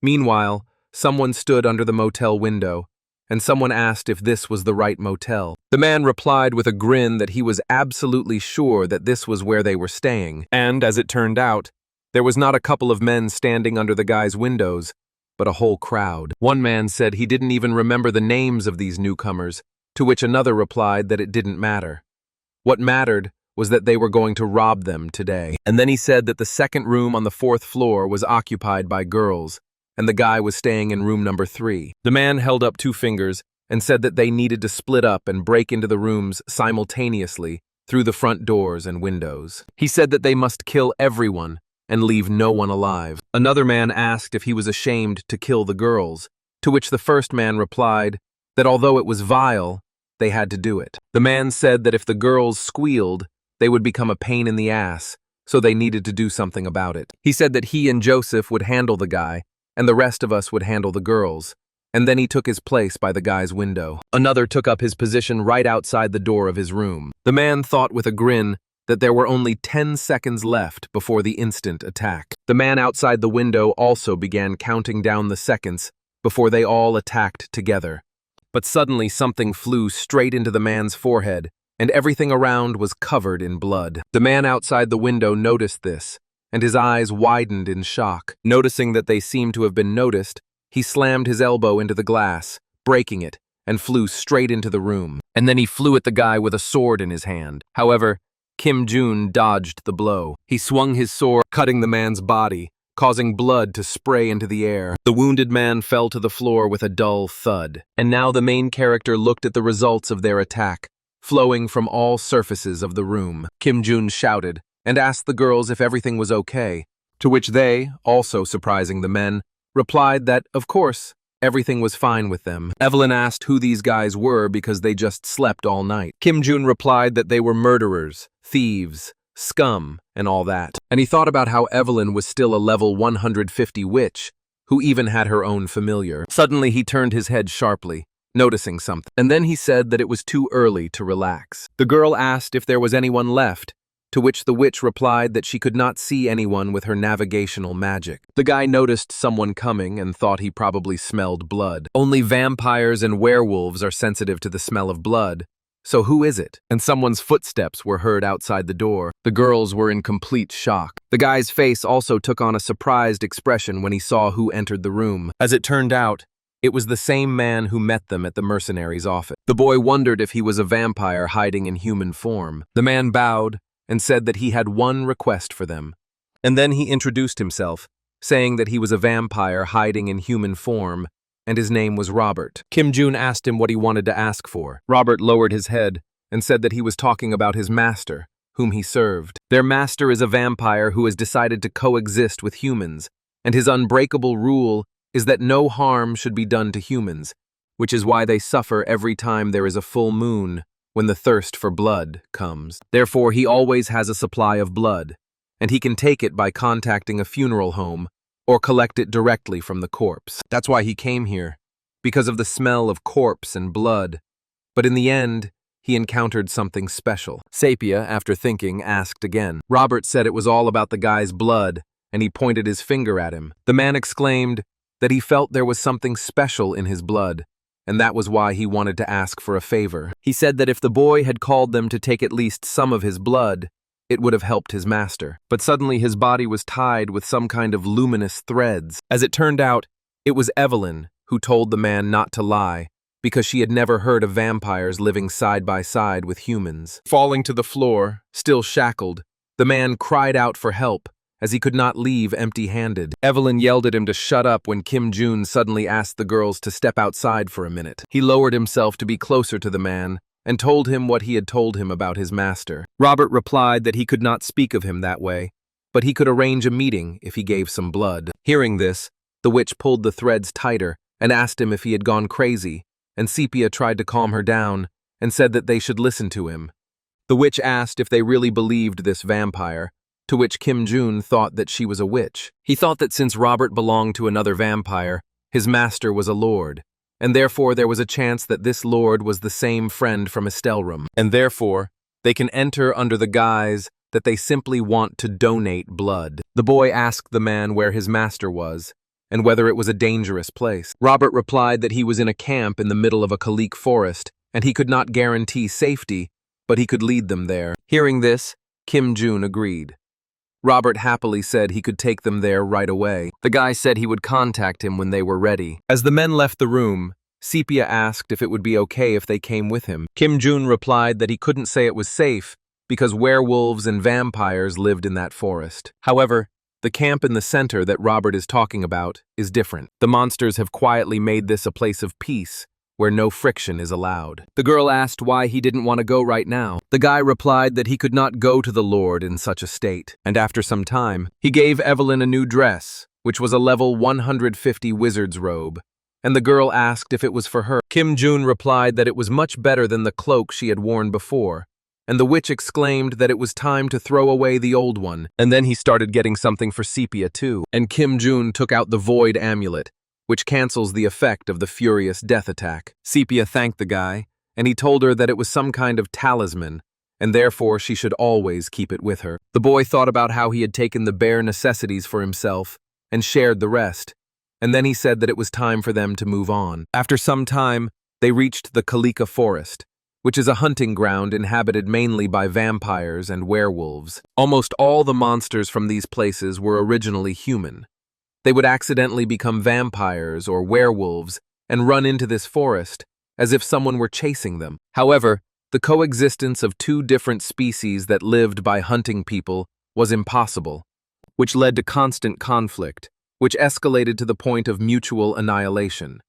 Meanwhile, someone stood under the motel window, and someone asked if this was the right motel. The man replied with a grin that he was absolutely sure that this was where they were staying, and as it turned out, there was not a couple of men standing under the guy's windows, but a whole crowd. One man said he didn't even remember the names of these newcomers, to which another replied that it didn't matter. What mattered was that they were going to rob them today. And then he said that the second room on the 4th floor was occupied by girls, and the guy was staying in room number 3. The man held up 2 fingers and said that they needed to split up and break into the rooms simultaneously through the front doors and windows. He said that they must kill everyone and leave no one alive. Another man asked if he was ashamed to kill the girls, to which the first man replied that although it was vile, they had to do it. The man said that if the girls squealed, they would become a pain in the ass, so they needed to do something about it. He said that he and Joseph would handle the guy, and the rest of us would handle the girls, and then he took his place by the guy's window. Another took up his position right outside the door of his room. The man thought with a grin that there were only 10 seconds left before the instant attack. The man outside the window also began counting down the seconds before they all attacked together. But suddenly something flew straight into the man's forehead, and everything around was covered in blood. The man outside the window noticed this, and his eyes widened in shock. Noticing that they seemed to have been noticed, he slammed his elbow into the glass, breaking it, and flew straight into the room. And then he flew at the guy with a sword in his hand. However, Kim Jun dodged the blow. He swung his sword, cutting the man's body, causing blood to spray into the air. The wounded man fell to the floor with a dull thud. And now the main character looked at the results of their attack, flowing from all surfaces of the room. Kim Jun shouted and asked the girls if everything was okay, to which they, also surprising the men, replied that, of course, everything was fine with them. Evelyn asked who these guys were because they just slept all night. Kim Jun replied that they were murderers, thieves, scum, and all that. And he thought about how Evelyn was still a level 150 witch, who even had her own familiar. Suddenly he turned his head sharply, noticing something. And then he said that it was too early to relax. The girl asked if there was anyone left, to which the witch replied that she could not see anyone with her navigational magic. The guy noticed someone coming and thought he probably smelled blood. Only vampires and werewolves are sensitive to the smell of blood. So who is it? And someone's footsteps were heard outside the door. The girls were in complete shock. The guy's face also took on a surprised expression when he saw who entered the room. As it turned out, it was the same man who met them at the mercenary's office. The boy wondered if he was a vampire hiding in human form. The man bowed and said that he had one request for them. And then he introduced himself, saying that he was a vampire hiding in human form, and his name was Robert. Kim Jun asked him what he wanted to ask for. Robert lowered his head and said that he was talking about his master, whom he served. Their master is a vampire who has decided to coexist with humans, and his unbreakable rule is that no harm should be done to humans, which is why they suffer every time there is a full moon, when the thirst for blood comes. Therefore, he always has a supply of blood, and he can take it by contacting a funeral home or collect it directly from the corpse. That's why he came here, because of the smell of corpse and blood. But in the end, he encountered something special. Sepia, after thinking, asked again. Robert said it was all about the guy's blood, and he pointed his finger at him. The man exclaimed that he felt there was something special in his blood, and that was why he wanted to ask for a favor. He said that if the boy had called them to take at least some of his blood, it would have helped his master. But suddenly his body was tied with some kind of luminous threads. As it turned out, it was Evelyn who told the man not to lie, because she had never heard of vampires living side by side with humans. Falling to the floor, still shackled, the man cried out for help, as he could not leave empty-handed. Evelyn yelled at him to shut up when Kim Jun suddenly asked the girls to step outside for a minute. He lowered himself to be closer to the man and told him what he had told him about his master. Robert replied that he could not speak of him that way, but he could arrange a meeting if he gave some blood. Hearing this, the witch pulled the threads tighter and asked him if he had gone crazy, and Sepia tried to calm her down and said that they should listen to him. The witch asked if they really believed this vampire, to which Kim Jun thought that she was a witch. He thought that since Robert belonged to another vampire, his master was a lord, and therefore there was a chance that this lord was the same friend from estelum, and therefore they can enter under the guise that they simply want to donate blood. The boy asked the man where his master was, and whether it was a dangerous place. Robert replied that he was in a camp in the middle of a Kalik forest, and he could not guarantee safety, but he could lead them there. Hearing this, Kim Jun agreed. Robert happily said he could take them there right away. The guy said he would contact him when they were ready. As the men left the room, Sepia asked if it would be okay if they came with him. Kim Jun replied that he couldn't say it was safe because werewolves and vampires lived in that forest. However, the camp in the center that Robert is talking about is different. The monsters have quietly made this a place of peace, where no friction is allowed. The girl asked why he didn't want to go right now. The guy replied that he could not go to the Lord in such a state, and after some time, he gave Evelyn a new dress, which was a level 150 wizard's robe, and the girl asked if it was for her. Kim Jun replied that it was much better than the cloak she had worn before, and the witch exclaimed that it was time to throw away the old one, and then he started getting something for Sepia too, and Kim Jun took out the void amulet, which cancels the effect of the furious death attack. Sepia thanked the guy, and he told her that it was some kind of talisman, and therefore she should always keep it with her. The boy thought about how he had taken the bare necessities for himself and shared the rest, and then he said that it was time for them to move on. After some time, they reached the Kalika forest, which is a hunting ground inhabited mainly by vampires and werewolves. Almost all the monsters from these places were originally human. They would accidentally become vampires or werewolves and run into this forest as if someone were chasing them. However, the coexistence of two different species that lived by hunting people was impossible, which led to constant conflict, which escalated to the point of mutual annihilation.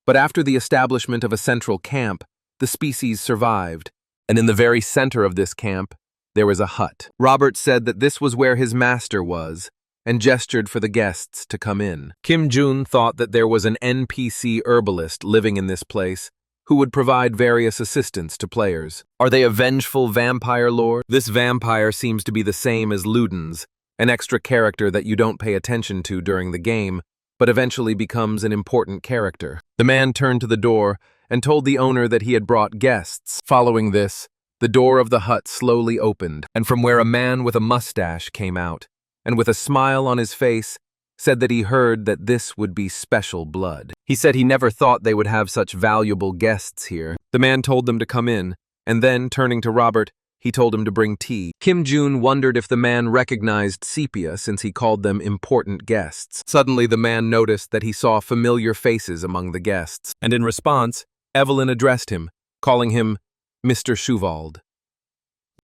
But after the establishment of a central camp, the species survived, and in the very center of this camp, there was a hut. Robert said that this was where his master was, and gestured for the guests to come in. Kim Jun thought that there was an NPC herbalist living in this place who would provide various assistance to players. Are they a vengeful vampire lord? This vampire seems to be the same as Luden's, an extra character that you don't pay attention to during the game, but eventually becomes an important character. The man turned to the door and told the owner that he had brought guests. Following this, the door of the hut slowly opened, and from where a man with a mustache came out, and with a smile on his face, said that he heard that this would be special blood. He said he never thought they would have such valuable guests here. The man told them to come in, and then, turning to Robert, he told him to bring tea. Kim Jun wondered if the man recognized Sepia since he called them important guests. Suddenly, the man noticed that he saw familiar faces among the guests, and in response, Evelyn addressed him, calling him Mr. Schwald.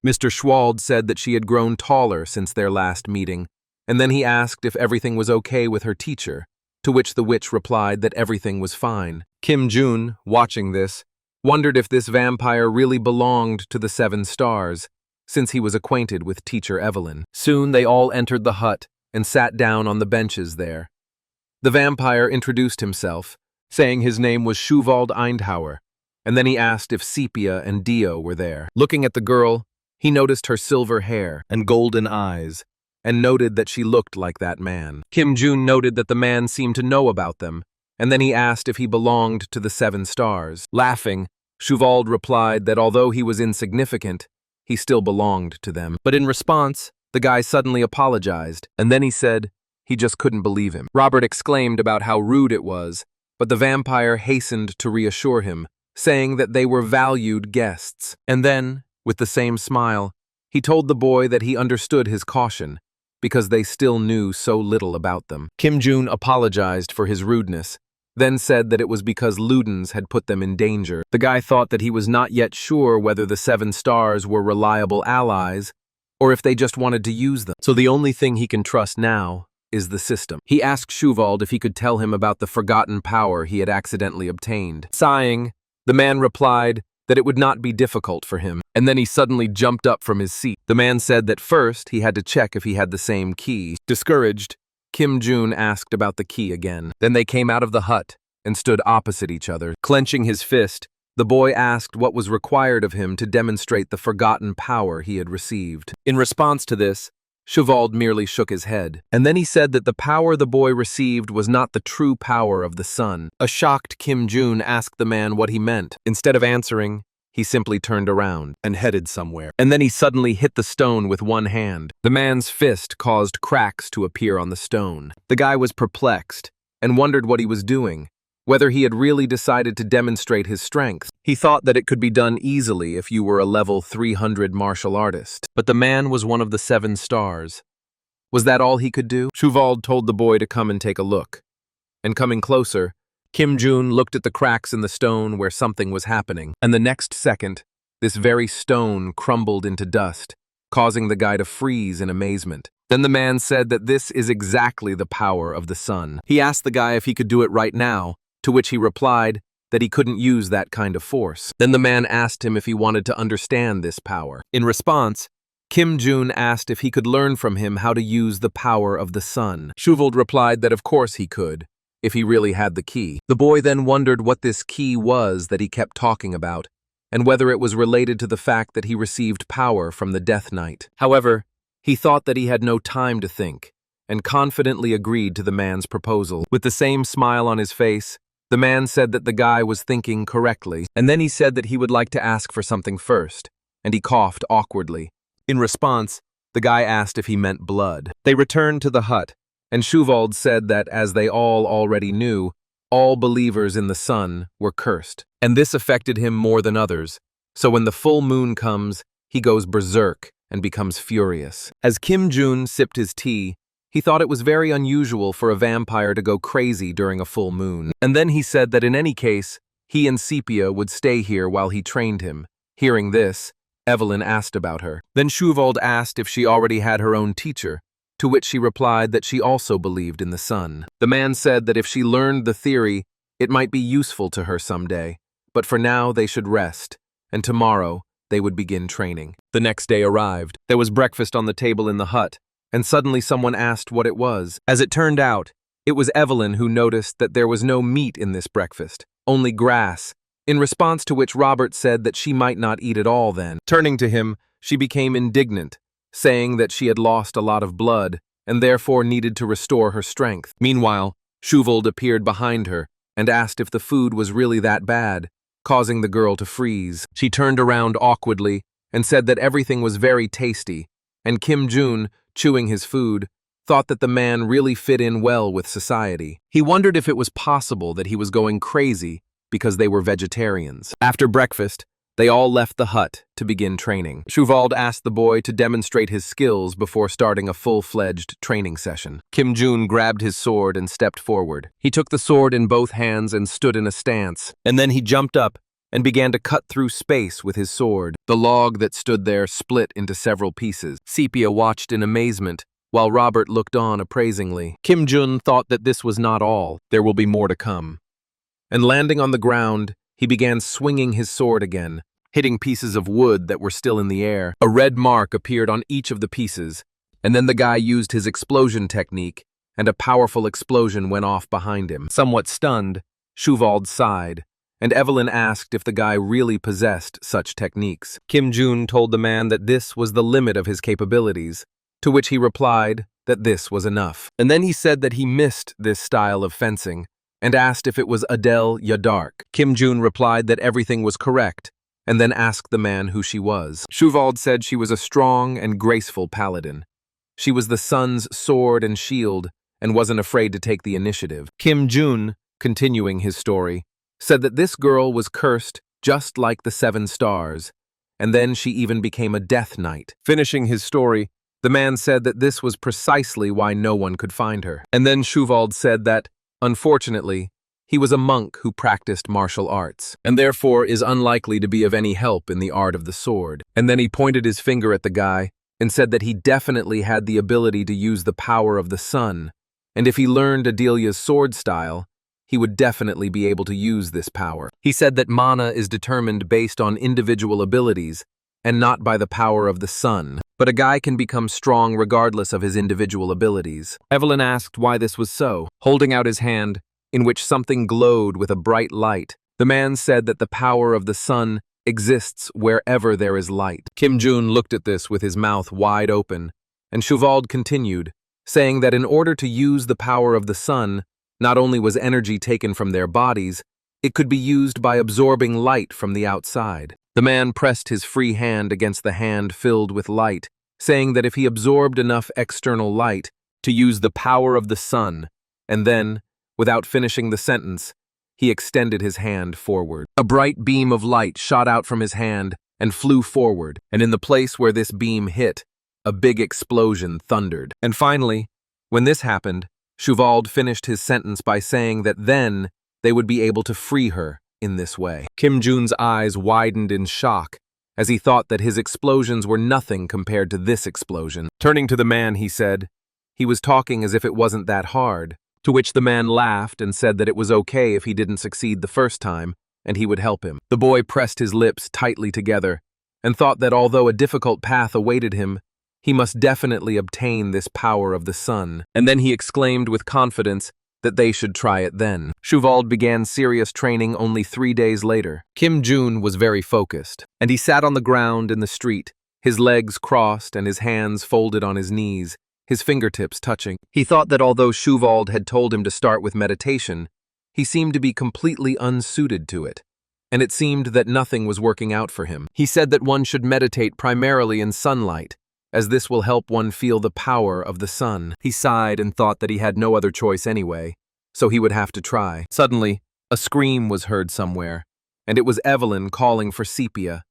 Mr. Schwald said that she had grown taller since their last meeting, and then he asked if everything was okay with her teacher, to which the witch replied that everything was fine. Kim Jun, watching this, wondered if this vampire really belonged to the 7 stars, since he was acquainted with teacher Evelyn. Soon they all entered the hut and sat down on the benches there. The vampire introduced himself, saying his name was Schwald Eindhauer, and then he asked if Sepia and Dio were there. Looking at the girl, he noticed her silver hair and golden eyes, and noted that she looked like that man. Kim Jun noted that the man seemed to know about them, and then he asked if he belonged to the 7 stars. Laughing, Schwald replied that although he was insignificant, he still belonged to them. But in response, the guy suddenly apologized, and then he said he just couldn't believe him. Robert exclaimed about how rude it was, but the vampire hastened to reassure him, saying that they were valued guests. And then, with the same smile, he told the boy that he understood his caution, because they still knew so little about them. Kim Jun apologized for his rudeness, then said that it was because Luden's had put them in danger. The guy thought that he was not yet sure whether the 7 stars were reliable allies, or if they just wanted to use them. So the only thing he can trust now is the system. He asked Schwald if he could tell him about the forgotten power he had accidentally obtained. Sighing, the man replied that it would not be difficult for him, and then he suddenly jumped up from his seat. The man said that first he had to check if he had the same key. Discouraged, Kim Jun asked about the key again. Then they came out of the hut and stood opposite each other. Clenching his fist, the boy asked what was required of him to demonstrate the forgotten power he had received. In response to this, Schwald merely shook his head, and then he said that the power the boy received was not the true power of the sun. A shocked Kim Jun asked the man what he meant. Instead of answering, he simply turned around and headed somewhere. And then he suddenly hit the stone with one hand. The man's fist caused cracks to appear on the stone. The guy was perplexed and wondered what he was doing, whether he had really decided to demonstrate his strength. He thought that it could be done easily if you were a level 300 martial artist. But the man was one of the 7 stars. Was that all he could do? Schwald told the boy to come and take a look. And coming closer, Kim Jun looked at the cracks in the stone where something was happening. And the next second, this very stone crumbled into dust, causing the guy to freeze in amazement. Then the man said that this is exactly the power of the sun. He asked the guy if he could do it right now, to which he replied that he couldn't use that kind of force. Then the man asked him if he wanted to understand this power. In response, Kim Jun asked if he could learn from him how to use the power of the sun. Schwald replied that of course he could, if he really had the key. The boy then wondered what this key was that he kept talking about, and whether it was related to the fact that he received power from the Death Knight. However, he thought that he had no time to think, and confidently agreed to the man's proposal. With the same smile on his face, the man said that the guy was thinking correctly, and then he said that he would like to ask for something first, and he coughed awkwardly. In response, the guy asked if he meant blood. They returned to the hut, and Schwald said that, as they all already knew, all believers in the sun were cursed, and this affected him more than others, so when the full moon comes, he goes berserk and becomes furious. As Kim Jun sipped his tea, he thought it was very unusual for a vampire to go crazy during a full moon. And then he said that in any case, he and Sepia would stay here while he trained him. Hearing this, Evelyn asked about her. Then Schwald asked if she already had her own teacher, to which she replied that she also believed in the sun. The man said that if she learned the theory, it might be useful to her someday, but for now they should rest, and tomorrow they would begin training. The next day arrived. There was breakfast on the table in the hut, and suddenly someone asked what it was. As it turned out, it was Evelyn who noticed that there was no meat in this breakfast, only grass, in response to which Robert said that she might not eat it all then. Turning to him, she became indignant, saying that she had lost a lot of blood and therefore needed to restore her strength. Meanwhile, Shuvold appeared behind her and asked if the food was really that bad, causing the girl to freeze. She turned around awkwardly and said that everything was very tasty, and Kim Jun, chewing his food, thought that the man really fit in well with society. He wondered if it was possible that he was going crazy because they were vegetarians. After breakfast, they all left the hut to begin training. Shuvold asked the boy to demonstrate his skills before starting a full-fledged training session. Kim Jun grabbed his sword and stepped forward. He took the sword in both hands and stood in a stance, and then he jumped up and began to cut through space with his sword. The log that stood there split into several pieces. Sepia watched in amazement, while Robert looked on appraisingly. Kim Jun thought that this was not all. There will be more to come. And landing on the ground, he began swinging his sword again, hitting pieces of wood that were still in the air. A red mark appeared on each of the pieces, and then the guy used his explosion technique, and a powerful explosion went off behind him. Somewhat stunned, Shuvold sighed, and Evelyn asked if the guy really possessed such techniques. Kim Jun told the man that this was the limit of his capabilities, to which he replied that this was enough. And then he said that he missed this style of fencing, and asked if it was Adele Yadark. Kim Jun replied that everything was correct, and then asked the man who she was. Shuvold said she was a strong and graceful paladin. She was the sun's sword and shield, and wasn't afraid to take the initiative. Kim Jun, continuing his story, said that this girl was cursed just like the 7 stars, and then she even became a death knight. Finishing his story, the man said that this was precisely why no one could find her. And then Shuvold said that, unfortunately, he was a monk who practiced martial arts, and therefore is unlikely to be of any help in the art of the sword. And then he pointed his finger at the guy and said that he definitely had the ability to use the power of the sun, and if he learned Adelia's sword style, he would definitely be able to use this power. He said that mana is determined based on individual abilities and not by the power of the sun, but a guy can become strong regardless of his individual abilities. Evelyn asked why this was so. Holding out his hand, in which something glowed with a bright light, the man said that the power of the sun exists wherever there is light. Kim Jun looked at this with his mouth wide open, and Shuvold continued, saying that in order to use the power of the sun, not only was energy taken from their bodies, it could be used by absorbing light from the outside. The man pressed his free hand against the hand filled with light, saying that if he absorbed enough external light to use the power of the sun, and then, without finishing the sentence, he extended his hand forward. A bright beam of light shot out from his hand and flew forward, and in the place where this beam hit, a big explosion thundered. And finally, when this happened, Shuvold finished his sentence by saying that then they would be able to free her in this way. Kim Jun's eyes widened in shock as he thought that his explosions were nothing compared to this explosion. Turning to the man, he said, he was talking as if it wasn't that hard, to which the man laughed and said that it was okay if he didn't succeed the first time, and he would help him. The boy pressed his lips tightly together and thought that although a difficult path awaited him, he must definitely obtain this power of the sun. And then he exclaimed with confidence that they should try it then. Shuvold began serious training only 3 days later. Kim Jun was very focused, and he sat on the ground in the street, his legs crossed and his hands folded on his knees, his fingertips touching. He thought that although Shuvold had told him to start with meditation, he seemed to be completely unsuited to it, and it seemed that nothing was working out for him. He said that one should meditate primarily in sunlight, as this will help one feel the power of the sun. He sighed and thought that he had no other choice anyway, so he would have to try. Suddenly, a scream was heard somewhere, and it was Evelyn calling for Sepia.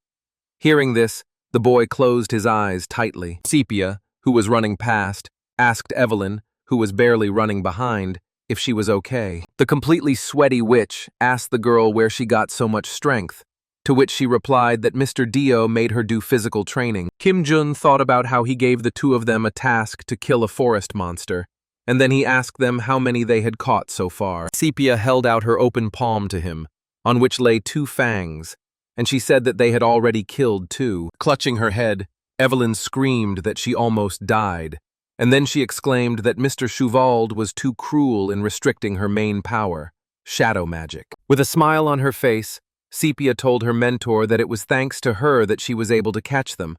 Hearing this, the boy closed his eyes tightly. Sepia, who was running past, asked Evelyn, who was barely running behind, if she was okay. The completely sweaty witch asked the girl where she got so much strength, to which she replied that Mr. Dio made her do physical training. Kim Jun thought about how he gave the two of them a task to kill a forest monster, and then he asked them how many they had caught so far. Sepia held out her open palm to him, on which lay 2 fangs, and she said that they had already killed 2. Clutching her head, Evelyn screamed that she almost died, and then she exclaimed that Mr. Chuvald was too cruel in restricting her main power, shadow magic. With a smile on her face, Sepia told her mentor that it was thanks to her that she was able to catch them,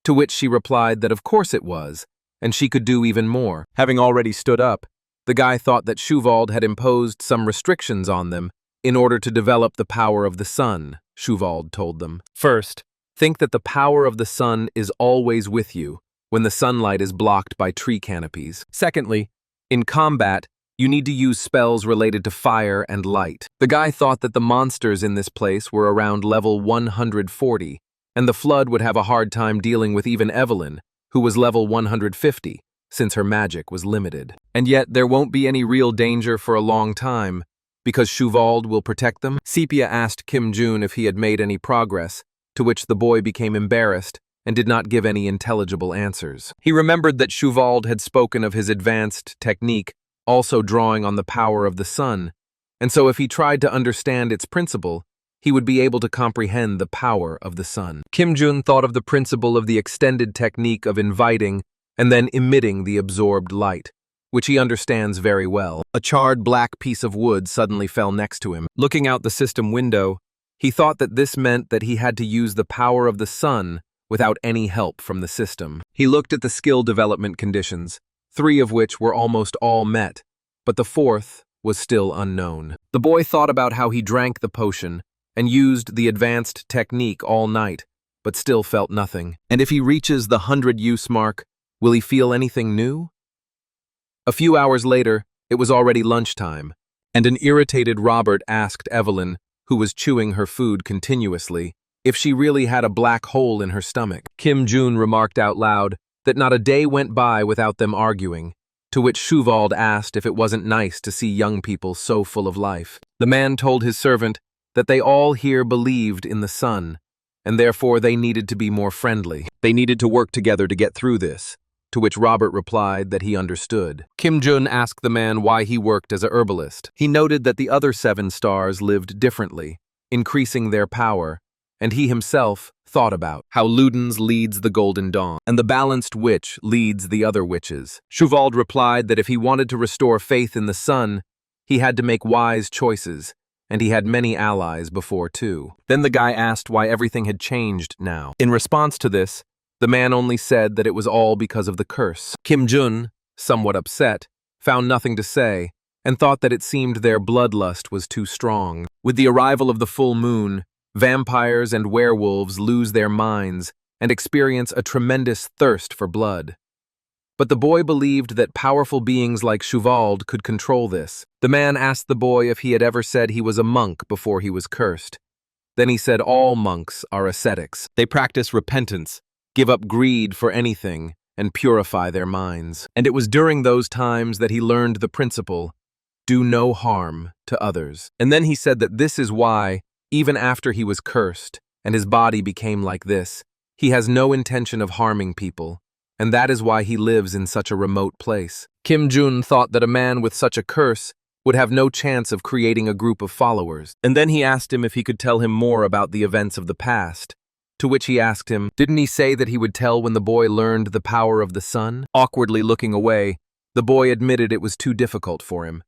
to which she replied that of course it was, and she could do even more. Having already stood up, the guy thought that Chuvald had imposed some restrictions on them in order to develop the power of the sun, Chuvald told them. First, think that the power of the sun is always with you when the sunlight is blocked by tree canopies. Secondly, in combat, you need to use spells related to fire and light. The guy thought that the monsters in this place were around level 140, and the Flood would have a hard time dealing with even Evelyn, who was level 150, since her magic was limited. And yet there won't be any real danger for a long time, because Chuvald will protect them? Sepia asked Kim Jun if he had made any progress, to which the boy became embarrassed and did not give any intelligible answers. He remembered that Chuvald had spoken of his advanced technique, also drawing on the power of the sun, and so if he tried to understand its principle, he would be able to comprehend the power of the sun. Kim Jun thought of the principle of the extended technique of inviting and then emitting the absorbed light, which he understands very well. A charred black piece of wood suddenly fell next to him. Looking out the system window, he thought that this meant that he had to use the power of the sun without any help from the system. He looked at the skill development conditions, 3 of which were almost all met, but the 4th was still unknown. The boy thought about how he drank the potion and used the advanced technique all night, but still felt nothing. And if he reaches the 100-use mark, will he feel anything new? A few hours later, it was already lunchtime, and an irritated Robert asked Evelyn, who was chewing her food continuously, if she really had a black hole in her stomach. Kim Jun remarked out loud that not a day went by without them arguing, to which Chuvald asked if it wasn't nice to see young people so full of life. The man told his servant that they all here believed in the sun, and therefore they needed to be more friendly. They needed to work together to get through this, to which Robert replied that he understood. Kim Jun asked the man why he worked as a herbalist. He noted that the other 7 stars lived differently, increasing their power, and he himself thought about how Luden's leads the Golden Dawn, and the Balanced Witch leads the other witches. Chuvald replied that if he wanted to restore faith in the sun, he had to make wise choices, and he had many allies before too. Then the guy asked why everything had changed now. In response to this, the man only said that it was all because of the curse. Kim Jun, somewhat upset, found nothing to say, and thought that it seemed their bloodlust was too strong. With the arrival of the full moon, vampires and werewolves lose their minds and experience a tremendous thirst for blood. But the boy believed that powerful beings like Chuvald could control this. The man asked the boy if he had ever said he was a monk before he was cursed. Then he said all monks are ascetics. They practice repentance, give up greed for anything, and purify their minds. And it was during those times that he learned the principle, do no harm to others. And then he said that this is why, even after he was cursed and his body became like this, he has no intention of harming people, and that is why he lives in such a remote place. Kim Jun thought that a man with such a curse would have no chance of creating a group of followers, and then he asked him if he could tell him more about the events of the past, to which he asked him, didn't he say that he would tell when the boy learned the power of the sun? Awkwardly looking away, the boy admitted it was too difficult for him.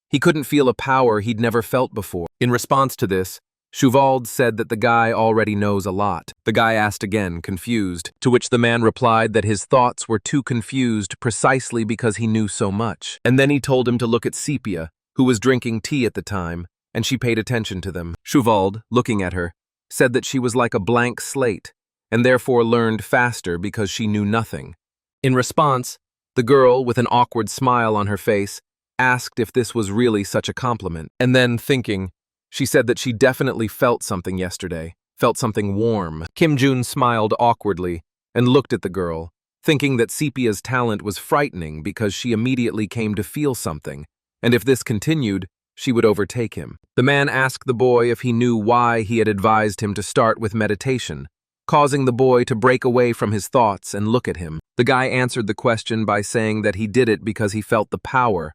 He couldn't feel a power he'd never felt before. In response to this, Chuvald said that the guy already knows a lot. The guy asked again, confused, to which the man replied that his thoughts were too confused precisely because he knew so much. And then he told him to look at Sepia, who was drinking tea at the time, and she paid attention to them. Chuvald, looking at her, said that she was like a blank slate, and therefore learned faster because she knew nothing. In response, the girl, with an awkward smile on her face, asked if this was really such a compliment, and then, thinking, she said that she definitely felt something yesterday, felt something warm. Kim Jun smiled awkwardly and looked at the girl, thinking that Sepia's talent was frightening because she immediately came to feel something, and if this continued, she would overtake him. The man asked the boy if he knew why he had advised him to start with meditation, causing the boy to break away from his thoughts and look at him. The guy answered the question by saying that he did it because he felt the power,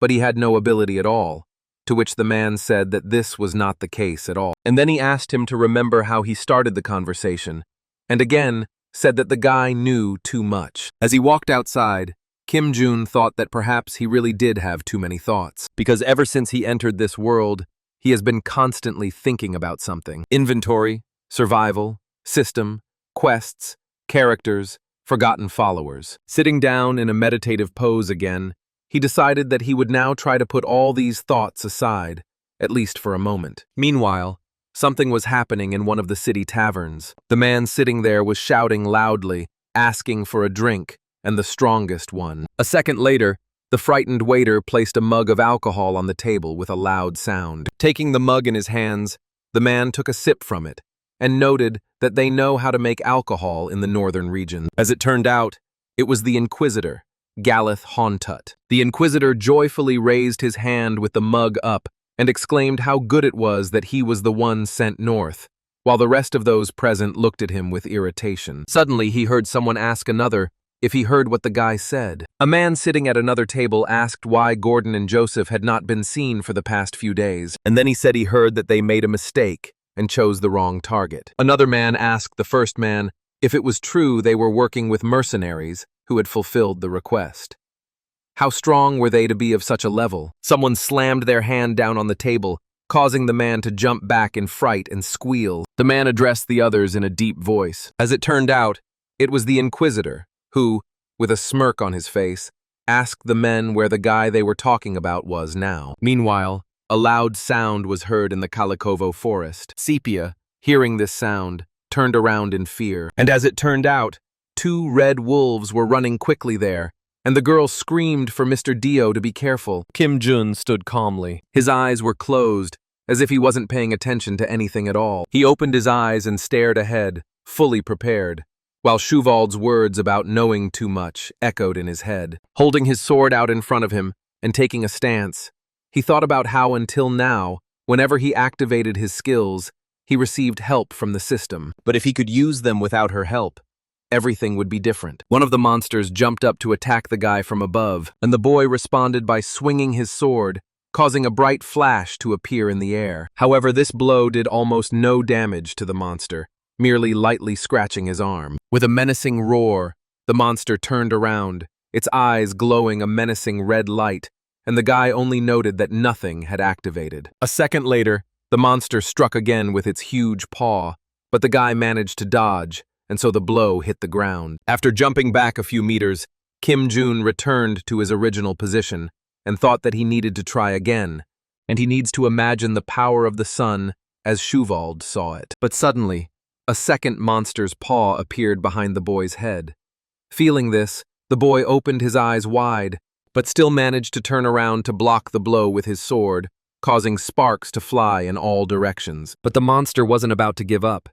but he had no ability at all, to which the man said that this was not the case at all. And then he asked him to remember how he started the conversation, and again said that the guy knew too much. As he walked outside, Kim Jun thought that perhaps he really did have too many thoughts, because ever since he entered this world, he has been constantly thinking about something. Inventory, survival, system, quests, characters, forgotten followers. Sitting down in a meditative pose again, he decided that he would now try to put all these thoughts aside, at least for a moment. Meanwhile, something was happening in one of the city taverns. The man sitting there was shouting loudly, asking for a drink, and the strongest one. A second later, the frightened waiter placed a mug of alcohol on the table with a loud sound. Taking the mug in his hands, the man took a sip from it, and noted that they know how to make alcohol in the northern region. As it turned out, it was the Inquisitor, Galith Hontut. The Inquisitor joyfully raised his hand with the mug up and exclaimed how good it was that he was the one sent north, while the rest of those present looked at him with irritation. Suddenly, he heard someone ask another if he heard what the guy said. A man sitting at another table asked why Gordon and Joseph had not been seen for the past few days, and then he said he heard that they made a mistake and chose the wrong target. Another man asked the first man if it was true they were working with mercenaries who had fulfilled the request. How strong were they to be of such a level? Someone slammed their hand down on the table, causing the man to jump back in fright and squeal. The man addressed the others in a deep voice. As it turned out, it was the Inquisitor, who, with a smirk on his face, asked the men where the guy they were talking about was now. Meanwhile, a loud sound was heard in the Kalikovo forest. Sepia, hearing this sound, turned around in fear. And as it turned out, 2 red wolves were running quickly there, and the girl screamed for Mr. Dio to be careful. Kim Jun stood calmly. His eyes were closed, as if he wasn't paying attention to anything at all. He opened his eyes and stared ahead, fully prepared, while Shuvald's words about knowing too much echoed in his head. Holding his sword out in front of him and taking a stance, he thought about how until now, whenever he activated his skills, he received help from the system. But if he could use them without her help, everything would be different. One of the monsters jumped up to attack the guy from above, and the boy responded by swinging his sword, causing a bright flash to appear in the air. However, this blow did almost no damage to the monster, merely lightly scratching his arm. With a menacing roar, the monster turned around, its eyes glowing a menacing red light, and the guy only noted that nothing had activated. A second later, the monster struck again with its huge paw, but the guy managed to dodge, and so the blow hit the ground. After jumping back a few meters, Kim Jun returned to his original position and thought that he needed to try again, and he needs to imagine the power of the sun as Shuvald saw it. But suddenly, a second monster's paw appeared behind the boy's head. Feeling this, the boy opened his eyes wide, but still managed to turn around to block the blow with his sword, causing sparks to fly in all directions. But the monster wasn't about to give up.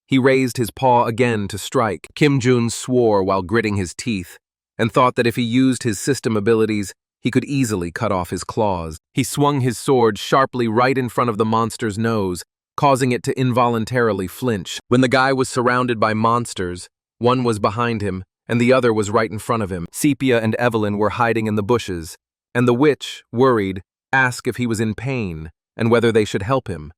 He raised his paw again to strike. Kim Jun swore while gritting his teeth, and thought that if he used his system abilities, he could easily cut off his claws. He swung his sword sharply right in front of the monster's nose, causing it to involuntarily flinch. When the guy was surrounded by monsters, one was behind him, and the other was right in front of him. Sepia and Evelyn were hiding in the bushes, and the witch, worried, asked if he was in pain and whether they should help him.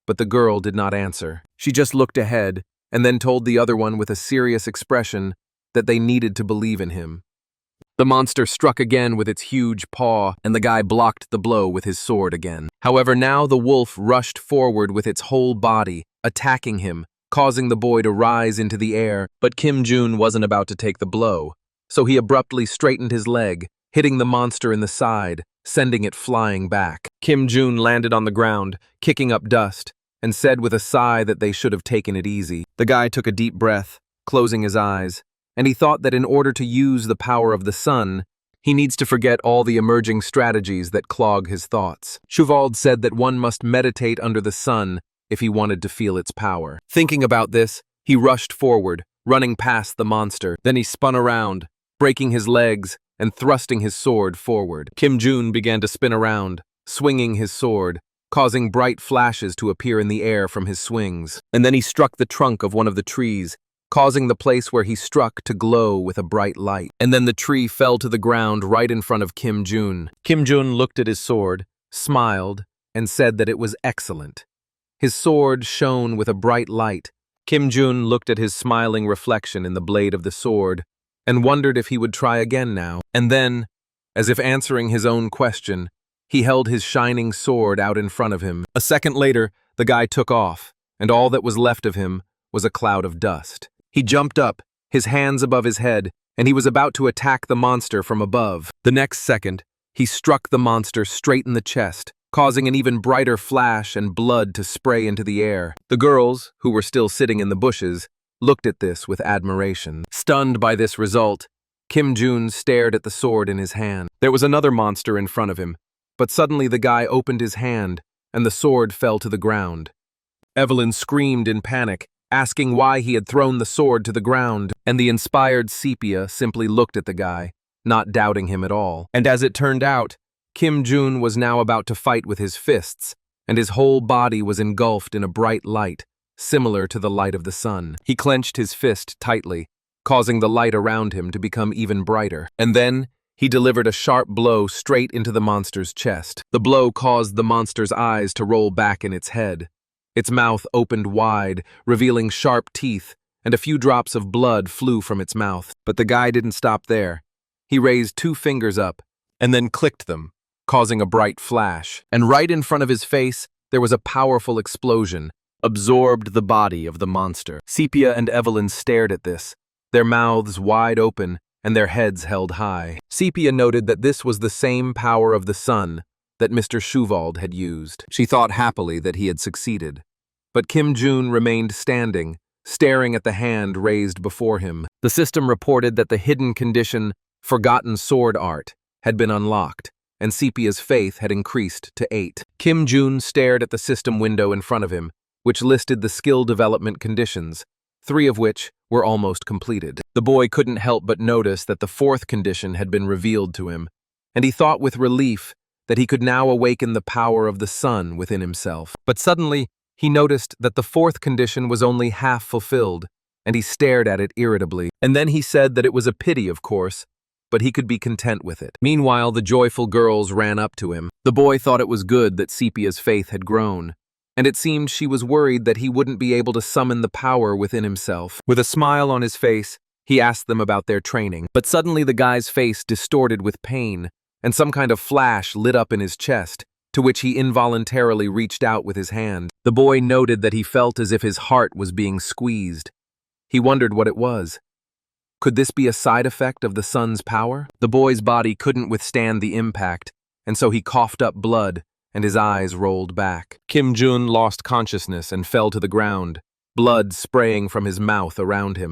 But the girl did not answer. She just looked ahead and then told the other one with a serious expression that they needed to believe in him. The monster struck again with its huge paw, and the guy blocked the blow with his sword again. However, now the wolf rushed forward with its whole body, attacking him, causing the boy to rise into the air. But Kim Jun wasn't about to take the blow, so he abruptly straightened his leg, hitting the monster in the side, sending it flying back. Kim Jun landed on the ground, kicking up dust, and said with a sigh that they should have taken it easy. The guy took a deep breath, closing his eyes, and he thought that in order to use the power of the sun, he needs to forget all the emerging strategies that clog his thoughts. Shuvald said that one must meditate under the sun if he wanted to feel its power. Thinking about this, he rushed forward, running past the monster. Then he spun around, breaking his legs and thrusting his sword forward. Kim Jun began to spin around, swinging his sword, causing bright flashes to appear in the air from his swings. And then he struck the trunk of one of the trees, causing the place where he struck to glow with a bright light. And then the tree fell to the ground right in front of Kim Jun. Kim Jun looked at his sword, smiled, and said that it was excellent. His sword shone with a bright light. Kim Jun looked at his smiling reflection in the blade of the sword and wondered if he would try again now. And then, as if answering his own question, he held his shining sword out in front of him. A second later, the guy took off, and all that was left of him was a cloud of dust. He jumped up, his hands above his head, and he was about to attack the monster from above. The next second, he struck the monster straight in the chest, causing an even brighter flash and blood to spray into the air. The girls, who were still sitting in the bushes, looked at this with admiration. Stunned by this result, Kim Jun stared at the sword in his hand. There was another monster in front of him, but suddenly the guy opened his hand, and the sword fell to the ground. Evelyn screamed in panic, asking why he had thrown the sword to the ground, and the inspired Sepia simply looked at the guy, not doubting him at all. And as it turned out, Kim Jun was now about to fight with his fists, and his whole body was engulfed in a bright light, similar to the light of the sun. He clenched his fist tightly, causing the light around him to become even brighter. And then, he delivered a sharp blow straight into the monster's chest. The blow caused the monster's eyes to roll back in its head. Its mouth opened wide, revealing sharp teeth, and a few drops of blood flew from its mouth. But the guy didn't stop there. He raised 2 fingers up, and then clicked them, causing a bright flash. And right in front of his face, there was a powerful explosion, absorbed the body of the monster. Sepia and Evelyn stared at this, their mouths wide open and their heads held high. Sepia noted that this was the same power of the sun that Mr. Schuvald had used. She thought happily that he had succeeded. But Kim Jun remained standing, staring at the hand raised before him. The system reported that the hidden condition, Forgotten Sword Art, had been unlocked, and Sepia's faith had increased to 8. Kim Jun stared at the system window in front of him, which listed the skill development conditions, 3 of which were almost completed. The boy couldn't help but notice that the 4th condition had been revealed to him, and he thought with relief that he could now awaken the power of the sun within himself. But suddenly, he noticed that the 4th condition was only half fulfilled, and he stared at it irritably. And then he said that it was a pity, of course, but he could be content with it. Meanwhile, the joyful girls ran up to him. The boy thought it was good that Sepia's faith had grown, and it seemed she was worried that he wouldn't be able to summon the power within himself. With a smile on his face, he asked them about their training. But suddenly the guy's face distorted with pain, and some kind of flash lit up in his chest, to which he involuntarily reached out with his hand. The boy noted that he felt as if his heart was being squeezed. He wondered what it was. Could this be a side effect of the sun's power? The boy's body couldn't withstand the impact, and so he coughed up blood, and his eyes rolled back. Kim Jun lost consciousness and fell to the ground, blood spraying from his mouth around him.